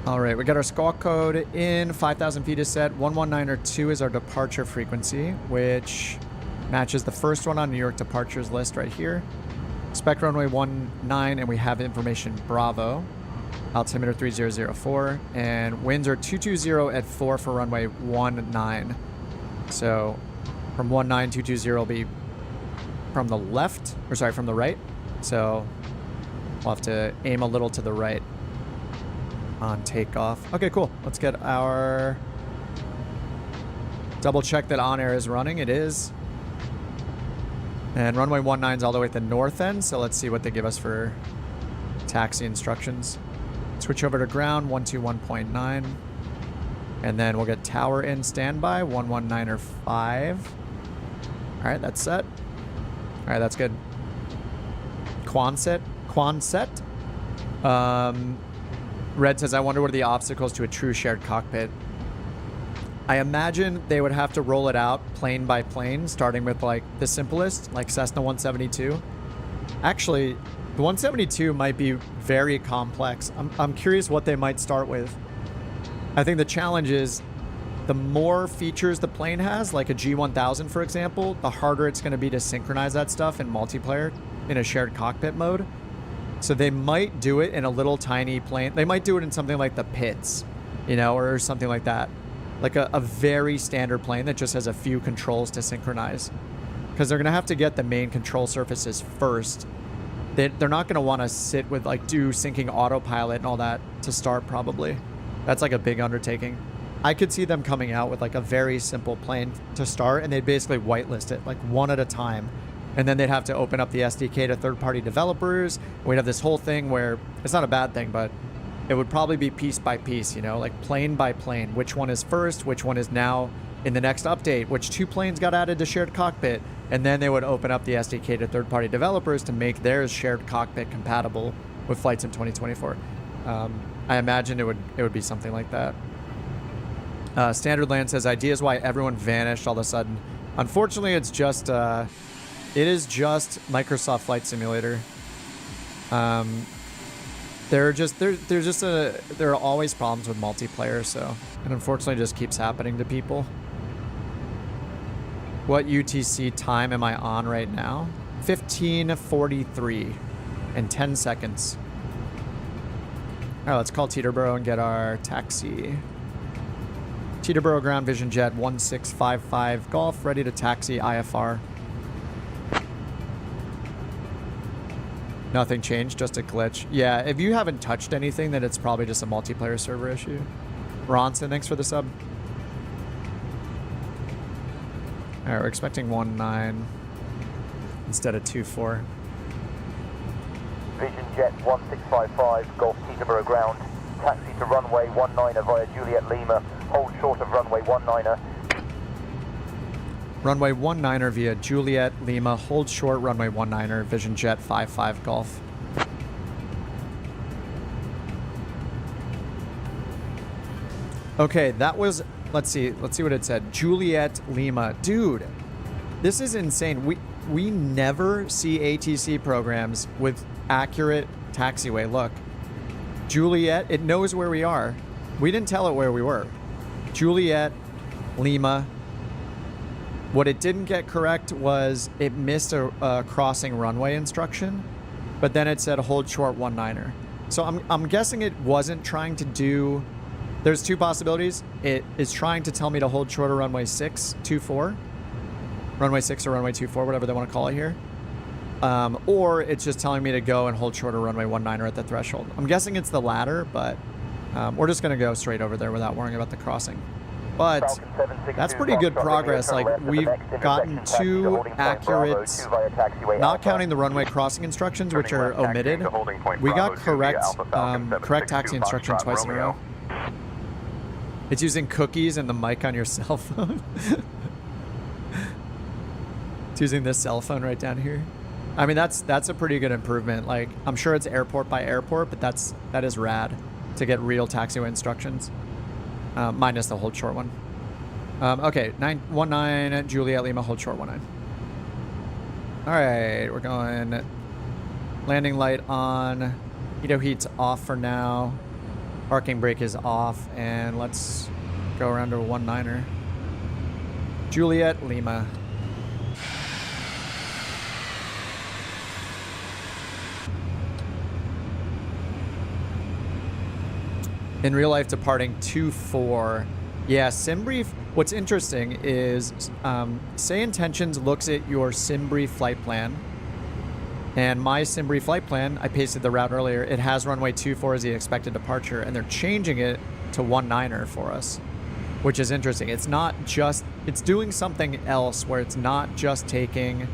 All right, we got our squawk code in. 5,000 feet is set. 1192 is our departure frequency, which matches the first one on New York departures list right here. Spec runway 19, and we have information Bravo. Altimeter 3004, and winds are 220 at 4 for runway 19. So from 19, 220 will be from the left, or sorry, from the right. So we'll have to aim a little to the right on takeoff. Okay, cool. Let's get our... Double check that OnAir is running. It is. And runway 19 is all the way at the north end, so let's see what they give us for taxi instructions. Switch over to ground, 121.9. And then we'll get tower in standby, 119er 5. All right, that's set. All right, that's good. Quonset. Red says, I wonder what are the obstacles to a true shared cockpit. I imagine they would have to roll it out plane by plane, starting with like the simplest, like Cessna 172. Actually, the 172 might be very complex. I'm curious what they might start with. I think the challenge is the more features the plane has, like a G1000, for example, the harder it's going to be to synchronize that stuff in multiplayer in a shared cockpit mode. So they might do it in a little tiny plane. They might do it in something like the Pitts, you know, or something like that. Like a very standard plane that just has a few controls to synchronize. Because they're going to have to get the main control surfaces first. They're not going to want to sit with, like, do syncing autopilot and all that to start, probably. That's like a big undertaking. I could see them coming out with like a very simple plane to start, and they'd basically whitelist it like one at a time. And then they'd have to open up the SDK to third-party developers. We'd have this whole thing where it's not a bad thing, but it would probably be piece by piece, you know, like plane by plane. Which one is first? Which one is now in the next update? Which 2 planes got added to shared cockpit? And then they would open up the SDK to third-party developers to make theirs shared cockpit compatible with flights in 2024. I imagine it would be something like that. Standard Land says, ideas why everyone vanished all of a sudden. Unfortunately, it's just... it is just Microsoft Flight Simulator. There are always problems with multiplayer, so it unfortunately just keeps happening to people. What UTC time am I on right now? 15:43 in 10 seconds. All right, let's call Teterboro and get our taxi. Teterboro ground vision jet 1655 Golf, ready to taxi IFR. Nothing changed, just a glitch. Yeah, if you haven't touched anything, then it's probably just a multiplayer server issue. Ronson, thanks for the sub. All right, we're expecting 19 instead of 24. Vision jet 1655, Golf Teterboro ground. Taxi to runway 19er via Juliet Lima. Hold short of runway 19er. Runway 19er via Juliet Lima. Hold short runway 19er. Vision jet 55 Golf. Okay, that was... Let's see what it said. Juliet Lima. Dude, this is insane. We never see ATC programs with accurate taxiway. Look. Juliet, it knows where we are. We didn't tell it where we were. Juliet, Lima. What it didn't get correct was it missed a crossing runway instruction, but then it said hold short 19er. So I'm guessing it wasn't trying to do... There's 2 possibilities. It is trying to tell me to hold short of runway 624. Runway 6 or runway 24, whatever they want to call it here. Or it's just telling me to go and hold short of runway 19er at the threshold. I'm guessing it's the latter, but we're just going to go straight over there without worrying about the crossing. But that's pretty good progress. Like, we've gotten 2 accurate, not counting the runway crossing instructions, which are omitted. We got correct taxi instruction twice in a row. It's using cookies and the mic on your cell phone. It's using this cell phone right down here. I mean, that's a pretty good improvement. Like, I'm sure it's airport by airport, but that is rad to get real taxiway instructions. Minus the hold short one. Okay, 919 Juliet Lima, hold short 19. All right, we're going landing light on. Heato heat's off for now. Parking brake is off, and let's go around to a 19er. Juliet Lima. In real life, departing 2-4. Yeah, SimBrief. What's interesting is SayIntentions looks at your SimBrief flight plan. And my SimBrief flight plan, I pasted the route earlier. It has runway 24 as the expected departure, and they're changing it to 19er for us, which is interesting. It's not just, it's doing something else where it's not just taking.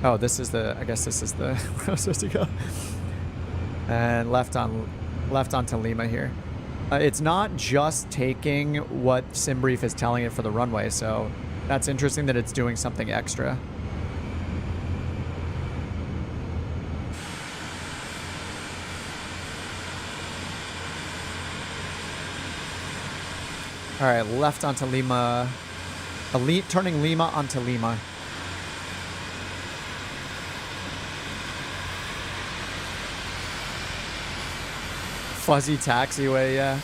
Oh, this is the, I guess this is the where I'm supposed to go. And left onto Lima here. It's not just taking what SimBrief is telling it for the runway, so that's interesting that it's doing something extra. All right, left onto Lima. Turning Lima onto Lima. Fuzzy taxiway, yeah.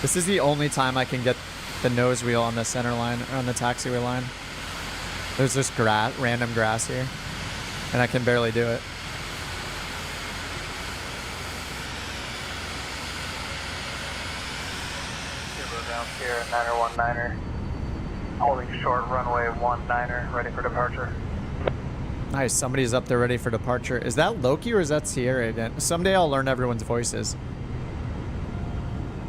This is the only time I can get the nose wheel on the center line, or on the taxiway line. There's just random grass here, and I can barely do it. Ground here, 9er 19er. Holding short runway 19er, ready for departure. Nice, somebody's up there ready for departure. Is that Loki or is that Sierra again? Someday I'll learn everyone's voices.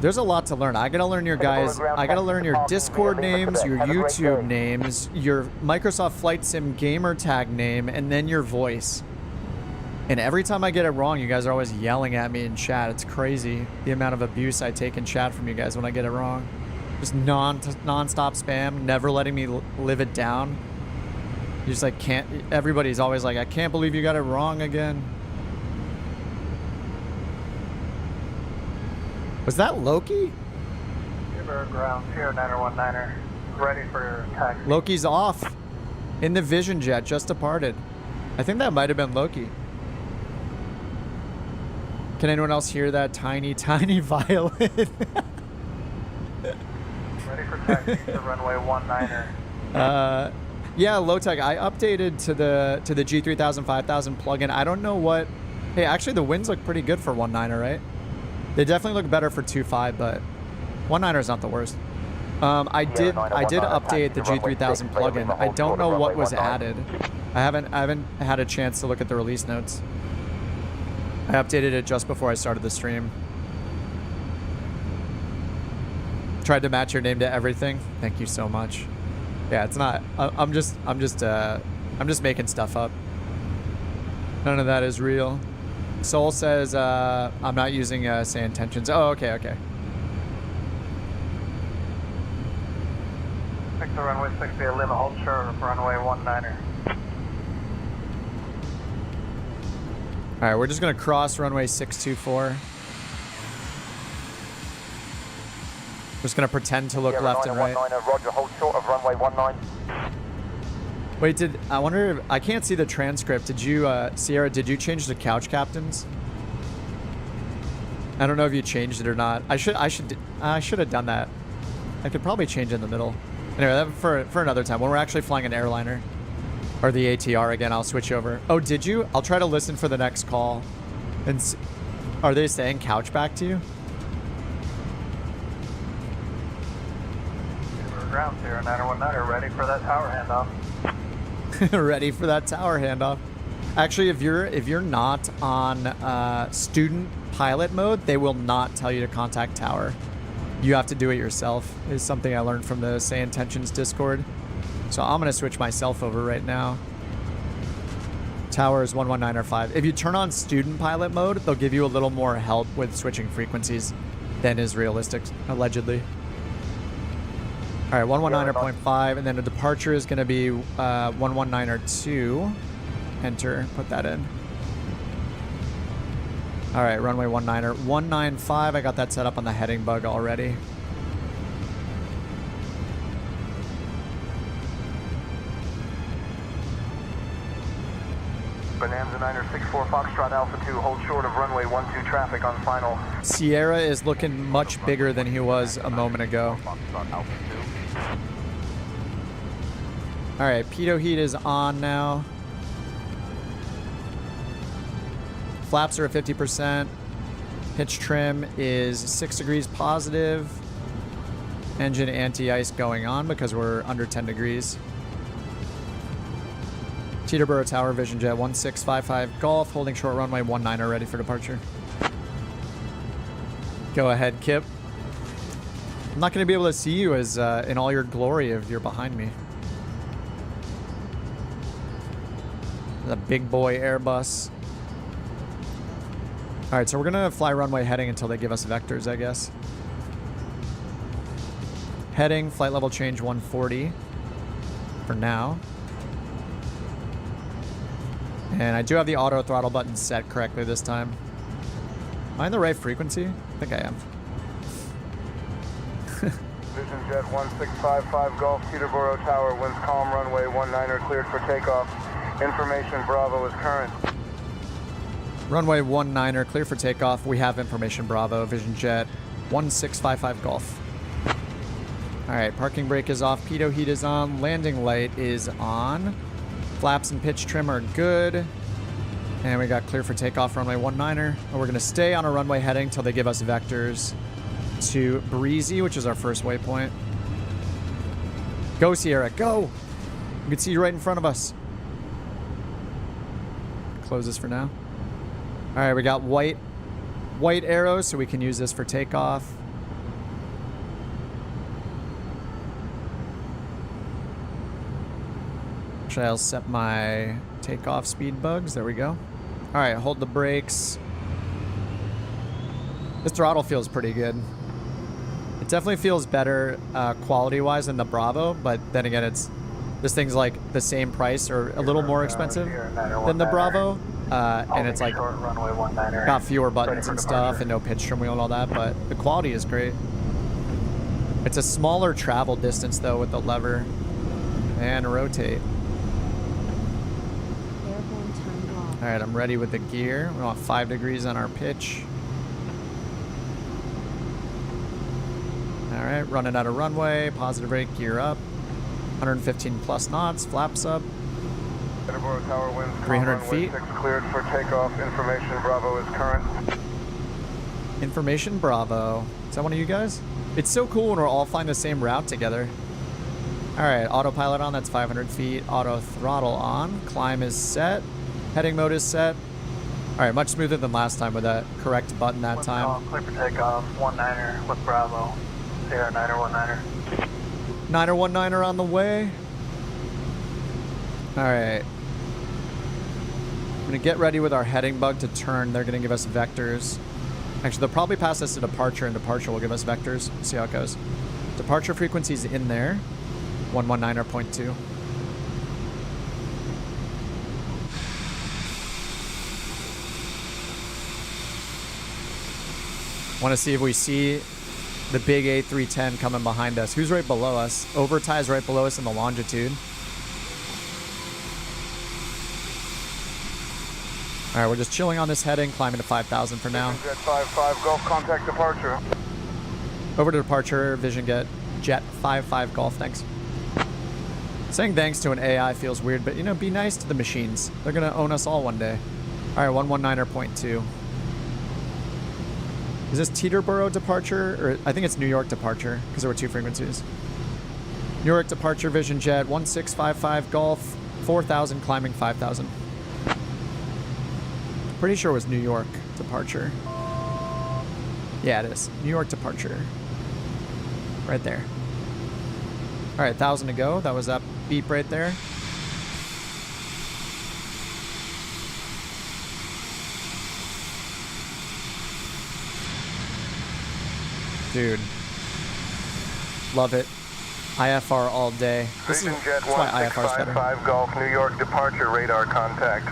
There's a lot to learn. I gotta learn your guys. I gotta learn your Discord names, your YouTube names, your Microsoft Flight Sim gamer tag name, and then your voice. And every time I get it wrong, you guys are always yelling at me in chat. It's crazy the amount of abuse I take in chat from you guys when I get it wrong. Just non-stop spam, never letting me live it down. You just like can't, everybody's always like, I can't believe you got it wrong again. Was that Loki? Ground here, 9er 19er. Ready for taxi. Loki's off in the Vision Jet, just departed. I think that might have been Loki. Can anyone else hear that tiny, tiny violin? Ready for taxi to runway 19er. Yeah, low tech. I updated to the G3000 5000 plugin. I don't know what. Hey, actually, the winds look pretty good for 19er, right? They definitely look better for 2.5, but 19er is not the worst. I did update the G3000 plugin. I don't know what was added. I haven't had a chance to look at the release notes. I updated it just before I started the stream. Tried to match your name to everything. Thank you so much. Yeah, it's not. I'm just making stuff up. None of that is real. Soul says I'm not using SayIntentions. Oh, okay. Fix the runway 60 at Lima, hold short for runway 19er. All right, we're just gonna cross runway 624. Just gonna pretend to look left and right. Roger, hold short of runway 19. Wait, I wonder if, I can't see the transcript. Did you, Sierra, did you change the couch captains? I don't know if you changed it or not. I should have done that. I could probably change in the middle. Anyway, that for another time. When we're actually flying an airliner. Or the ATR again, I'll switch over. Oh, did you? I'll try to listen for the next call. And are they saying couch back to you? Ground here, 9er 19er, ready for that tower handoff. Ready for that tower handoff. Actually, if you're not on student pilot mode, they will not tell you to contact tower. You have to do it yourself. Is something I learned from the SayIntentions Discord. So I'm gonna switch myself over right now. Tower is 119 or 5. If you turn on student pilot mode, they'll give you a little more help with switching frequencies. than is realistic, allegedly. All right, 119.5, and then the departure is going to be 119.2. Enter, put that in. All right, runway 19er. 195, I got that set up on the heading bug already. Bonanza 964 Foxtrot Alpha 2, hold short of runway 12 traffic on final. Sierra is looking much bigger than he was a moment ago. Foxtrot Alpha 2. All right, pitot heat is on now. Flaps are at 50%. Pitch trim is 6 degrees positive. Engine anti-ice going on because we're under 10 degrees. Teterboro Tower, Vision Jet 1655 Golf, holding short runway 19er, ready for departure. Go ahead, Kip. I'm not going to be able to see you as in all your glory if you're behind me. The big boy Airbus. All right, so we're going to fly runway heading until they give us vectors, I guess. Heading, flight level change 140 for now. And I do have the auto throttle button set correctly this time. Am I in the right frequency? I think I am. Vision Jet 1655 Golf, Teterboro Tower, winds calm, runway 19er cleared for takeoff. Information Bravo is current. Runway 19er, clear for takeoff. We have information Bravo, Vision Jet 1655 Golf. All right, parking brake is off, pitot heat is on, landing light is on. Flaps and pitch trim are good. And we got clear for takeoff, runway 19er. And we're going to stay on a runway heading till they give us vectors to Breezy, which is our first waypoint. Go, Sierra, go! You can see you right in front of us. Close this for now. All right, we got white arrows, so we can use this for takeoff. I'll set my takeoff speed bugs. There we go. All right, hold the brakes. This throttle feels pretty good. It definitely feels better quality-wise than the Bravo, but then again, this thing's like the same price or a little more expensive than the Bravo, and it's like got fewer buttons and stuff and no pitch trim wheel and all that, but the quality is great. It's a smaller travel distance though with the lever and rotate. All right, I'm ready with the gear. We want 5 degrees on our pitch. All right, running out of runway, positive rate, gear up. 115 plus knots, flaps up. 300 feet. Cleared for takeoff. Information Bravo is current. Information Bravo. Is that one of you guys? It's so cool when we're all flying the same route together. All right, autopilot on, that's 500 feet. Auto throttle on. Climb is set. Heading mode is set. All right, much smoother than last time with that correct button that time. Clear for takeoff, 19er with Bravo. Sierra 9er 19er. 9er 19er on the way. All right. I'm gonna get ready with our heading bug to turn. They're gonna give us vectors. Actually, they'll probably pass us to departure, and departure will give us vectors. See how it goes. Departure frequency's in there. 119.2. Want to see if we see the big A310 coming behind us. Who's right below us? Overtie is right below us in the longitude. All right, we're just chilling on this heading, climbing to 5,000 for now. Jet 55 Golf, contact departure. Over to departure, Vision Jet 55 Golf, thanks. Saying thanks to an AI feels weird, but you know, be nice to the machines. They're gonna own us all one day. All right, 119.2. Is this Teterboro departure? Or I think it's New York departure, because there were 2 frequencies. New York departure, Vision Jet 1655 Golf, 4,000, climbing 5,000. Pretty sure it was New York departure. Yeah, it is. New York departure. Right there. All right, 1,000 to go. That was that beep right there. Dude. Love it. IFR all day. Vision Jet that's why IFR is better. 1655 Golf, New York departure radar contact.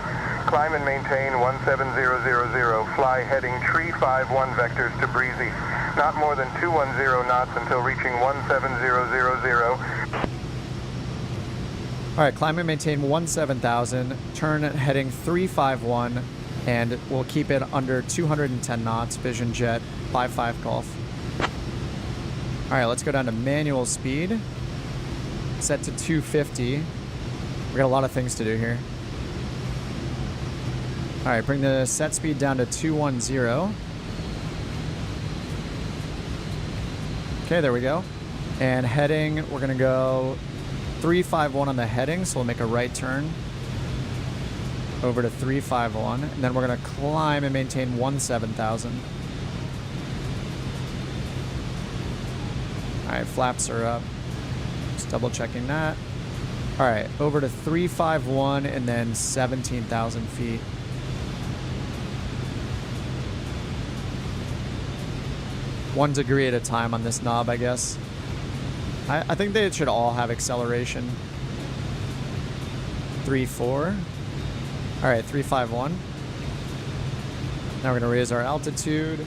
Climb and maintain 17000. Fly heading tree 51 vectors to breezy. Not more than 210 knots until reaching 17000. All right, climb and maintain 17,000. Turn heading 351, and we'll keep it under 210 knots. Vision Jet 55 Golf. All right, let's go down to manual speed. Set to 250. We got a lot of things to do here. All right, bring the set speed down to 210. Okay, there we go. And heading, we're gonna go 351 on the heading, so we'll make a right turn over to 351, and then we're gonna climb and maintain 17,000. All right, flaps are up. Just double checking that. All right, over to 351 and then 17,000 feet. One degree at a time on this knob, I guess. I think they should all have acceleration. 3-4. All right, 351. Now we're gonna raise our altitude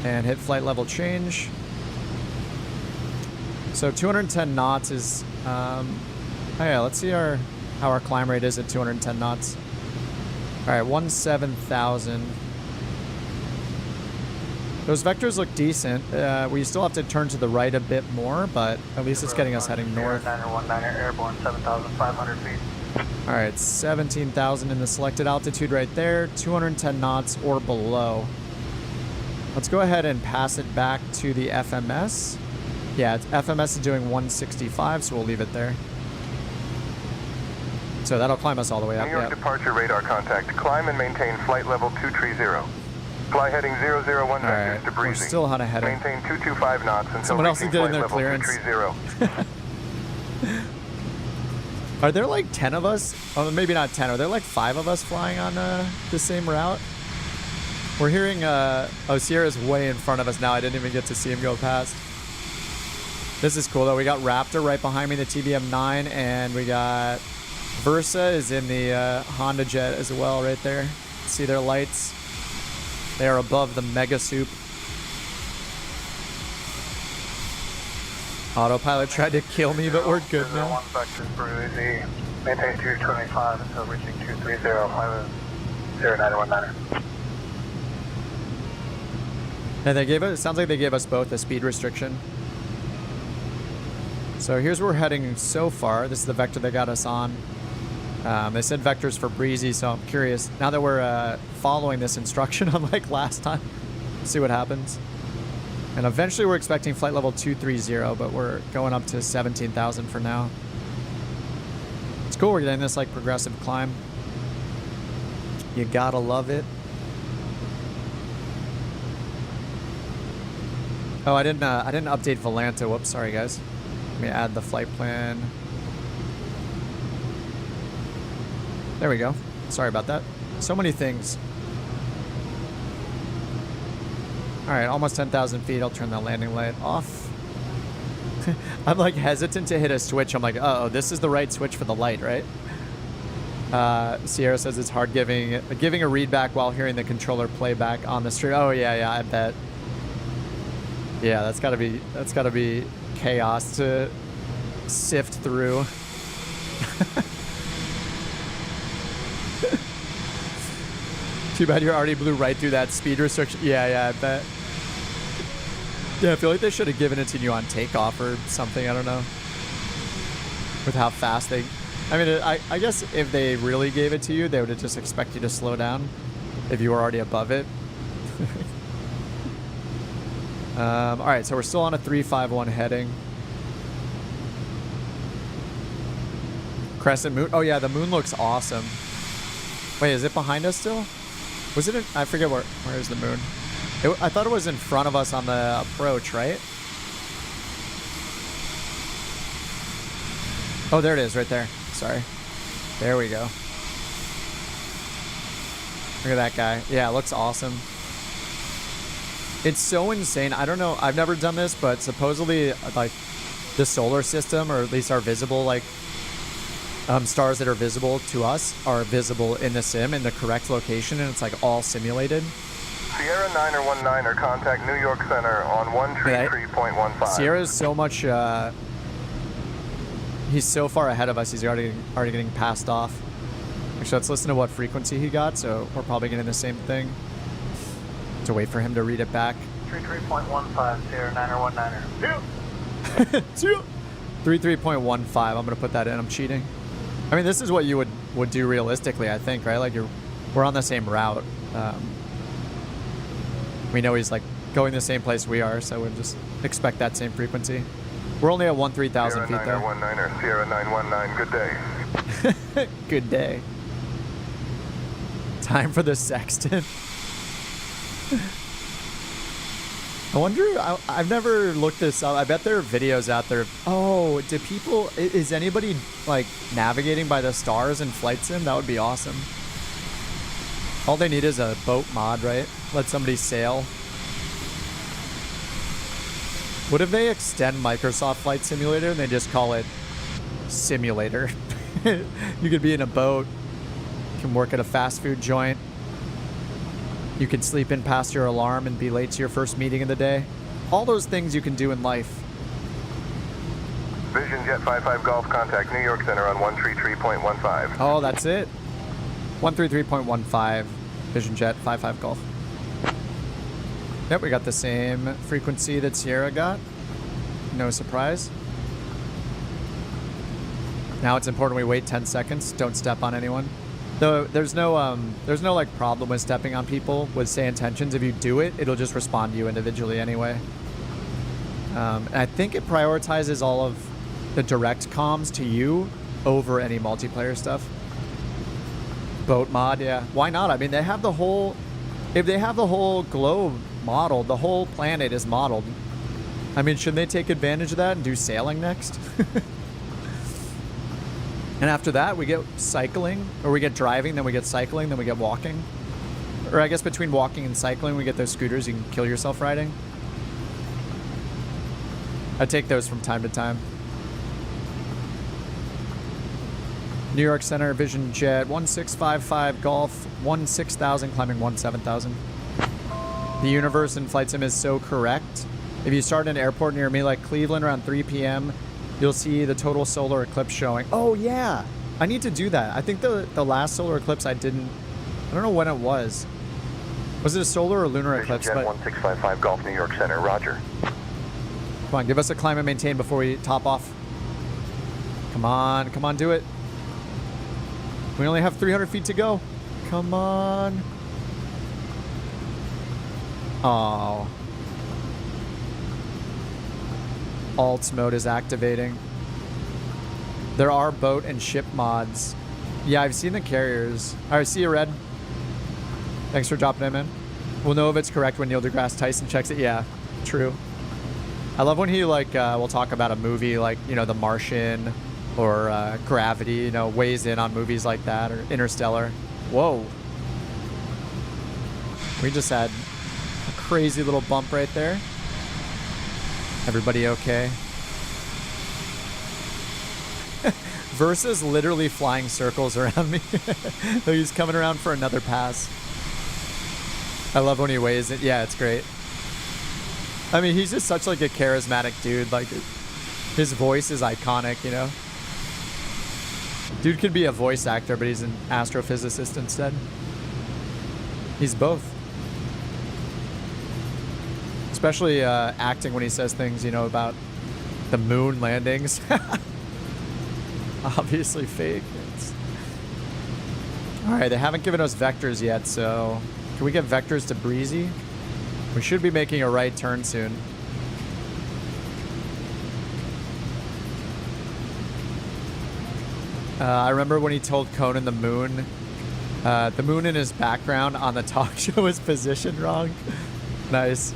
and hit flight level change. So 210 knots is, oh yeah, let's see how our climb rate is at 210 knots. All right, 17,000. Those vectors look decent. We still have to turn to the right a bit more, but at least it's getting us heading north. 919er airborne, 7,500 feet. All right, 17,000 in the selected altitude right there, 210 knots or below. Let's go ahead and pass it back to the FMS. Yeah, FMS is doing 165, so we'll leave it there. So that'll climb us all the way up. New York departure radar contact. Climb and maintain flight level 230. Fly heading 001 vectors to breezy. We're still on a heading. Maintain 225 knots until someone else is getting their clearance. 230. Are there like 10 of us? Oh, maybe not 10. Are there like 5 of us flying on the same route? We're hearing, oh, Sierra's way in front of us now. I didn't even get to see him go past. This is cool though. We got Raptor right behind me, the TBM-9, and we got Versa is in the Honda Jet as well right there. See their lights? They are above the Mega Soup. Autopilot tried to kill me, but we're good now. 1 vector breezy. Maintain 225 until reaching 230. Climb 0919er. And they gave us, it sounds like they gave us both a speed restriction. So here's where we're heading so far. This is the vector they got us on. They said vectors for breezy, so I'm curious. Now that we're following this instruction unlike last time, see what happens. And eventually we're expecting flight level 230, but we're going up to 17,000 for now. It's cool we're getting this like progressive climb. You gotta love it. Oh, I didn't update Volanta. Whoops, sorry guys. Let me add the flight plan. There we go. Sorry about that. So many things. All right, almost 10,000 feet. I'll turn the landing light off. I'm like hesitant to hit a switch. I'm like, uh-oh, this is the right switch for the light, right? Sierra says it's hard giving a read back while hearing the controller playback on the stream. Oh yeah, I bet. Yeah, that's gotta be chaos to sift through. Too bad you already blew right through that speed restriction. Yeah, I bet. Yeah, I feel like they should have given it to you on takeoff or something. I don't know. With how fast they... I mean, I guess if they really gave it to you, they would have just expect you to slow down if you were already above it. All right, so we're still on a 351 heading. Crescent moon. Oh yeah, the moon looks awesome. Wait, is it behind us still? Was it? I forget where is the moon? I thought it was in front of us on the approach, right? Oh, there it is, right there. Sorry. There we go. Look at that guy. Yeah, it looks awesome. It's so insane. I don't know. I've never done this, but supposedly, like, the solar system, or at least our visible, like, stars that are visible to us are visible in the sim in the correct location, and it's, like, all simulated. Sierra 9er 19er, contact New York Center on 133.15. Sierra is so much, he's so far ahead of us, he's already getting passed off. Actually, let's listen to what frequency he got, so we're probably getting the same thing. To wait for him to read it back. 33.15, Sierra 9er 19er. 33.15. I'm gonna put that in. I'm cheating. I mean, this is what you would do realistically, I think, right? Like we're on the same route. We know he's like going the same place we are, so we'll just expect that same frequency. We're only at 3,000 feet though. Sierra 9er 19er, Sierra 919. Good day. Good day. Time for the sextant. I wonder, I've never looked this up. I bet there are videos out there. Oh, do people, is anybody like navigating by the stars in Flight Sim? That would be awesome. All they need is a boat mod, right? Let somebody sail. What if they extend Microsoft Flight Simulator and they just call it Simulator? You could be in a boat. You can work at a fast food joint. You can sleep in past your alarm and be late to your first meeting of the day. All those things you can do in life. Vision Jet 55 Golf, contact New York Center on 133.15. Oh, that's it. 133.15, Vision Jet 55 Golf. Yep, we got the same frequency that Sierra got. No surprise. Now it's important we wait 10 seconds. Don't step on anyone. Though there's no like problem with stepping on people with SayIntentions. If you do it, it'll just respond to you individually anyway. And I think it prioritizes all of the direct comms to you over any multiplayer stuff. Boat mod, yeah. Why not? I mean, they have the whole, if they have the whole globe modeled, the whole planet is modeled. I mean, shouldn't they take advantage of that and do sailing next? And after that, we get cycling, or we get driving, then we get cycling, then we get walking. Or I guess between walking and cycling, we get those scooters you can kill yourself riding. I take those from time to time. New York Center, Vision Jet, 1655 Golf, 16,000, climbing 17,000. The universe in Flight Sim is so correct. If you start in an airport near me, like Cleveland, around 3 p.m., you'll see the total solar eclipse showing. Oh, yeah. I need to do that. I think the last solar eclipse I don't know when it was. Was it a solar or lunar eclipse? Jet 1655 Golf, New York Center, roger. Come on, give us a climb and maintain before we top off. Come on, do it. We only have 300 feet to go. Come on. Oh. Alt mode is activating. There are boat and ship mods. Yeah, I've seen the carriers. All right, see you, Red. Thanks for dropping him in. We'll know if it's correct when Neil deGrasse Tyson checks it. Yeah, true. I love when he, like, we'll talk about a movie like, you know, The Martian or Gravity, you know, weighs in on movies like that, or Interstellar. Whoa. We just had a crazy little bump right there. Everybody okay? Versus literally flying circles around me. He's coming around for another pass. I love when he weighs it. Yeah, it's great. I mean, he's just such like a charismatic dude. Like, his voice is iconic, you know? Dude could be a voice actor, but he's an astrophysicist instead. He's both. Especially acting when he says things, you know, about the moon landings. Obviously fake. All right, they haven't given us vectors yet, so can we get vectors to Breezy? We should be making a right turn soon. I remember when he told Conan the moon in his background on the talk show is positioned wrong. Nice.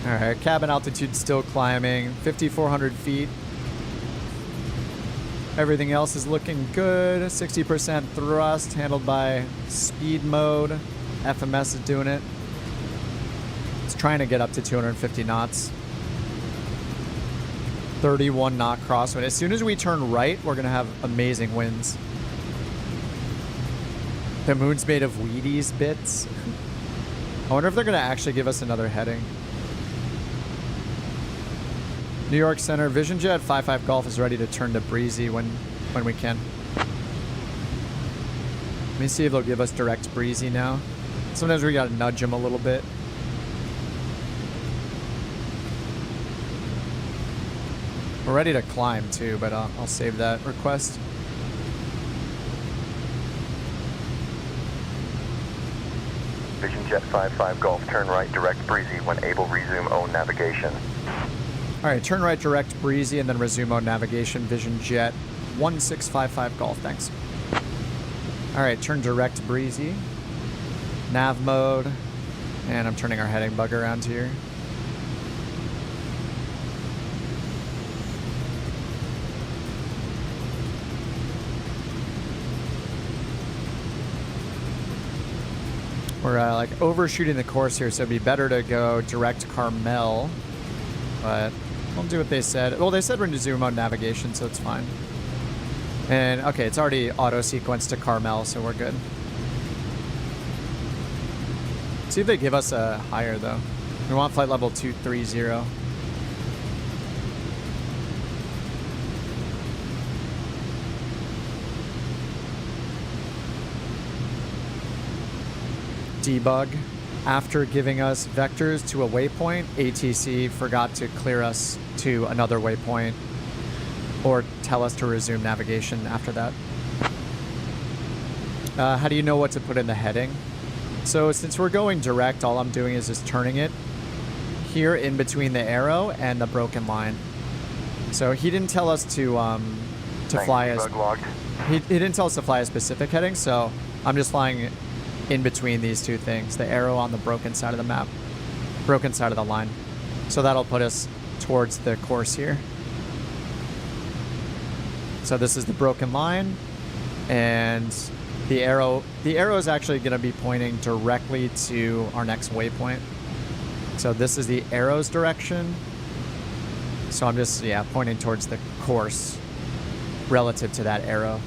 All right, cabin altitude still climbing, 5,400 feet. Everything else is looking good. 60% thrust handled by speed mode. FMS is doing it. It's trying to get up to 250 knots. 31 knot crosswind. As soon as we turn right, we're going to have amazing winds. The moon's made of Wheaties bits. I wonder if they're going to actually give us another heading. New York Center, Vision Jet 55 Golf is ready to turn to breezy when we can. Let me see if they'll give us direct breezy now. Sometimes we got to nudge them a little bit. We're ready to climb too, but I'll save that request. Vision Jet 55 Golf, turn right, direct breezy. When able, resume own navigation. All right, turn right, direct breezy, and then resume own navigation. Vision Jet 1655 Golf, thanks. All right, turn direct breezy. Nav mode. And I'm turning our heading bug around here. We're like overshooting the course here, so it'd be better to go direct Carmel. But we'll do what they said. Well, they said we're going to zoom on navigation, so it's fine. And okay, it's already auto-sequenced to Carmel, so we're good. See if they give us a higher, though. We want flight level 230. Debug. After giving us vectors to a waypoint, ATC forgot to clear us to another waypoint or tell us to resume navigation after that. How do you know what to put in the heading? So since we're going direct, all I'm doing is just turning it here in between the arrow and the broken line. So he didn't tell us to fly as he didn't tell us to fly a specific heading, so I'm just flying in between these two things, the arrow on the broken side of the map, broken side of the line. So that'll put us towards the course here. So this is the broken line, and the arrow is actually going to be pointing directly to our next waypoint. So this is the arrow's direction. So I'm just, yeah, pointing towards the course relative to that arrow.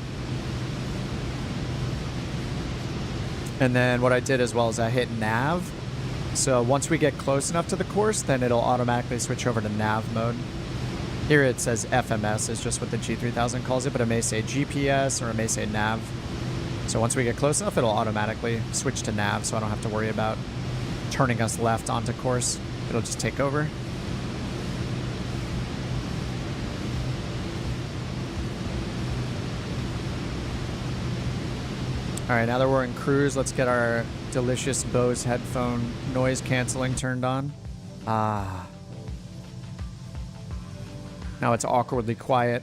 And then what I did as well is I hit nav. So once we get close enough to the course, then it'll automatically switch over to nav mode. Here it says FMS is just what the G3000 calls it, but it may say GPS or it may say nav. So once we get close enough, it'll automatically switch to nav, so I don't have to worry about turning us left onto course. It'll just take over. All right, now that we're in cruise, let's get our delicious Bose headphone noise canceling turned on. Ah. Now it's awkwardly quiet.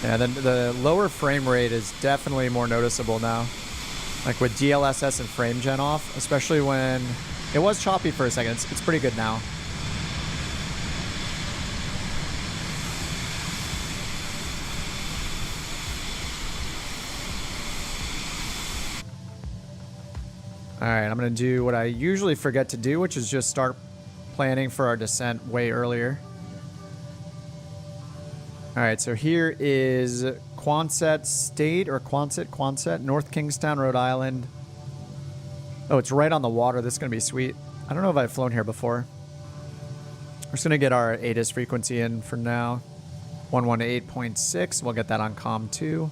Yeah, then the lower frame rate is definitely more noticeable now. Like with DLSS and frame gen off, especially when it was choppy for a second. It's pretty good now. All right, I'm going to do what I usually forget to do, which is just start planning for our descent way earlier. All right, so here is Quonset State, or Quonset, North Kingstown, Rhode Island. Oh, it's right on the water. This is going to be sweet. I don't know if I've flown here before. We're just going to get our ATIS frequency in for now. 118.6. We'll get that on COM 2.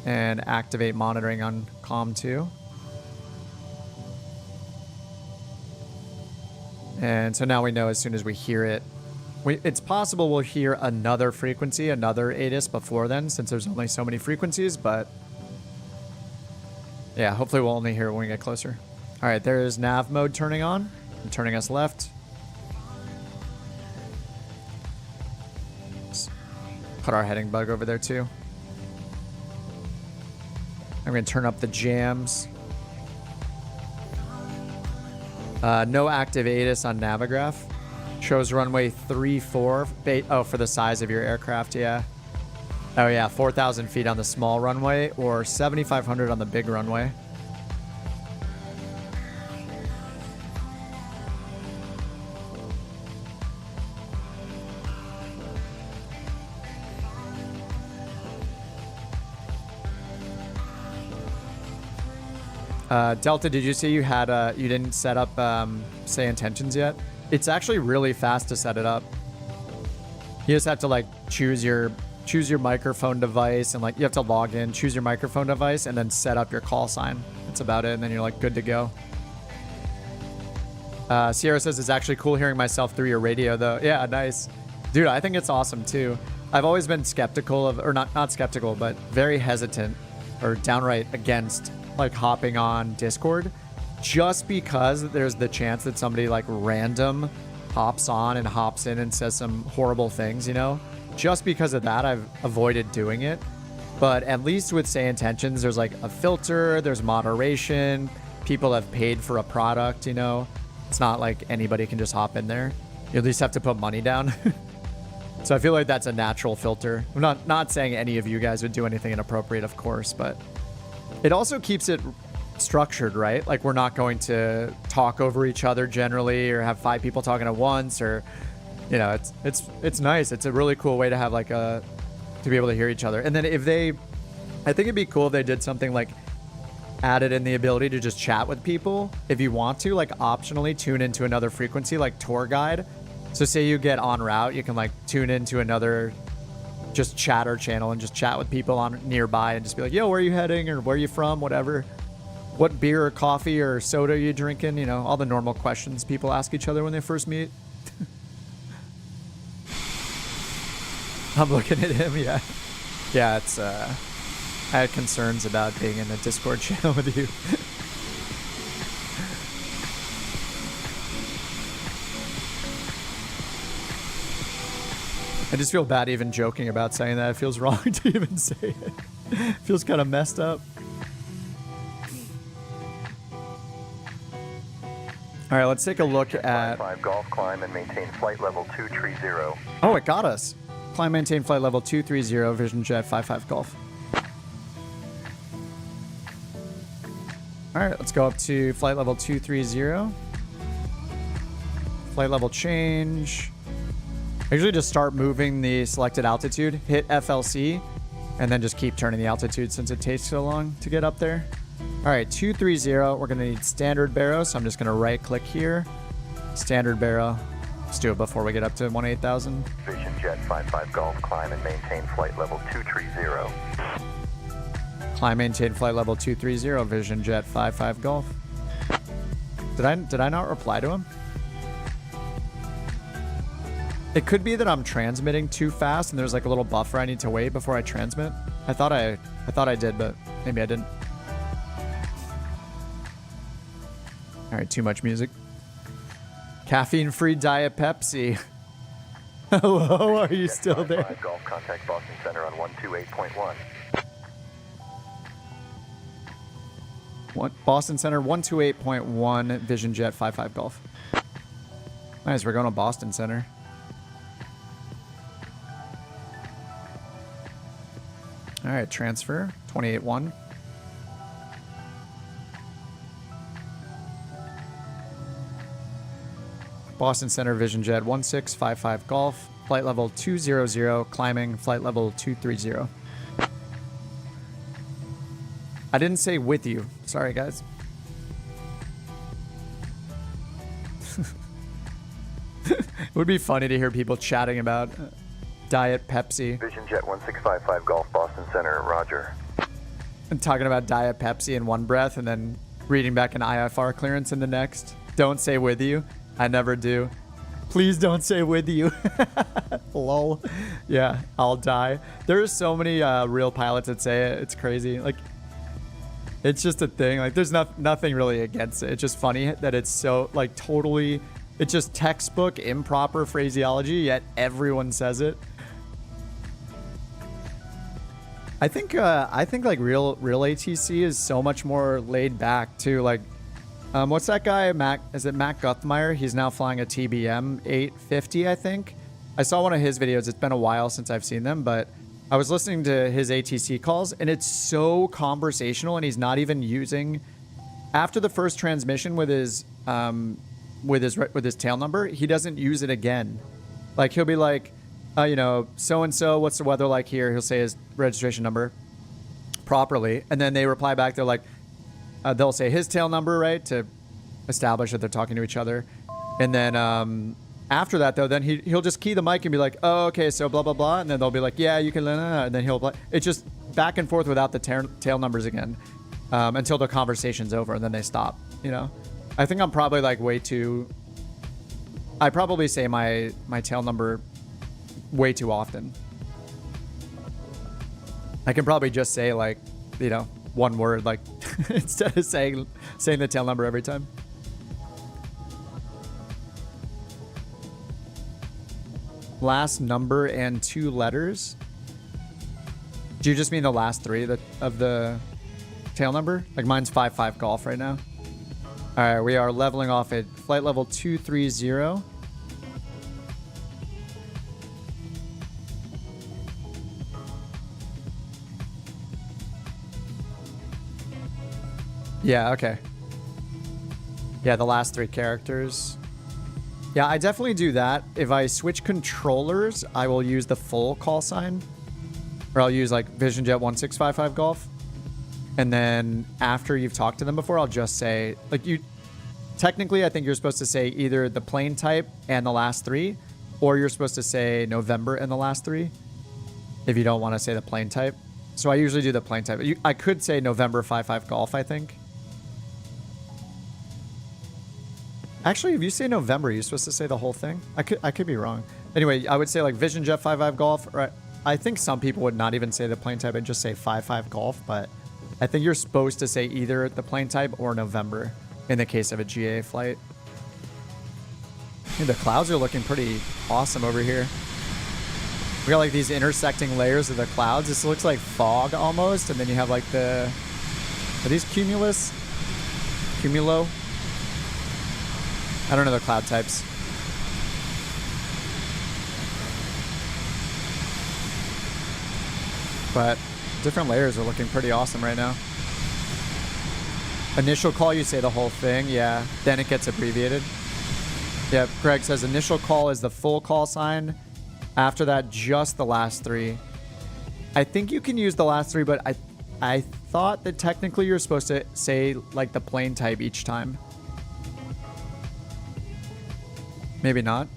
And activate monitoring on COM 2. And so now we know as soon as we hear it, it's possible we'll hear another frequency, another ATIS before then, since there's only so many frequencies, but yeah, hopefully we'll only hear it when we get closer. All right, there's nav mode turning on and turning us left. Let's put our heading bug over there too. I'm going to turn up the jams. No active ATIS on Navigraph. Shows runway 34. Oh, for the size of your aircraft, yeah. Oh yeah, 4,000 feet on the small runway or 7,500 on the big runway. Delta, did you say you had you didn't set up SayIntentions yet? It's actually really fast to set it up. You just have to like choose your microphone device and like you have to log in, choose your microphone device, and then set up your call sign. That's about it, and then you're like good to go. Sierra says it's actually cool hearing myself through your radio though. Yeah, nice. Dude, I think it's awesome too. I've always been skeptical of, or not skeptical, but very hesitant or downright against like hopping on Discord just because there's the chance that somebody like random hops on and hops in and says some horrible things, you know? Just because of that, I've avoided doing it. But at least with SayIntentions, there's like a filter, there's moderation, people have paid for a product, you know? It's not like anybody can just hop in there. You at least have to put money down. So I feel like that's a natural filter. I'm not saying any of you guys would do anything inappropriate, of course, but it also keeps it structured, right? Like we're not going to talk over each other generally or have 5 people talking at once, or you know, it's nice. It's a really cool way to have like to be able to hear each other. And then I think it'd be cool if they did something like added in the ability to just chat with people if you want to, like optionally tune into another frequency like tour guide. So say you get en route, you can like tune into another just chatter channel and just chat with people on nearby and just be like, yo, where are you heading, or where are you from, whatever, what beer or coffee or soda are you drinking, you know, all the normal questions people ask each other when they first meet. I'm looking at him. Yeah, it's I had concerns about being in a Discord channel with you. I just feel bad even joking about saying that. It feels wrong to even say it. It feels kind of messed up. All right, let's take a look at... 5 Golf, climb and maintain flight level 230. Oh, it got us. Climb, maintain flight level 230, Vision Jet 55 Golf. All right, let's go up to flight level 230. Flight level change. I usually just start moving the selected altitude, hit FLC, and then just keep turning the altitude since it takes so long to get up there. All right, 230, we're gonna need standard baro, so I'm just gonna right click here. Standard baro. Let's do it before we get up to 18,000. Vision Jet 55 Golf, climb and maintain flight level 230. Climb, maintain flight level 230, Vision Jet 55 Golf. Did I not reply to him? It could be that I'm transmitting too fast and there's like a little buffer I need to wait before I transmit. I thought I did, but maybe I didn't. All right, too much music. Caffeine-free Diet Pepsi. Hello, are you still there? Golf, contact Boston Center on 128.1. Boston Center 128.1, Vision Jet 55 Golf. Nice, we're going to Boston Center. All right, transfer 28.1. Boston Center Vision Jet 1655 Golf, flight level 200, climbing flight level 230. I didn't say with you. Sorry, guys. It would be funny to hear people chatting about Diet Pepsi. Vision Jet 1655 Golf, Boston Center, roger. And talking about Diet Pepsi in one breath and then reading back an IFR clearance in the next. Don't say with you. I never do. Please don't say with you. Lol. Yeah, I'll die. There's so many real pilots that say it. It's crazy. Like, it's just a thing. Like, there's nothing really against it. It's just funny that it's so, like, totally... It's just textbook improper phraseology, yet everyone says it. I think like real ATC is so much more laid back too. Like What's that guy? Mac? Is it Matt Guthmeyer? He's now flying a TBM 850, I think. I saw one of his videos. It's been a while since I've seen them, but I was listening to his ATC calls, and it's so conversational, and he's not even using. After the first transmission with his tail number, he doesn't use it again. Like he'll be like, you know, so and so. What's the weather like here? He'll say his registration number properly, and then they reply back. They're like, they'll say his tail number, right, to establish that they're talking to each other, and then after that though, then he'll just key the mic and be like, oh, okay, so blah blah blah, and then they'll be like, yeah, you can, and then he'll. It's just back and forth without the tail numbers again. Until the conversation's over, and then they stop, you know? I think I'm probably like way too... I probably say my tail number way too often. I can probably just say like, you know, one word, like, instead of saying the tail number every time. Last number and 2 letters? Do you just mean the last 3 of the... tail number? Like mine's 55 Golf right now. All right, we are leveling off at flight level 230. Yeah, okay. Yeah, the last 3 characters. Yeah, I definitely do that. If I switch controllers, I will use the full call sign. Or I'll use like VisionJet 1655 Golf. And then after you've talked to them before, I'll just say, like, you technically, I think you're supposed to say either the plane type and the last 3, or you're supposed to say November and the last 3 if you don't want to say the plane type. So I usually do the plane type. I could say November 55 Golf, I think. Actually, if you say November, you're supposed to say the whole thing. I could be wrong. Anyway, I would say like VisionJet 55 Golf. Or I think some people would not even say the plane type and just say 55 Golf, but I think you're supposed to say either the plane type or November in the case of a GA flight. Hey, the clouds are looking pretty awesome over here. We got like these intersecting layers of the clouds. This looks like fog almost, and then you have like are these cumulus? Cumulo? I don't know the cloud types. But different layers are looking pretty awesome right now. Initial call, you say the whole thing. Yeah, then it gets abbreviated. Yeah, Greg says initial call is the full call sign. After that, just the last 3. I think you can use the last 3, but I thought that technically you're supposed to say like the plane type each time. Maybe not.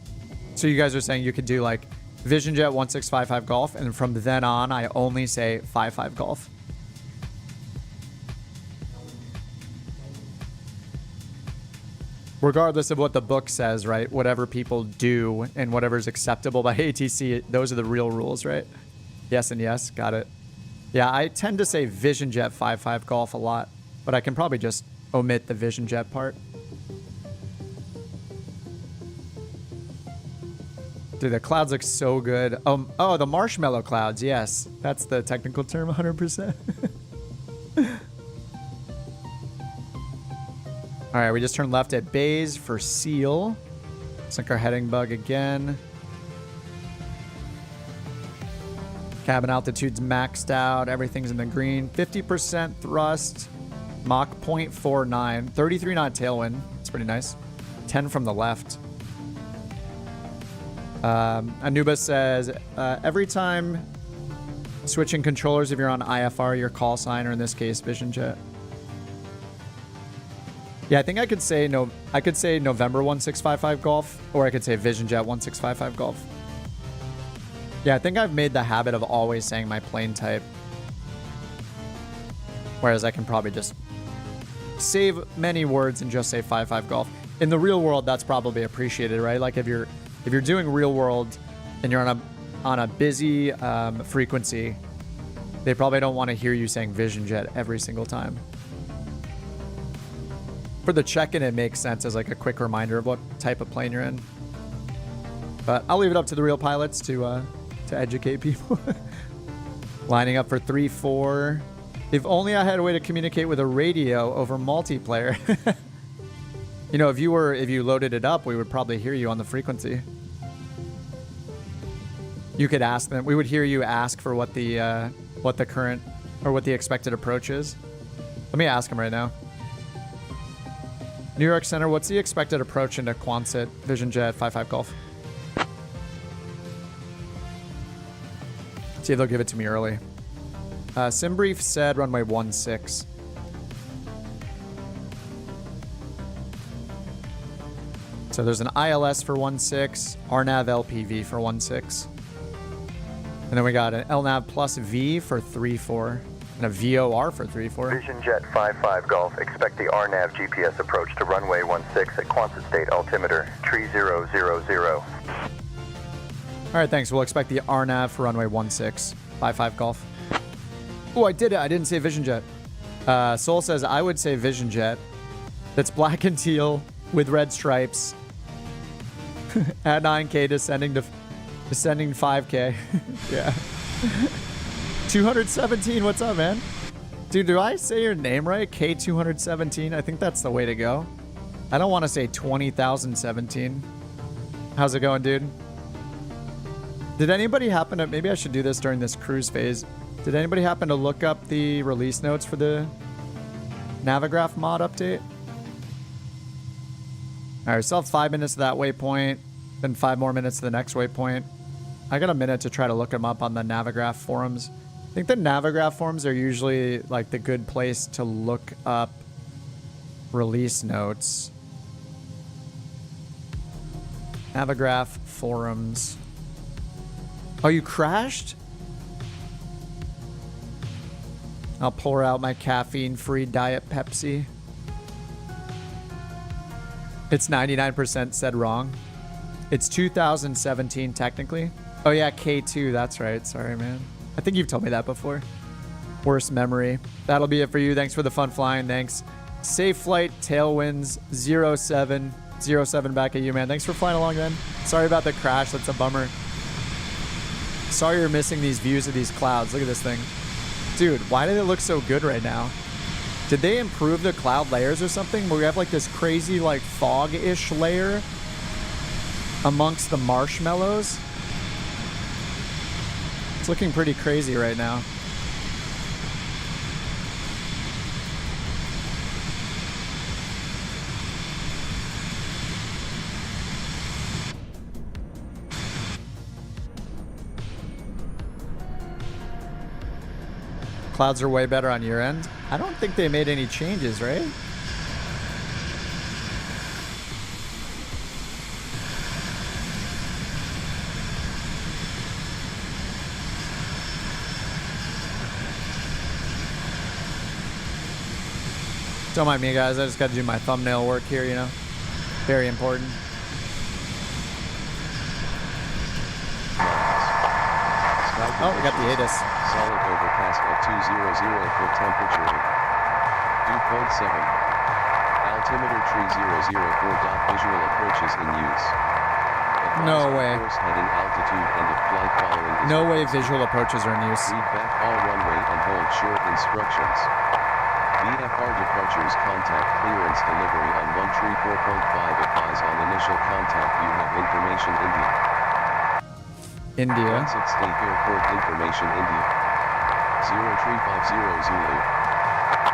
So you guys are saying you could do like VisionJet 1655 Golf, and from then on, I only say 55 Golf. Regardless of what the book says, right? Whatever people do and whatever's acceptable by ATC, those are the real rules, right? Yes and yes. Got it. Yeah, I tend to say VisionJet 55 Golf a lot, but I can probably just omit the VisionJet part. Dude, the clouds look so good. Oh, the marshmallow clouds. Yes, that's the technical term, 100%. All right, we just turned left at Bays for Seal. Sink our heading bug again. Cabin altitude's maxed out. Everything's in the green. 50% thrust. Mach 0.49. 33 knot tailwind. That's pretty nice. 10 from the left. Anuba says, every time switching controllers, if you're on IFR, your call sign, or in this case, VisionJet. Yeah, I think I could say November 1655 Golf, or I could say VisionJet 1655 Golf. Yeah, I think I've made the habit of always saying my plane type. Whereas I can probably just save many words and just say 55 Golf. In the real world, that's probably appreciated, right? Like if you're doing real world and you're on a busy frequency, they probably don't want to hear you saying VisionJet every single time. For the check-in, it makes sense as like a quick reminder of what type of plane you're in. But I'll leave it up to the real pilots to educate people. Lining up for 3-4. If only I had a way to communicate with a radio over multiplayer. You know, if you loaded it up, we would probably hear you on the frequency. You could ask them. We would hear you ask for what the current or what the expected approach is. Let me ask him right now. New York Center, what's the expected approach into Quonset Vision Jet 55 Golf? See if they'll give it to me early. Simbrief said runway 16. So there's an ILS for 16, RNAV LPV for 16. And then we got an LNAV plus V for 34, and a VOR for 34. Vision Jet 55 Golf, expect the RNAV GPS approach to runway 16 at Quonset State altimeter 3000. All right, thanks. We'll expect the RNAV for runway 16, 55 Golf. Oh, I did it. I didn't say Vision Jet. Soul says, I would say Vision Jet. That's black and teal with red stripes. At 9K, descending 5K. Yeah. 217, what's up, man? Dude, do I say your name right? K217? I think that's the way to go. I don't want to say 20,017. How's it going, dude? Did anybody happen to... Maybe I should do this during this cruise phase. Did anybody happen to look up the release notes for the Navigraph mod update? All right, still have 5 minutes to that waypoint, then 5 more minutes to the next waypoint. I got a minute to try to look them up on the Navigraph forums. I think the Navigraph forums are usually like the good place to look up release notes. Navigraph forums. Oh, you crashed? I'll pour out my caffeine-free Diet Pepsi. It's 99% said wrong. It's 2017 technically. Oh yeah, K2, that's right. Sorry, man. I think you've told me that before. Worst memory. That'll be it for you. Thanks for the fun flying. Thanks. Safe flight, tailwinds, 07 back at you, man. Thanks for flying along, then. Sorry about the crash. That's a bummer. Sorry you're missing these views of these clouds. Look at this thing. Dude, why did it look so good right now? Did they improve the cloud layers or something? Where we have like this crazy like fog-ish layer amongst the marshmallows? It's looking pretty crazy right now. Clouds are way better on your end. I don't think they made any changes, right? Don't mind me, guys. I just got to do my thumbnail work here, you know? Very important. Oh, we got the ATIS. Solid overcast at 200 for temperature. Dew point 7. Altimeter tree 004. Visual approaches in use. No way. Course heading altitude and if flight following is no way visual approaches are in use. Read back all runway and hold short instructions. VFR departures contact clearance delivery on 134.5. Advise on initial contact. You have information India. Quonset State Airport information India. 0350 Zulu.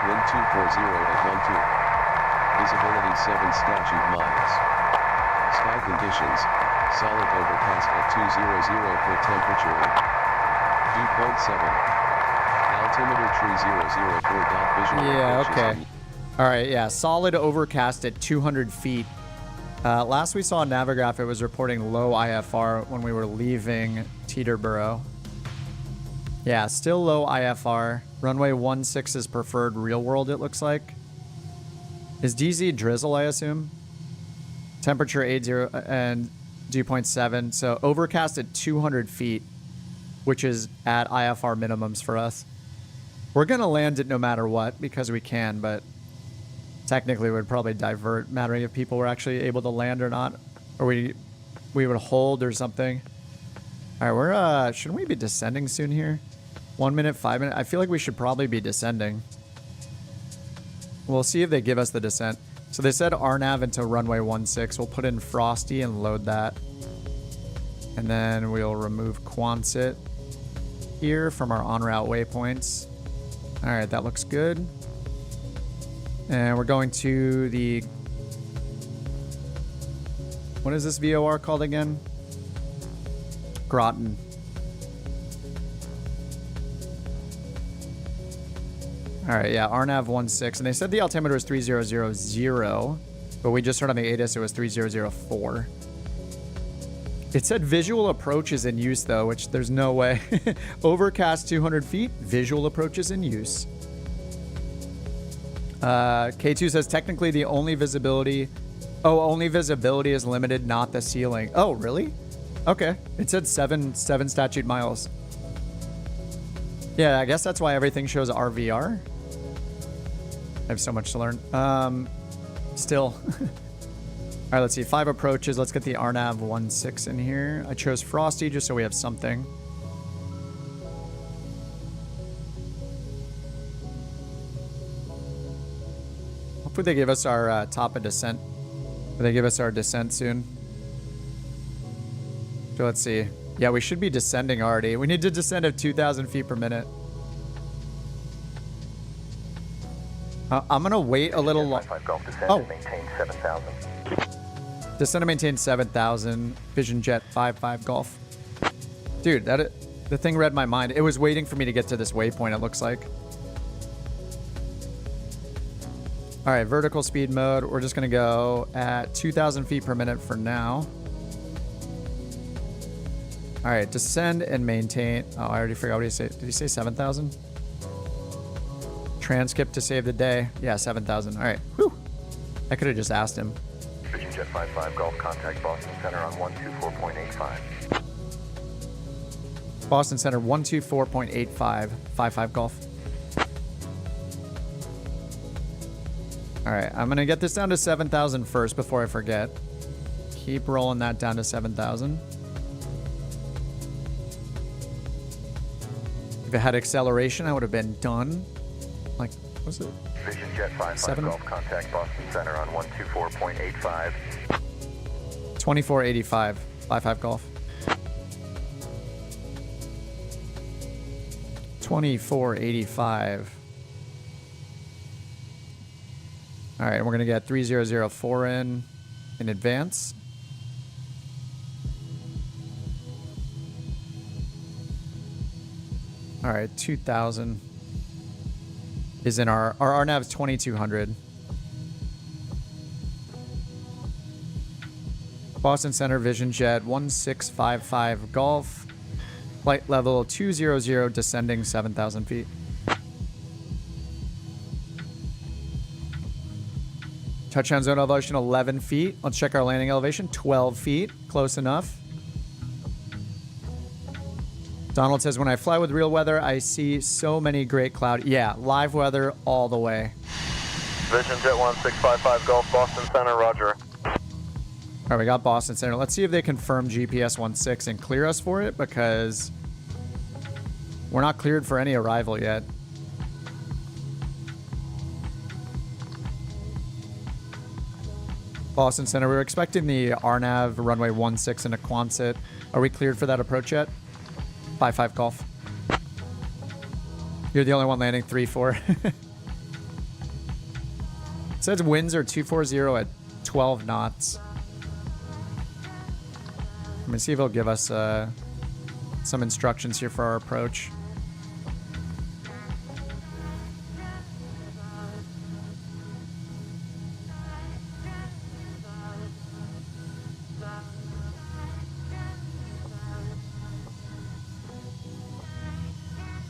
Wind 240 at 12. Visibility 7 statute miles. Sky conditions. Solid overcast at 200 for temperature. Dew point 7. Altimeter tree 004. Visual. Yeah, okay. Alright, yeah. Solid overcast at 200 feet. Last we saw Navigraph, it was reporting low IFR when we were leaving Teterboro. Yeah, still low IFR. Runway 16 is preferred real world, it looks like. Is DZ drizzle, I assume? Temperature 80 and dew point 7. So overcast at 200 feet, which is at IFR minimums for us. We're going to land it no matter what because we can, but technically it would probably divert, mattering if people were actually able to land or not. Or we would hold or something. All right, shouldn't we be descending soon here? 1 minute, 5 minutes. I feel like we should probably be descending. We'll see if they give us the descent. So they said RNAV into runway 16. We'll put in Frosty and load that. And then we'll remove Quonset here from our en route waypoints. All right, that looks good. And we're going to the... What is this VOR called again? Groton. All right, yeah, RNAV 16. And they said the altimeter was 3000, but we just heard on the ATIS it was 3004. It said visual approach is in use, though, which there's no way. Overcast 200 feet, visual approach is in use. K2 says technically the only visibility... Oh, only visibility is limited, not the ceiling. Oh, really? Okay. It said 7 statute miles. Yeah, I guess that's why everything shows RVR. I have so much to learn. Still. All right, let's see. 5 approaches. Let's get the RNAV 16 in here. I chose Frosty just so we have something. Hopefully they give us our top of descent. Will they give us our descent soon? So let's see. Yeah, we should be descending already. We need to descend at 2,000 feet per minute. I'm going to wait a little longer. Oh. Maintain 7,000. Descend and maintain 7,000. Vision Jet 55 Golf. Dude, the thing read my mind. It was waiting for me to get to this waypoint, it looks like. All right, vertical speed mode. We're just going to go at 2,000 feet per minute for now. All right, descend and maintain. Oh, I already forgot what he said. Did he say 7,000? Transkip to save the day. Yeah, 7,000. All right. Whew. I could have just asked him. Vision Jet 55 Golf, contact Boston Center on 124.85. Boston Center 124.85. 55 Golf. All right, I'm going to get this down to 7,000 first before I forget. Keep rolling that down to 7,000. If it had acceleration, I would have been done. Like, what was it? Vision Jet 55 Golf, contact Boston Center on 124.85. 2485. 55 Golf. 2485. All right, we're going to get 3004 in advance. All right, 2,000 is in our RNAV is 2,200. Boston Center Vision Jet 1655 Golf. Flight level 200, descending 7,000 feet. Touchdown zone elevation 11 feet. Let's check our landing elevation. 12 feet. Close enough. Donald says, when I fly with real weather, I see so many great cloud. Yeah, live weather all the way. Vision Jet 1655 Golf, Boston Center, roger. All right, we got Boston Center. Let's see if they confirm GPS 16 and clear us for it, because we're not cleared for any arrival yet. Boston Center, we were expecting the RNAV runway 16 into Quonset. Are we cleared for that approach yet? 55 Golf. You're the only one landing 34. It says winds are 240 at 12 knots. I'm gonna see if he'll give us some instructions here for our approach.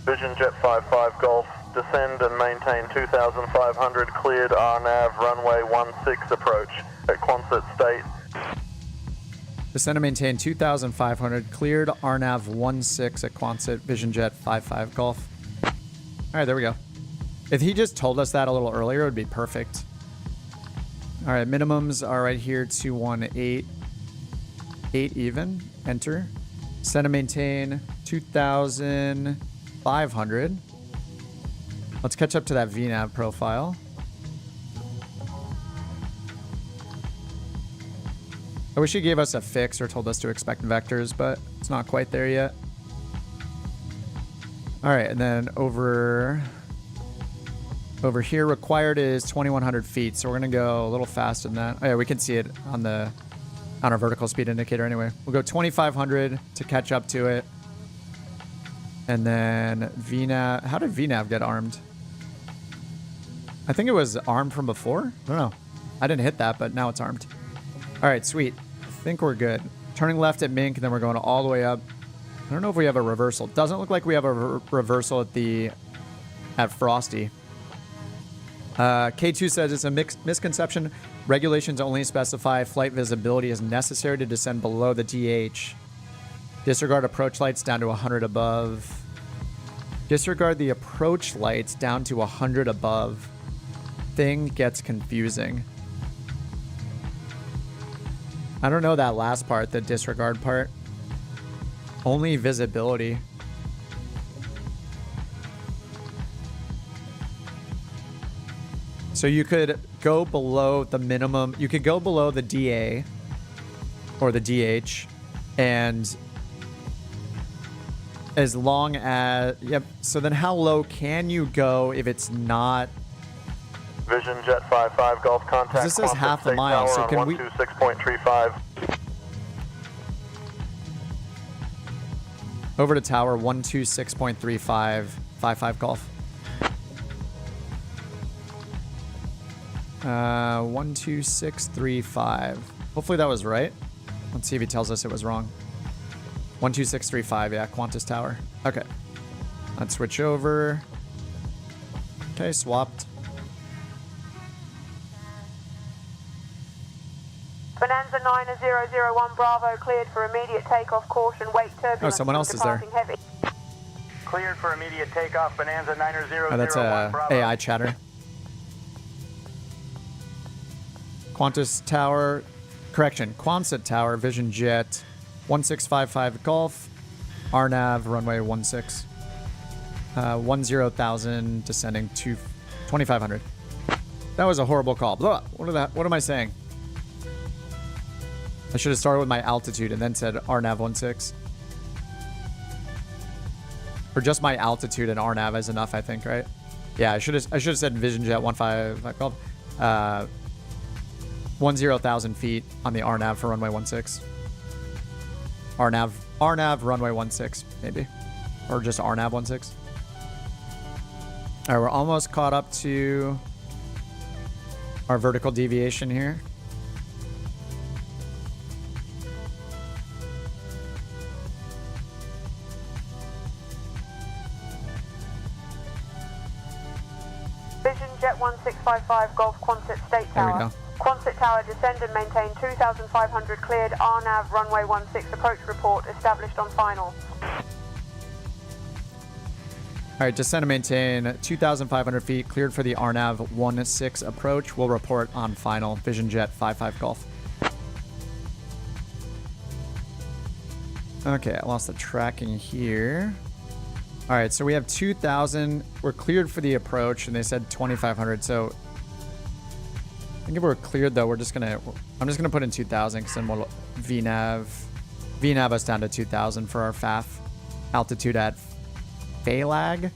Vision Jet 55 Golf, descend and maintain 2,500, cleared RNAV runway 16 approach at Quonset State. Descend and maintain 2,500, cleared RNAV 16 at Quonset, Vision Jet 55 Golf. All right, there we go. If he just told us that a little earlier, it would be perfect. All right, minimums are right here, 218. 8 even, enter. Descend and maintain 2,500. Let's catch up to that VNAV profile. I wish he gave us a fix or told us to expect vectors, but it's not quite there yet. All right, and then over here, required is 2,100 feet, so we're gonna go a little faster than that. Oh yeah, we can see it on our vertical speed indicator anyway. We'll go 2,500 to catch up to it. And then VNAV, how did VNAV get armed? I think it was armed from before. I don't know. I didn't hit that, but now it's armed. All right, sweet. I think we're good. Turning left at Mink, and then we're going all the way up. I don't know if we have a reversal. Doesn't look like we have a reversal at Frosty. K2 says it's a misconception. Regulations only specify flight visibility is necessary to descend below the DH. Disregard approach lights down to 100 above. Disregard the approach lights down to 100 above. Thing gets confusing. I don't know that last part, the disregard part. Only visibility. So you could go below the minimum. You could go below the DA or the DH, and as long as, yep. So then how low can you go if it's not? Vision Jet 55 Golf contact. This is half a mile, so can we? 126.35. Over to tower 126.35, 55 Golf. 12635. Hopefully that was right. Let's see if he tells us it was wrong. 12635, yeah, Qantas Tower. Okay. Let's switch over. Okay, swapped. Bonanza 9001 Bravo cleared for immediate takeoff. Caution, wake turbulence. Oh, someone else is there. Heavy. Cleared for immediate takeoff, Bonanza 9001 Oh, that's Bravo. AI chatter. Qantas Tower, correction, Quonset Tower, Vision Jet, 1655 Golf, RNAV, runway 16, 10,000, descending to 2,500. That was a horrible call. Blah. What am I saying? I should have started with my altitude and then said RNAV 16. Or just my altitude and RNAV is enough, I think, right? Yeah, I should have said Vision Jet 155 Golf. 10,000 feet on the RNAV for runway 16. RNAV runway 16, maybe. Or just RNAV 16. All right, we're almost caught up to our vertical deviation here. Vision Jet 1655 Golf Quonset State Tower. There we go. Quonset Tower, descend and maintain 2,500 cleared. RNAV runway 16 approach report established on final. All right, descend and maintain 2,500 feet cleared for the RNAV 16 approach. We'll report on final. Vision Jet 55 Golf. Okay, I lost the tracking here. All right, so we have 2,000. We're cleared for the approach, and they said 2,500. So I think if we're cleared, though, I'm just gonna put in 2,000, because then we'll VNAV us down to 2,000 for our FAF altitude at Phalag.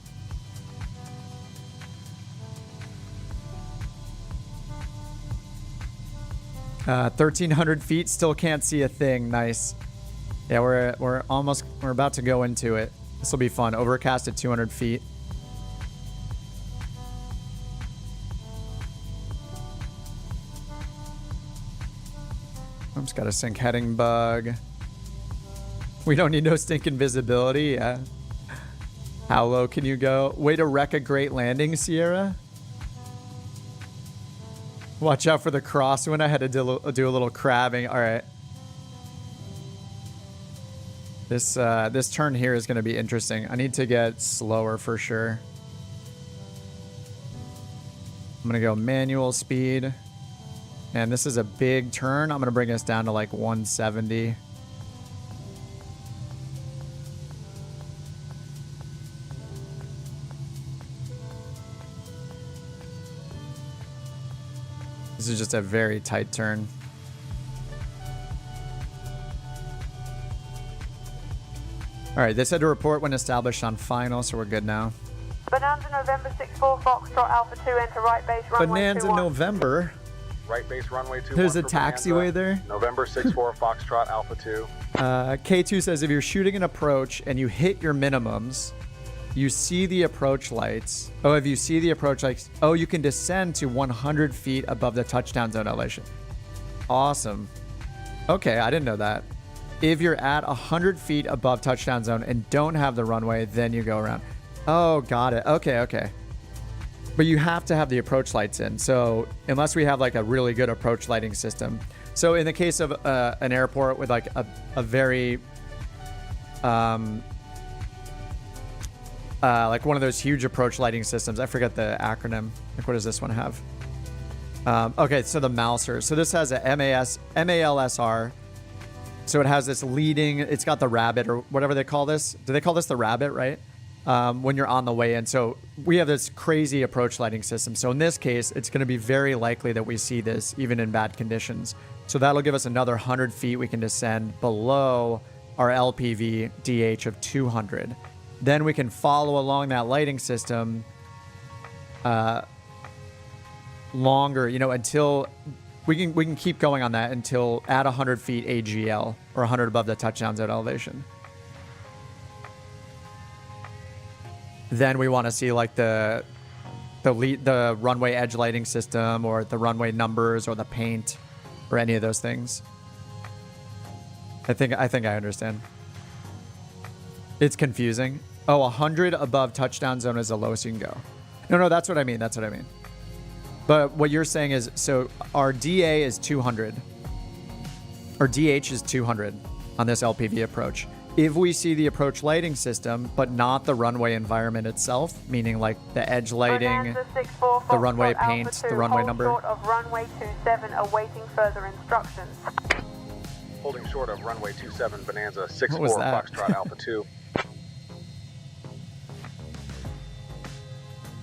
Uh, 1,300 feet, still can't see a thing. Nice. Yeah, we're about to go into it. This will be fun. Overcast at 200 feet. I've just got a sync heading bug. We don't need no stinking visibility. Yeah. How low can you go? Way to wreck a great landing, Sierra. Watch out for the crosswind. I had to do a little crabbing. All right. This turn here is going to be interesting. I need to get slower for sure. I'm going to go manual speed. And this is a big turn. I'm going to bring us down to like 170. This is just a very tight turn. All right, they said to report when established on final, so we're good now. Bonanza November 64 Foxtrot Alpha 2, enter right base runway Bonanza 21. November. Right base runway 21. There's a for taxiway Bonanza. there. November 64 Foxtrot Alpha 2. K2 says if you're shooting an approach and you hit your minimums, you see the approach lights. Oh, if you see the approach lights, oh, you can descend to 100 feet above the touchdown zone elevation. Awesome. Okay, I didn't know that. If you're at 100 feet above touchdown zone and don't have the runway, then you go around. Oh, got it. Okay, okay. But you have to have the approach lights in. So unless we have like a really good approach lighting system. So in the case of an airport with like a very, like one of those huge approach lighting systems. I forget the acronym. Like what does this one have? Okay, so the Mouser. So this has a MALSR. So it has this leading, it's got the rabbit or whatever they call this. Do they call this the rabbit, right? When you're on the way in. So we have this crazy approach lighting system. So in this case, it's going to be very likely that we see this even in bad conditions. So that'll give us another 100 feet we can descend below our LPV DH of 200. Then we can follow along that lighting system longer, you know, until we can keep going on that until at 100 feet AGL or 100 above the touchdown zone elevation. Then we want to see like the runway edge lighting system or the runway numbers or the paint or any of those things. I think I understand. It's confusing. Oh, 100 above touchdown zone is the lowest you can go. No, that's what I mean. That's what I mean. But what you're saying is, so our DA is 200. Or DH is 200 on this LPV approach. If we see the approach lighting system, but not the runway environment itself, meaning like the edge lighting, the runway paint, the runway number. Short of runway 27, awaiting further instructions. Holding short of runway 27 Bonanza 64 that? Foxtrot Alpha 2.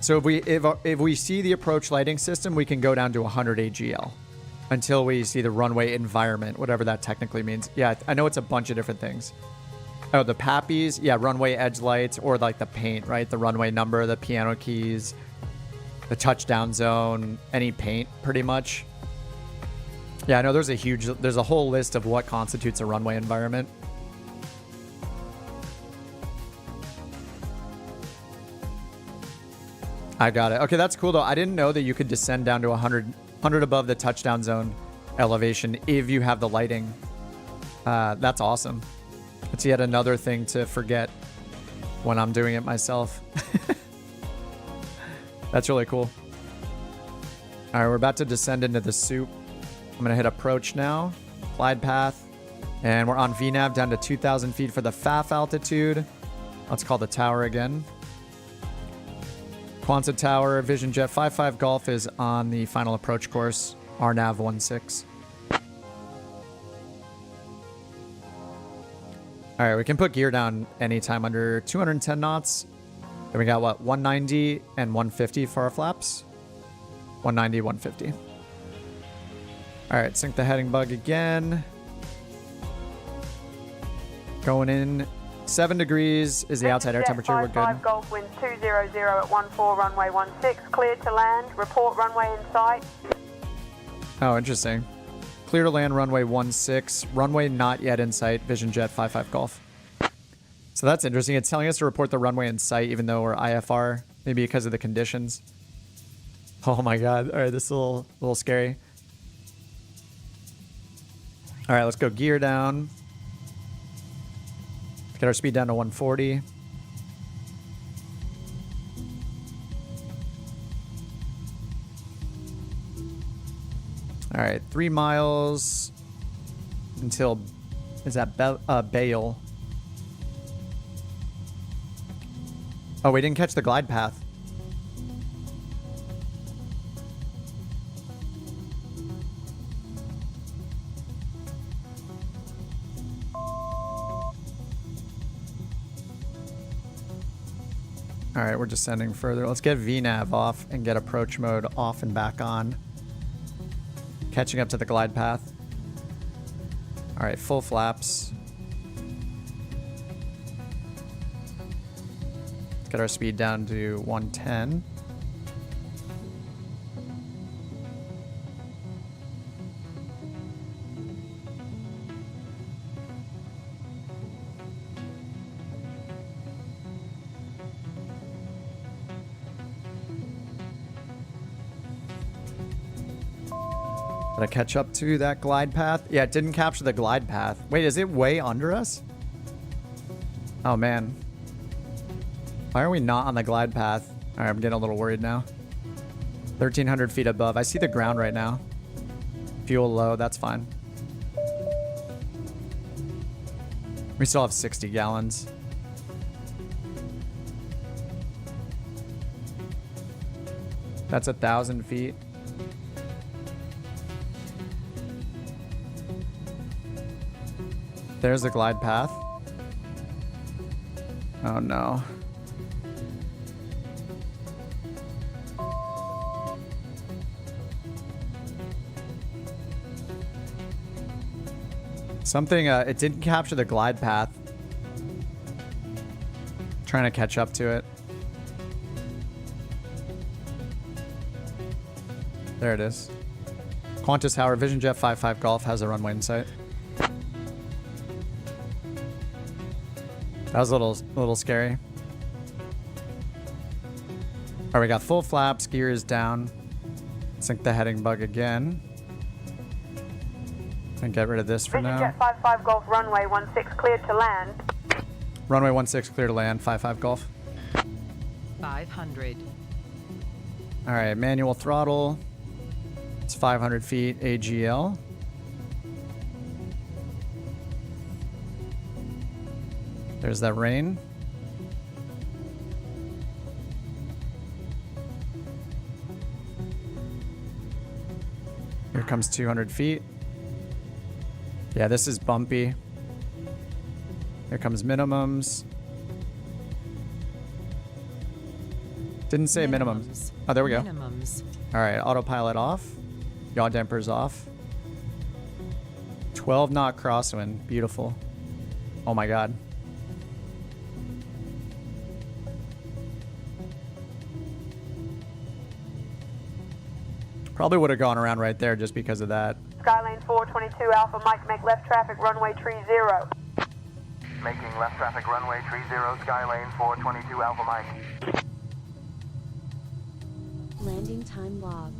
So if we see the approach lighting system, we can go down to 100 AGL until we see the runway environment, whatever that technically means. Yeah, I know it's a bunch of different things. Oh, the PAPIs, yeah, runway edge lights, or like the paint, right? The runway number, the piano keys, the touchdown zone, any paint, pretty much. Yeah, I know there's a whole list of what constitutes a runway environment. I got it. Okay, that's cool though. I didn't know that you could descend down to 100 above the touchdown zone elevation if you have the lighting. That's awesome. It's yet another thing to forget when I'm doing it myself. That's really cool. All right, we're about to descend into the soup. I'm going to hit approach now. Glide path. And we're on VNAV down to 2,000 feet for the FAF altitude. Let's call the tower again. Quonset Tower, Vision Jet 55 Golf is on the final approach course. RNAV 16. All right, we can put gear down anytime under 210 knots. Then we got what, 190 and 150 for our flaps. 190, 150. All right, sync the heading bug again. Going in. 7 degrees is the outside air temperature. We're good. Golf winds 200 at 14 runway 16. Cleared to land. Report runway in sight. Oh, interesting. Clear to land runway 16. Runway not yet in sight. Vision Jet 55 Golf. So that's interesting. It's telling us to report the runway in sight even though we're IFR. Maybe because of the conditions. Oh my god. All right, this is a little scary. All right, let's go gear down. Get our speed down to 140. All right, 3 miles until, is that Bale? Oh, we didn't catch the glide path. All right, we're descending further. Let's get VNAV off and get approach mode off and back on. Catching up to the glide path. All right, full flaps. get our speed down to 110. Did I catch up to that glide path? Yeah, it didn't capture the glide path. Wait, is it way under us? Oh, man. Why are we not on the glide path? All right, I'm getting a little worried now. 1,300 feet above. I see the ground right now. Fuel low, that's fine. We still have 60 gallons. That's 1,000 feet. There's the glide path. Oh no. Something, it didn't capture the glide path. Trying to catch up to it. There it is. Qantas Tower, Vision Jet 55 Golf has a runway in sight. That was a little scary. All right, we got full flaps, gears down. Sync the heading bug again. And get rid of this for now. Vision Jet 55 Golf, runway 16 cleared to land. Runway 16 clear to land, 55 Golf. 500. All right, manual throttle. It's 500 feet AGL. There's that rain. Here comes 200 feet. Yeah, this is bumpy. Here comes minimums. Didn't say minimums. Oh, there we go. Minimums. All right, autopilot off. Yaw dampers off. 12 knot crosswind. Beautiful. Oh my God. Probably would have gone around right there just because of that. Skylane 422 Alpha Mike, make left traffic runway 30. Making left traffic runway 30, Skylane 422 Alpha Mike. Landing time log.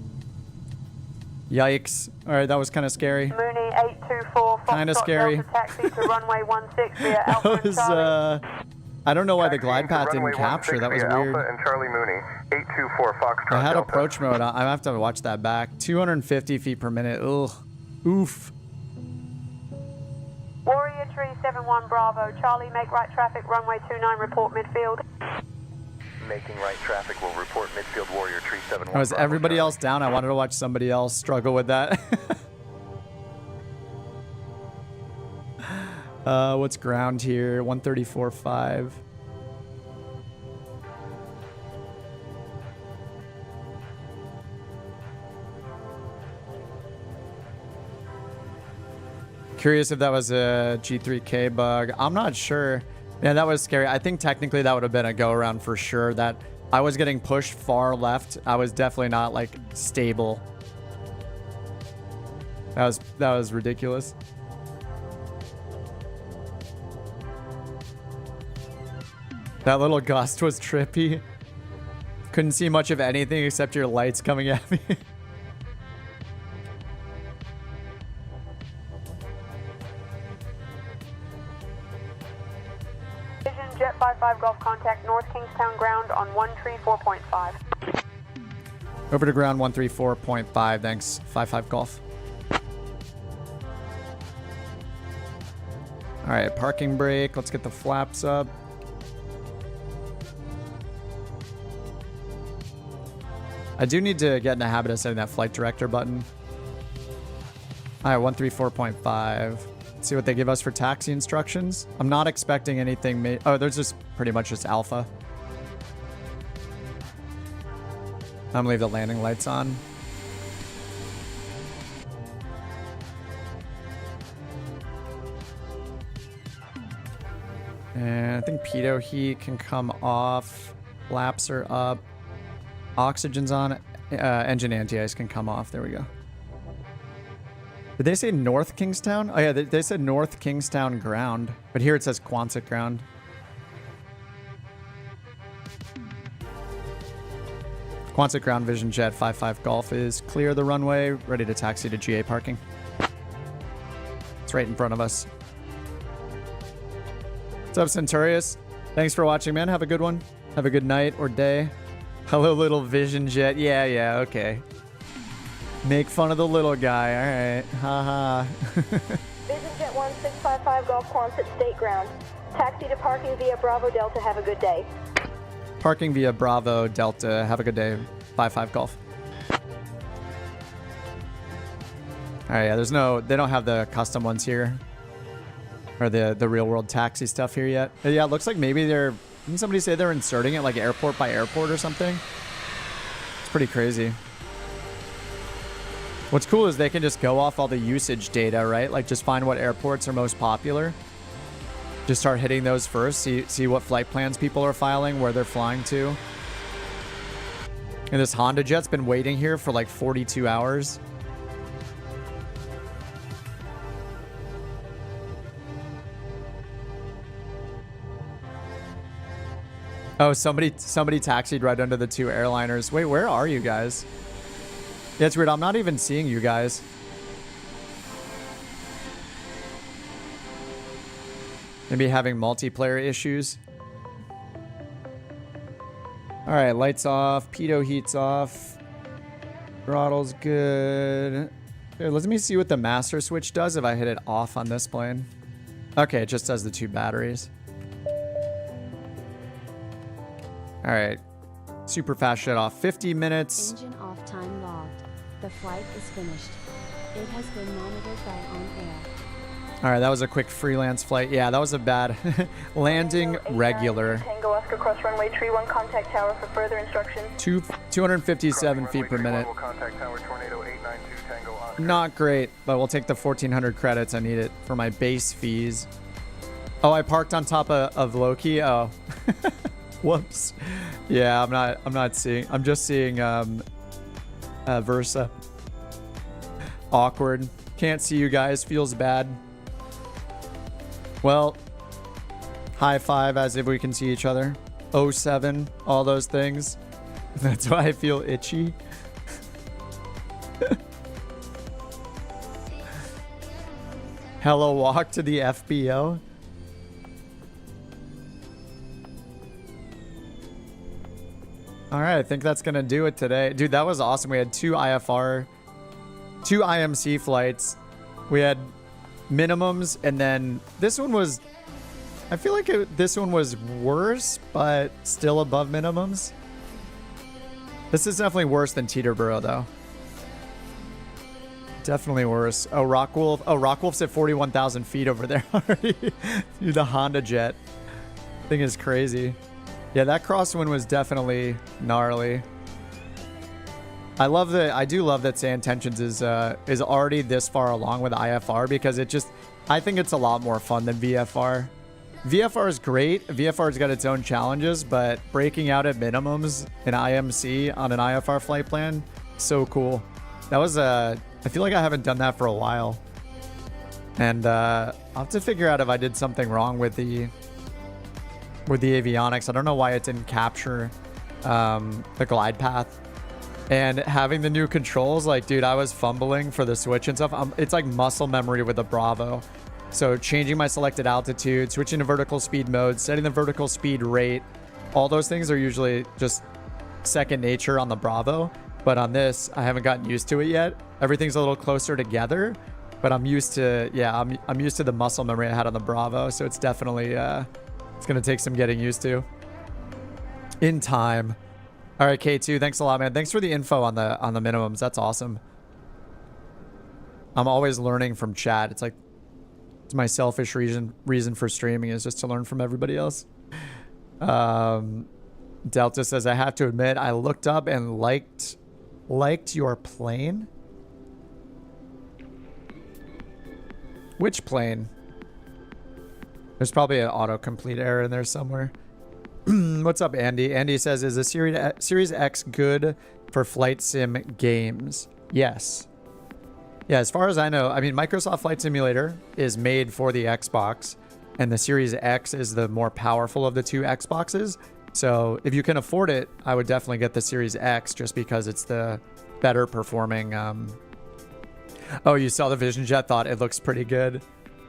Yikes. All right, that was kind of scary. Mooney 824 Kind of scary. Delta taxi to runway 16 via Alpha That was, and Charlie. I don't know why the glide path didn't capture. That was weird. Alpha and Charlie Mooney, 824 Foxtrot I had Delta. approach mode. I have to watch that back. 250 feet per minute. Ugh. Oof. Warrior Tree 71 Bravo, Charlie, make right traffic runway 29, report midfield. Making right traffic will report midfield Warrior Tree 71. Was everybody else down? I wanted to watch somebody else struggle with that. What's ground here? 134.5. Curious if that was a G3K bug. I'm not sure. Yeah, that was scary. I think technically that would have been a go around for sure. That I was getting pushed far left. I was definitely not like stable. That was ridiculous. That little gust was trippy. Couldn't see much of anything except your lights coming at me. Vision Jet 55 Golf, contact North Kingstown ground on 134.5. Over to ground 134.5. Thanks. 55 Golf. All right, parking brake. Let's get the flaps up. I do need to get in the habit of setting that flight director button. All right, 134.5. Let's see what they give us for taxi instructions. I'm not expecting anything. Oh, there's just pretty much just alpha. I'm gonna leave the landing lights on. And I think pitot heat can come off. Flaps are up. Oxygen's on. Engine anti-ice can come off. There we go. Did they say North Kingstown? Oh yeah, they said North Kingstown ground. But here it says Quonset ground. Quonset ground Vision Jet 55 Golf is clear of the runway, ready to taxi to GA parking. It's right in front of us. What's up, Centurious? Thanks for watching, man. Have a good one. Have a good night or day. Hello, little Vision Jet. Yeah, okay. Make fun of the little guy. All right. Haha. Vision Jet 1655 Golf Quonset State Ground. Taxi to parking via Bravo Delta. Have a good day. Parking via Bravo Delta. Have a good day. 55 Golf. All right, yeah, they don't have the custom ones here. Or the real world taxi stuff here yet. But yeah, it looks like maybe didn't somebody say they're inserting it like airport by airport or something? It's pretty crazy. What's cool is they can just go off all the usage data, right? Like just find what airports are most popular. Just start hitting those first. See what flight plans people are filing, where they're flying to. And this Honda Jet's been waiting here for like 42 hours. Oh, somebody taxied right under the two airliners. Wait, where are you guys? Yeah, it's weird. I'm not even seeing you guys. Maybe having multiplayer issues. All right, lights off. Pitot heat's off. Throttle's good. Here, let me see what the master switch does if I hit it off on this plane. Okay, it just does the two batteries. All right. Super fast shut off. 50 minutes. Engine off time logged. The flight is finished. It has been monitored by OnAir. All right, that was a quick freelance flight. Yeah, that was a bad landing regular. Tango Oscar cross runway tree 1 contact tower for further instructions. 257 feet per minute. Contact tower tornado 892 Tango Oscar. Not great, but we'll take the 1,400 credits. I need it for my base fees. Oh, I parked on top of Loki. Oh, whoops. Yeah, I'm not seeing. I'm just seeing Versa. Awkward. Can't see you guys. Feels bad. Well, high five as if we can see each other. 07, all those things. That's why I feel itchy. Hello, walk to the FBO. All right, I think that's going to do it today. Dude, that was awesome. We had 2 IFR, 2 IMC flights. We had minimums, and then this one was, I feel like this one was worse, but still above minimums. This is definitely worse than Teterboro, though. Definitely worse. Oh, Rockwolf. Oh, Rockwolf's at 41,000 feet over there already. Dude, the Honda Jet thing is crazy. Yeah, that crosswind was definitely gnarly. I do love that SayIntentions is already this far along with IFR, because I think it's a lot more fun than VFR. VFR is great. VFR's got its own challenges, but breaking out at minimums in IMC on an IFR flight plan, so cool. That was I feel like I haven't done that for a while. And I'll have to figure out if I did something wrong with the avionics. I don't know why it didn't capture the glide path. And having the new controls, like, dude, I was fumbling for the switch and stuff. It's like muscle memory with the Bravo. So changing my selected altitude, switching to vertical speed mode, setting the vertical speed rate, all those things are usually just second nature on the Bravo. But on this, I haven't gotten used to it yet. Everything's a little closer together, but I'm used to, yeah, I'm used to the muscle memory I had on the Bravo. So it's definitely, it's going to take some getting used to in time. All right, K2, thanks a lot, man. Thanks for the info on the minimums. That's awesome. I'm always learning from chat. It's like, it's my selfish reason for streaming is just to learn from everybody else. Delta says, I have to admit, I looked up and liked your plane. Which plane? There's probably an autocomplete error in there somewhere. What's up, Andy? Andy says, is the Series X good for flight sim games? Yes. Yeah, as far as I know, I mean, Microsoft Flight Simulator is made for the Xbox, and the Series X is the more powerful of the two Xboxes. So if you can afford it, I would definitely get the Series X just because it's the better performing. Oh, you saw the Vision Jet, thought it looks pretty good.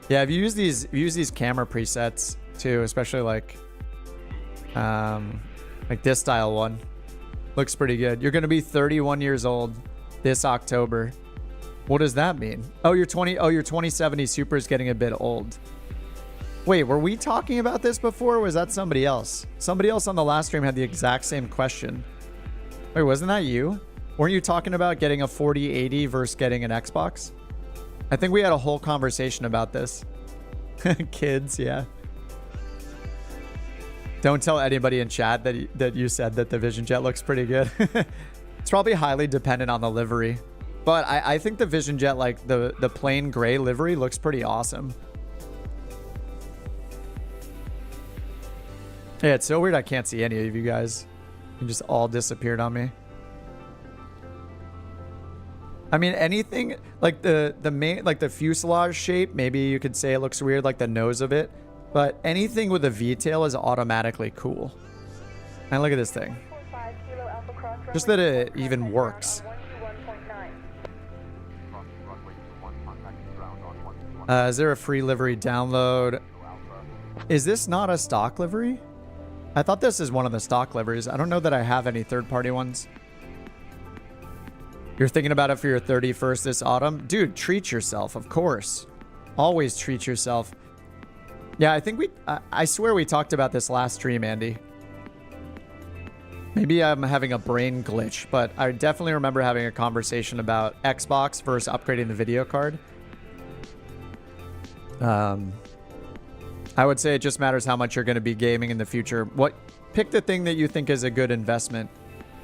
Yeah, if you use these camera presets too, especially like this style one, looks pretty good. You're gonna be 31 years old this October. What does that mean? Oh, your 2070 Super is getting a bit old. Wait, were we talking about this before, or was that somebody else? Somebody else on the last stream had the exact same question. Wait, wasn't that you? Weren't you talking about getting a 4080 versus getting an Xbox? I think we had a whole conversation about this. Kids, yeah. Don't tell anybody in chat that you said that the Vision Jet looks pretty good. It's probably highly dependent on the livery. But I think the Vision Jet, like the plain gray livery, looks pretty awesome. Yeah, it's so weird I can't see any of you guys. You just all disappeared on me. I mean, anything like the main, like the fuselage shape, maybe you could say it looks weird, like the nose of it. But anything with a V-tail is automatically cool. And look at this thing. Just that it even works. Is there a free livery download? Is this not a stock livery? I thought this is one of the stock liveries. I don't know that I have any third-party ones. You're thinking about it for your 31st this autumn? Dude, treat yourself, of course. Always treat yourself. Yeah, I think I swear we talked about this last stream, Andy. Maybe I'm having a brain glitch, but I definitely remember having a conversation about Xbox versus upgrading the video card. I would say it just matters how much you're going to be gaming in the future. Pick the thing that you think is a good investment.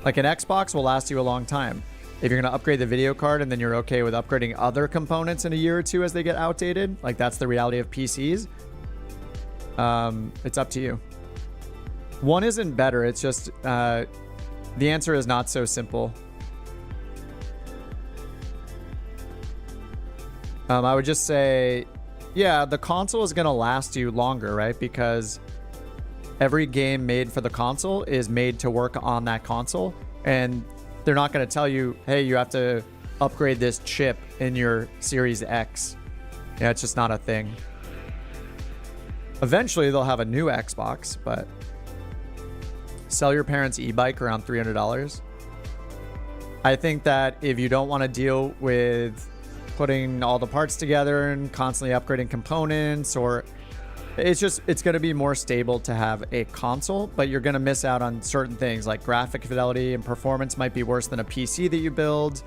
Like an Xbox will last you a long time. If you're going to upgrade the video card and then you're okay with upgrading other components in a year or two as they get outdated, like that's the reality of PCs, it's up to you. One isn't better. It's just the answer is not so simple. I would just say, yeah, the console is going to last you longer, right? Because every game made for the console is made to work on that console. And they're not going to tell you, hey, you have to upgrade this chip in your Series X. Yeah, it's just not a thing. Eventually, they'll have a new Xbox, but sell your parents' e-bike around $300. I think that if you don't want to deal with putting all the parts together and constantly upgrading components, or it's going to be more stable to have a console, but you're going to miss out on certain things like graphic fidelity and performance might be worse than a PC that you build.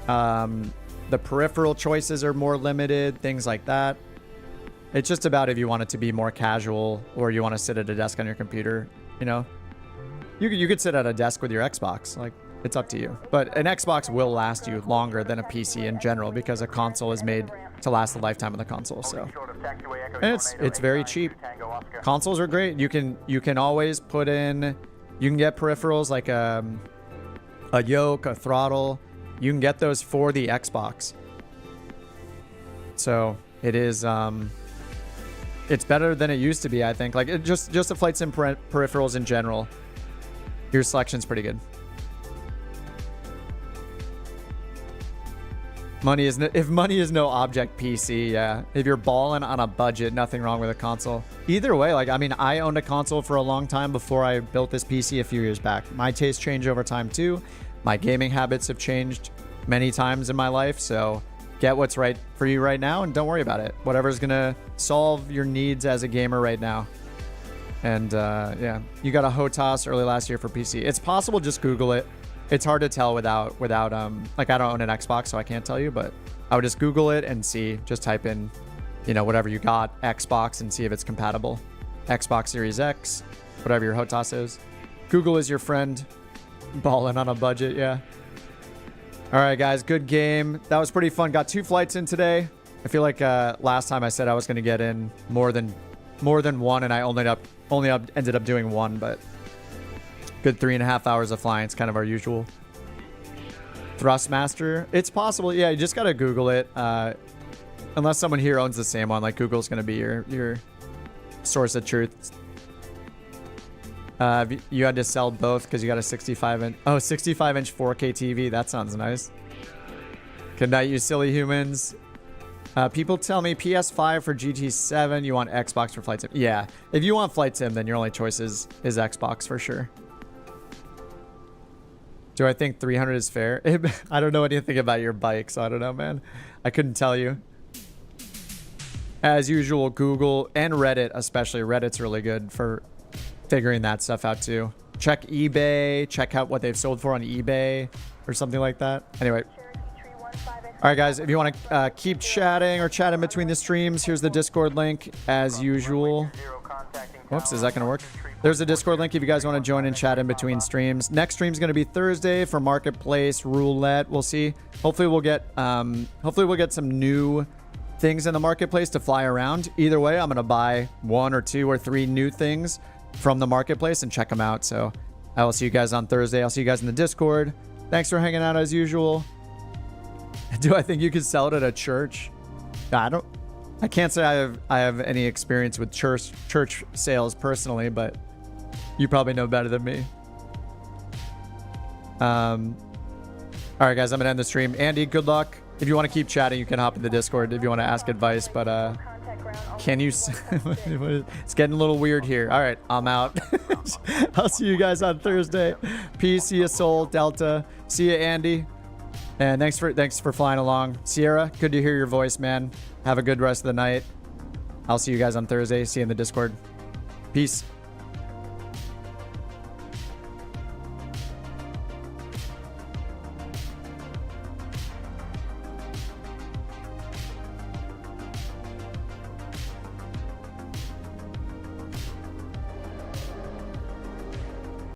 The peripheral choices are more limited, things like that. It's just about if you want it to be more casual or you want to sit at a desk on your computer, you know. You could sit at a desk with your Xbox, like it's up to you. But an Xbox will last you longer than a PC in general because a console is made to last the lifetime of the console. So, and it's very cheap. Consoles are great. You can always put in, you can get peripherals like a yoke, a throttle. You can get those for the Xbox. So it is it's better than it used to be, I think. Like just the flight sim peripherals in general. Your selection's pretty good. If money is no object, PC, yeah. If you're balling on a budget, nothing wrong with a console. Either way, like, I mean, I owned a console for a long time before I built this PC a few years back. My tastes change over time too. My gaming habits have changed many times in my life, so get what's right for you right now and don't worry about it. Whatever's gonna solve your needs as a gamer right now. And yeah, you got a HOTAS early last year for PC. It's possible, just Google it. It's hard to tell without like, I don't own an Xbox, so I can't tell you, but I would just Google it and see, just type in, you know, whatever you got, Xbox, and see if it's compatible. Xbox Series X, whatever your HOTAS is. Google is your friend. Balling on a budget, yeah. All right, guys, good game. That was pretty fun. Got 2 flights in today. I feel like last time I said I was going to get in more than more than one, and I only ended up doing one, but good 3.5 hours of flying. It's kind of our usual. Thrustmaster. It's possible. Yeah, you just got to Google it. Unless someone here owns the same one, like Google's going to be your source of truth. You had to sell both because you got a 65-inch. Oh, 65-inch 4K TV. That sounds nice. Good night, you silly humans. People tell me PS5 for GT7. You want Xbox for Flight Sim. Yeah, if you want Flight Sim, then your only choice is Xbox for sure. Do I think 300 is fair? I don't know anything about your bike, so I don't know, man. I couldn't tell you. As usual, Google and Reddit, especially. Reddit's really good for figuring that stuff out too. Check eBay. Check out what they've sold for on eBay or something like that. Anyway. All right, guys, if you want to keep chatting or chat in between the streams, here's the Discord link as usual. Whoops, is that going to work? There's a Discord link if you guys want to join and chat in between streams. Next stream is going to be Thursday for Marketplace Roulette. We'll see. Hopefully we'll get some new things in the Marketplace to fly around. Either way, I'm going to buy 1 or 2 or 3 new things from the Marketplace and check them out. So I will see you guys on Thursday. I'll see you guys in the Discord. Thanks for hanging out as usual. Do I think you could sell it at a church? I can't say I have any experience with church sales personally, but you probably know better than me. All right, guys, I'm gonna end the stream. Andy, good luck. If you want to keep chatting, you can hop in the Discord if you want to ask advice. But can you? It's getting a little weird here. All right, I'm out. I'll see you guys on Thursday. Peace. See you, Soul Delta. See you, Andy. And thanks for flying along. Sierra, good to hear your voice, man. Have a good rest of the night. I'll see you guys on Thursday. See you in the Discord. Peace.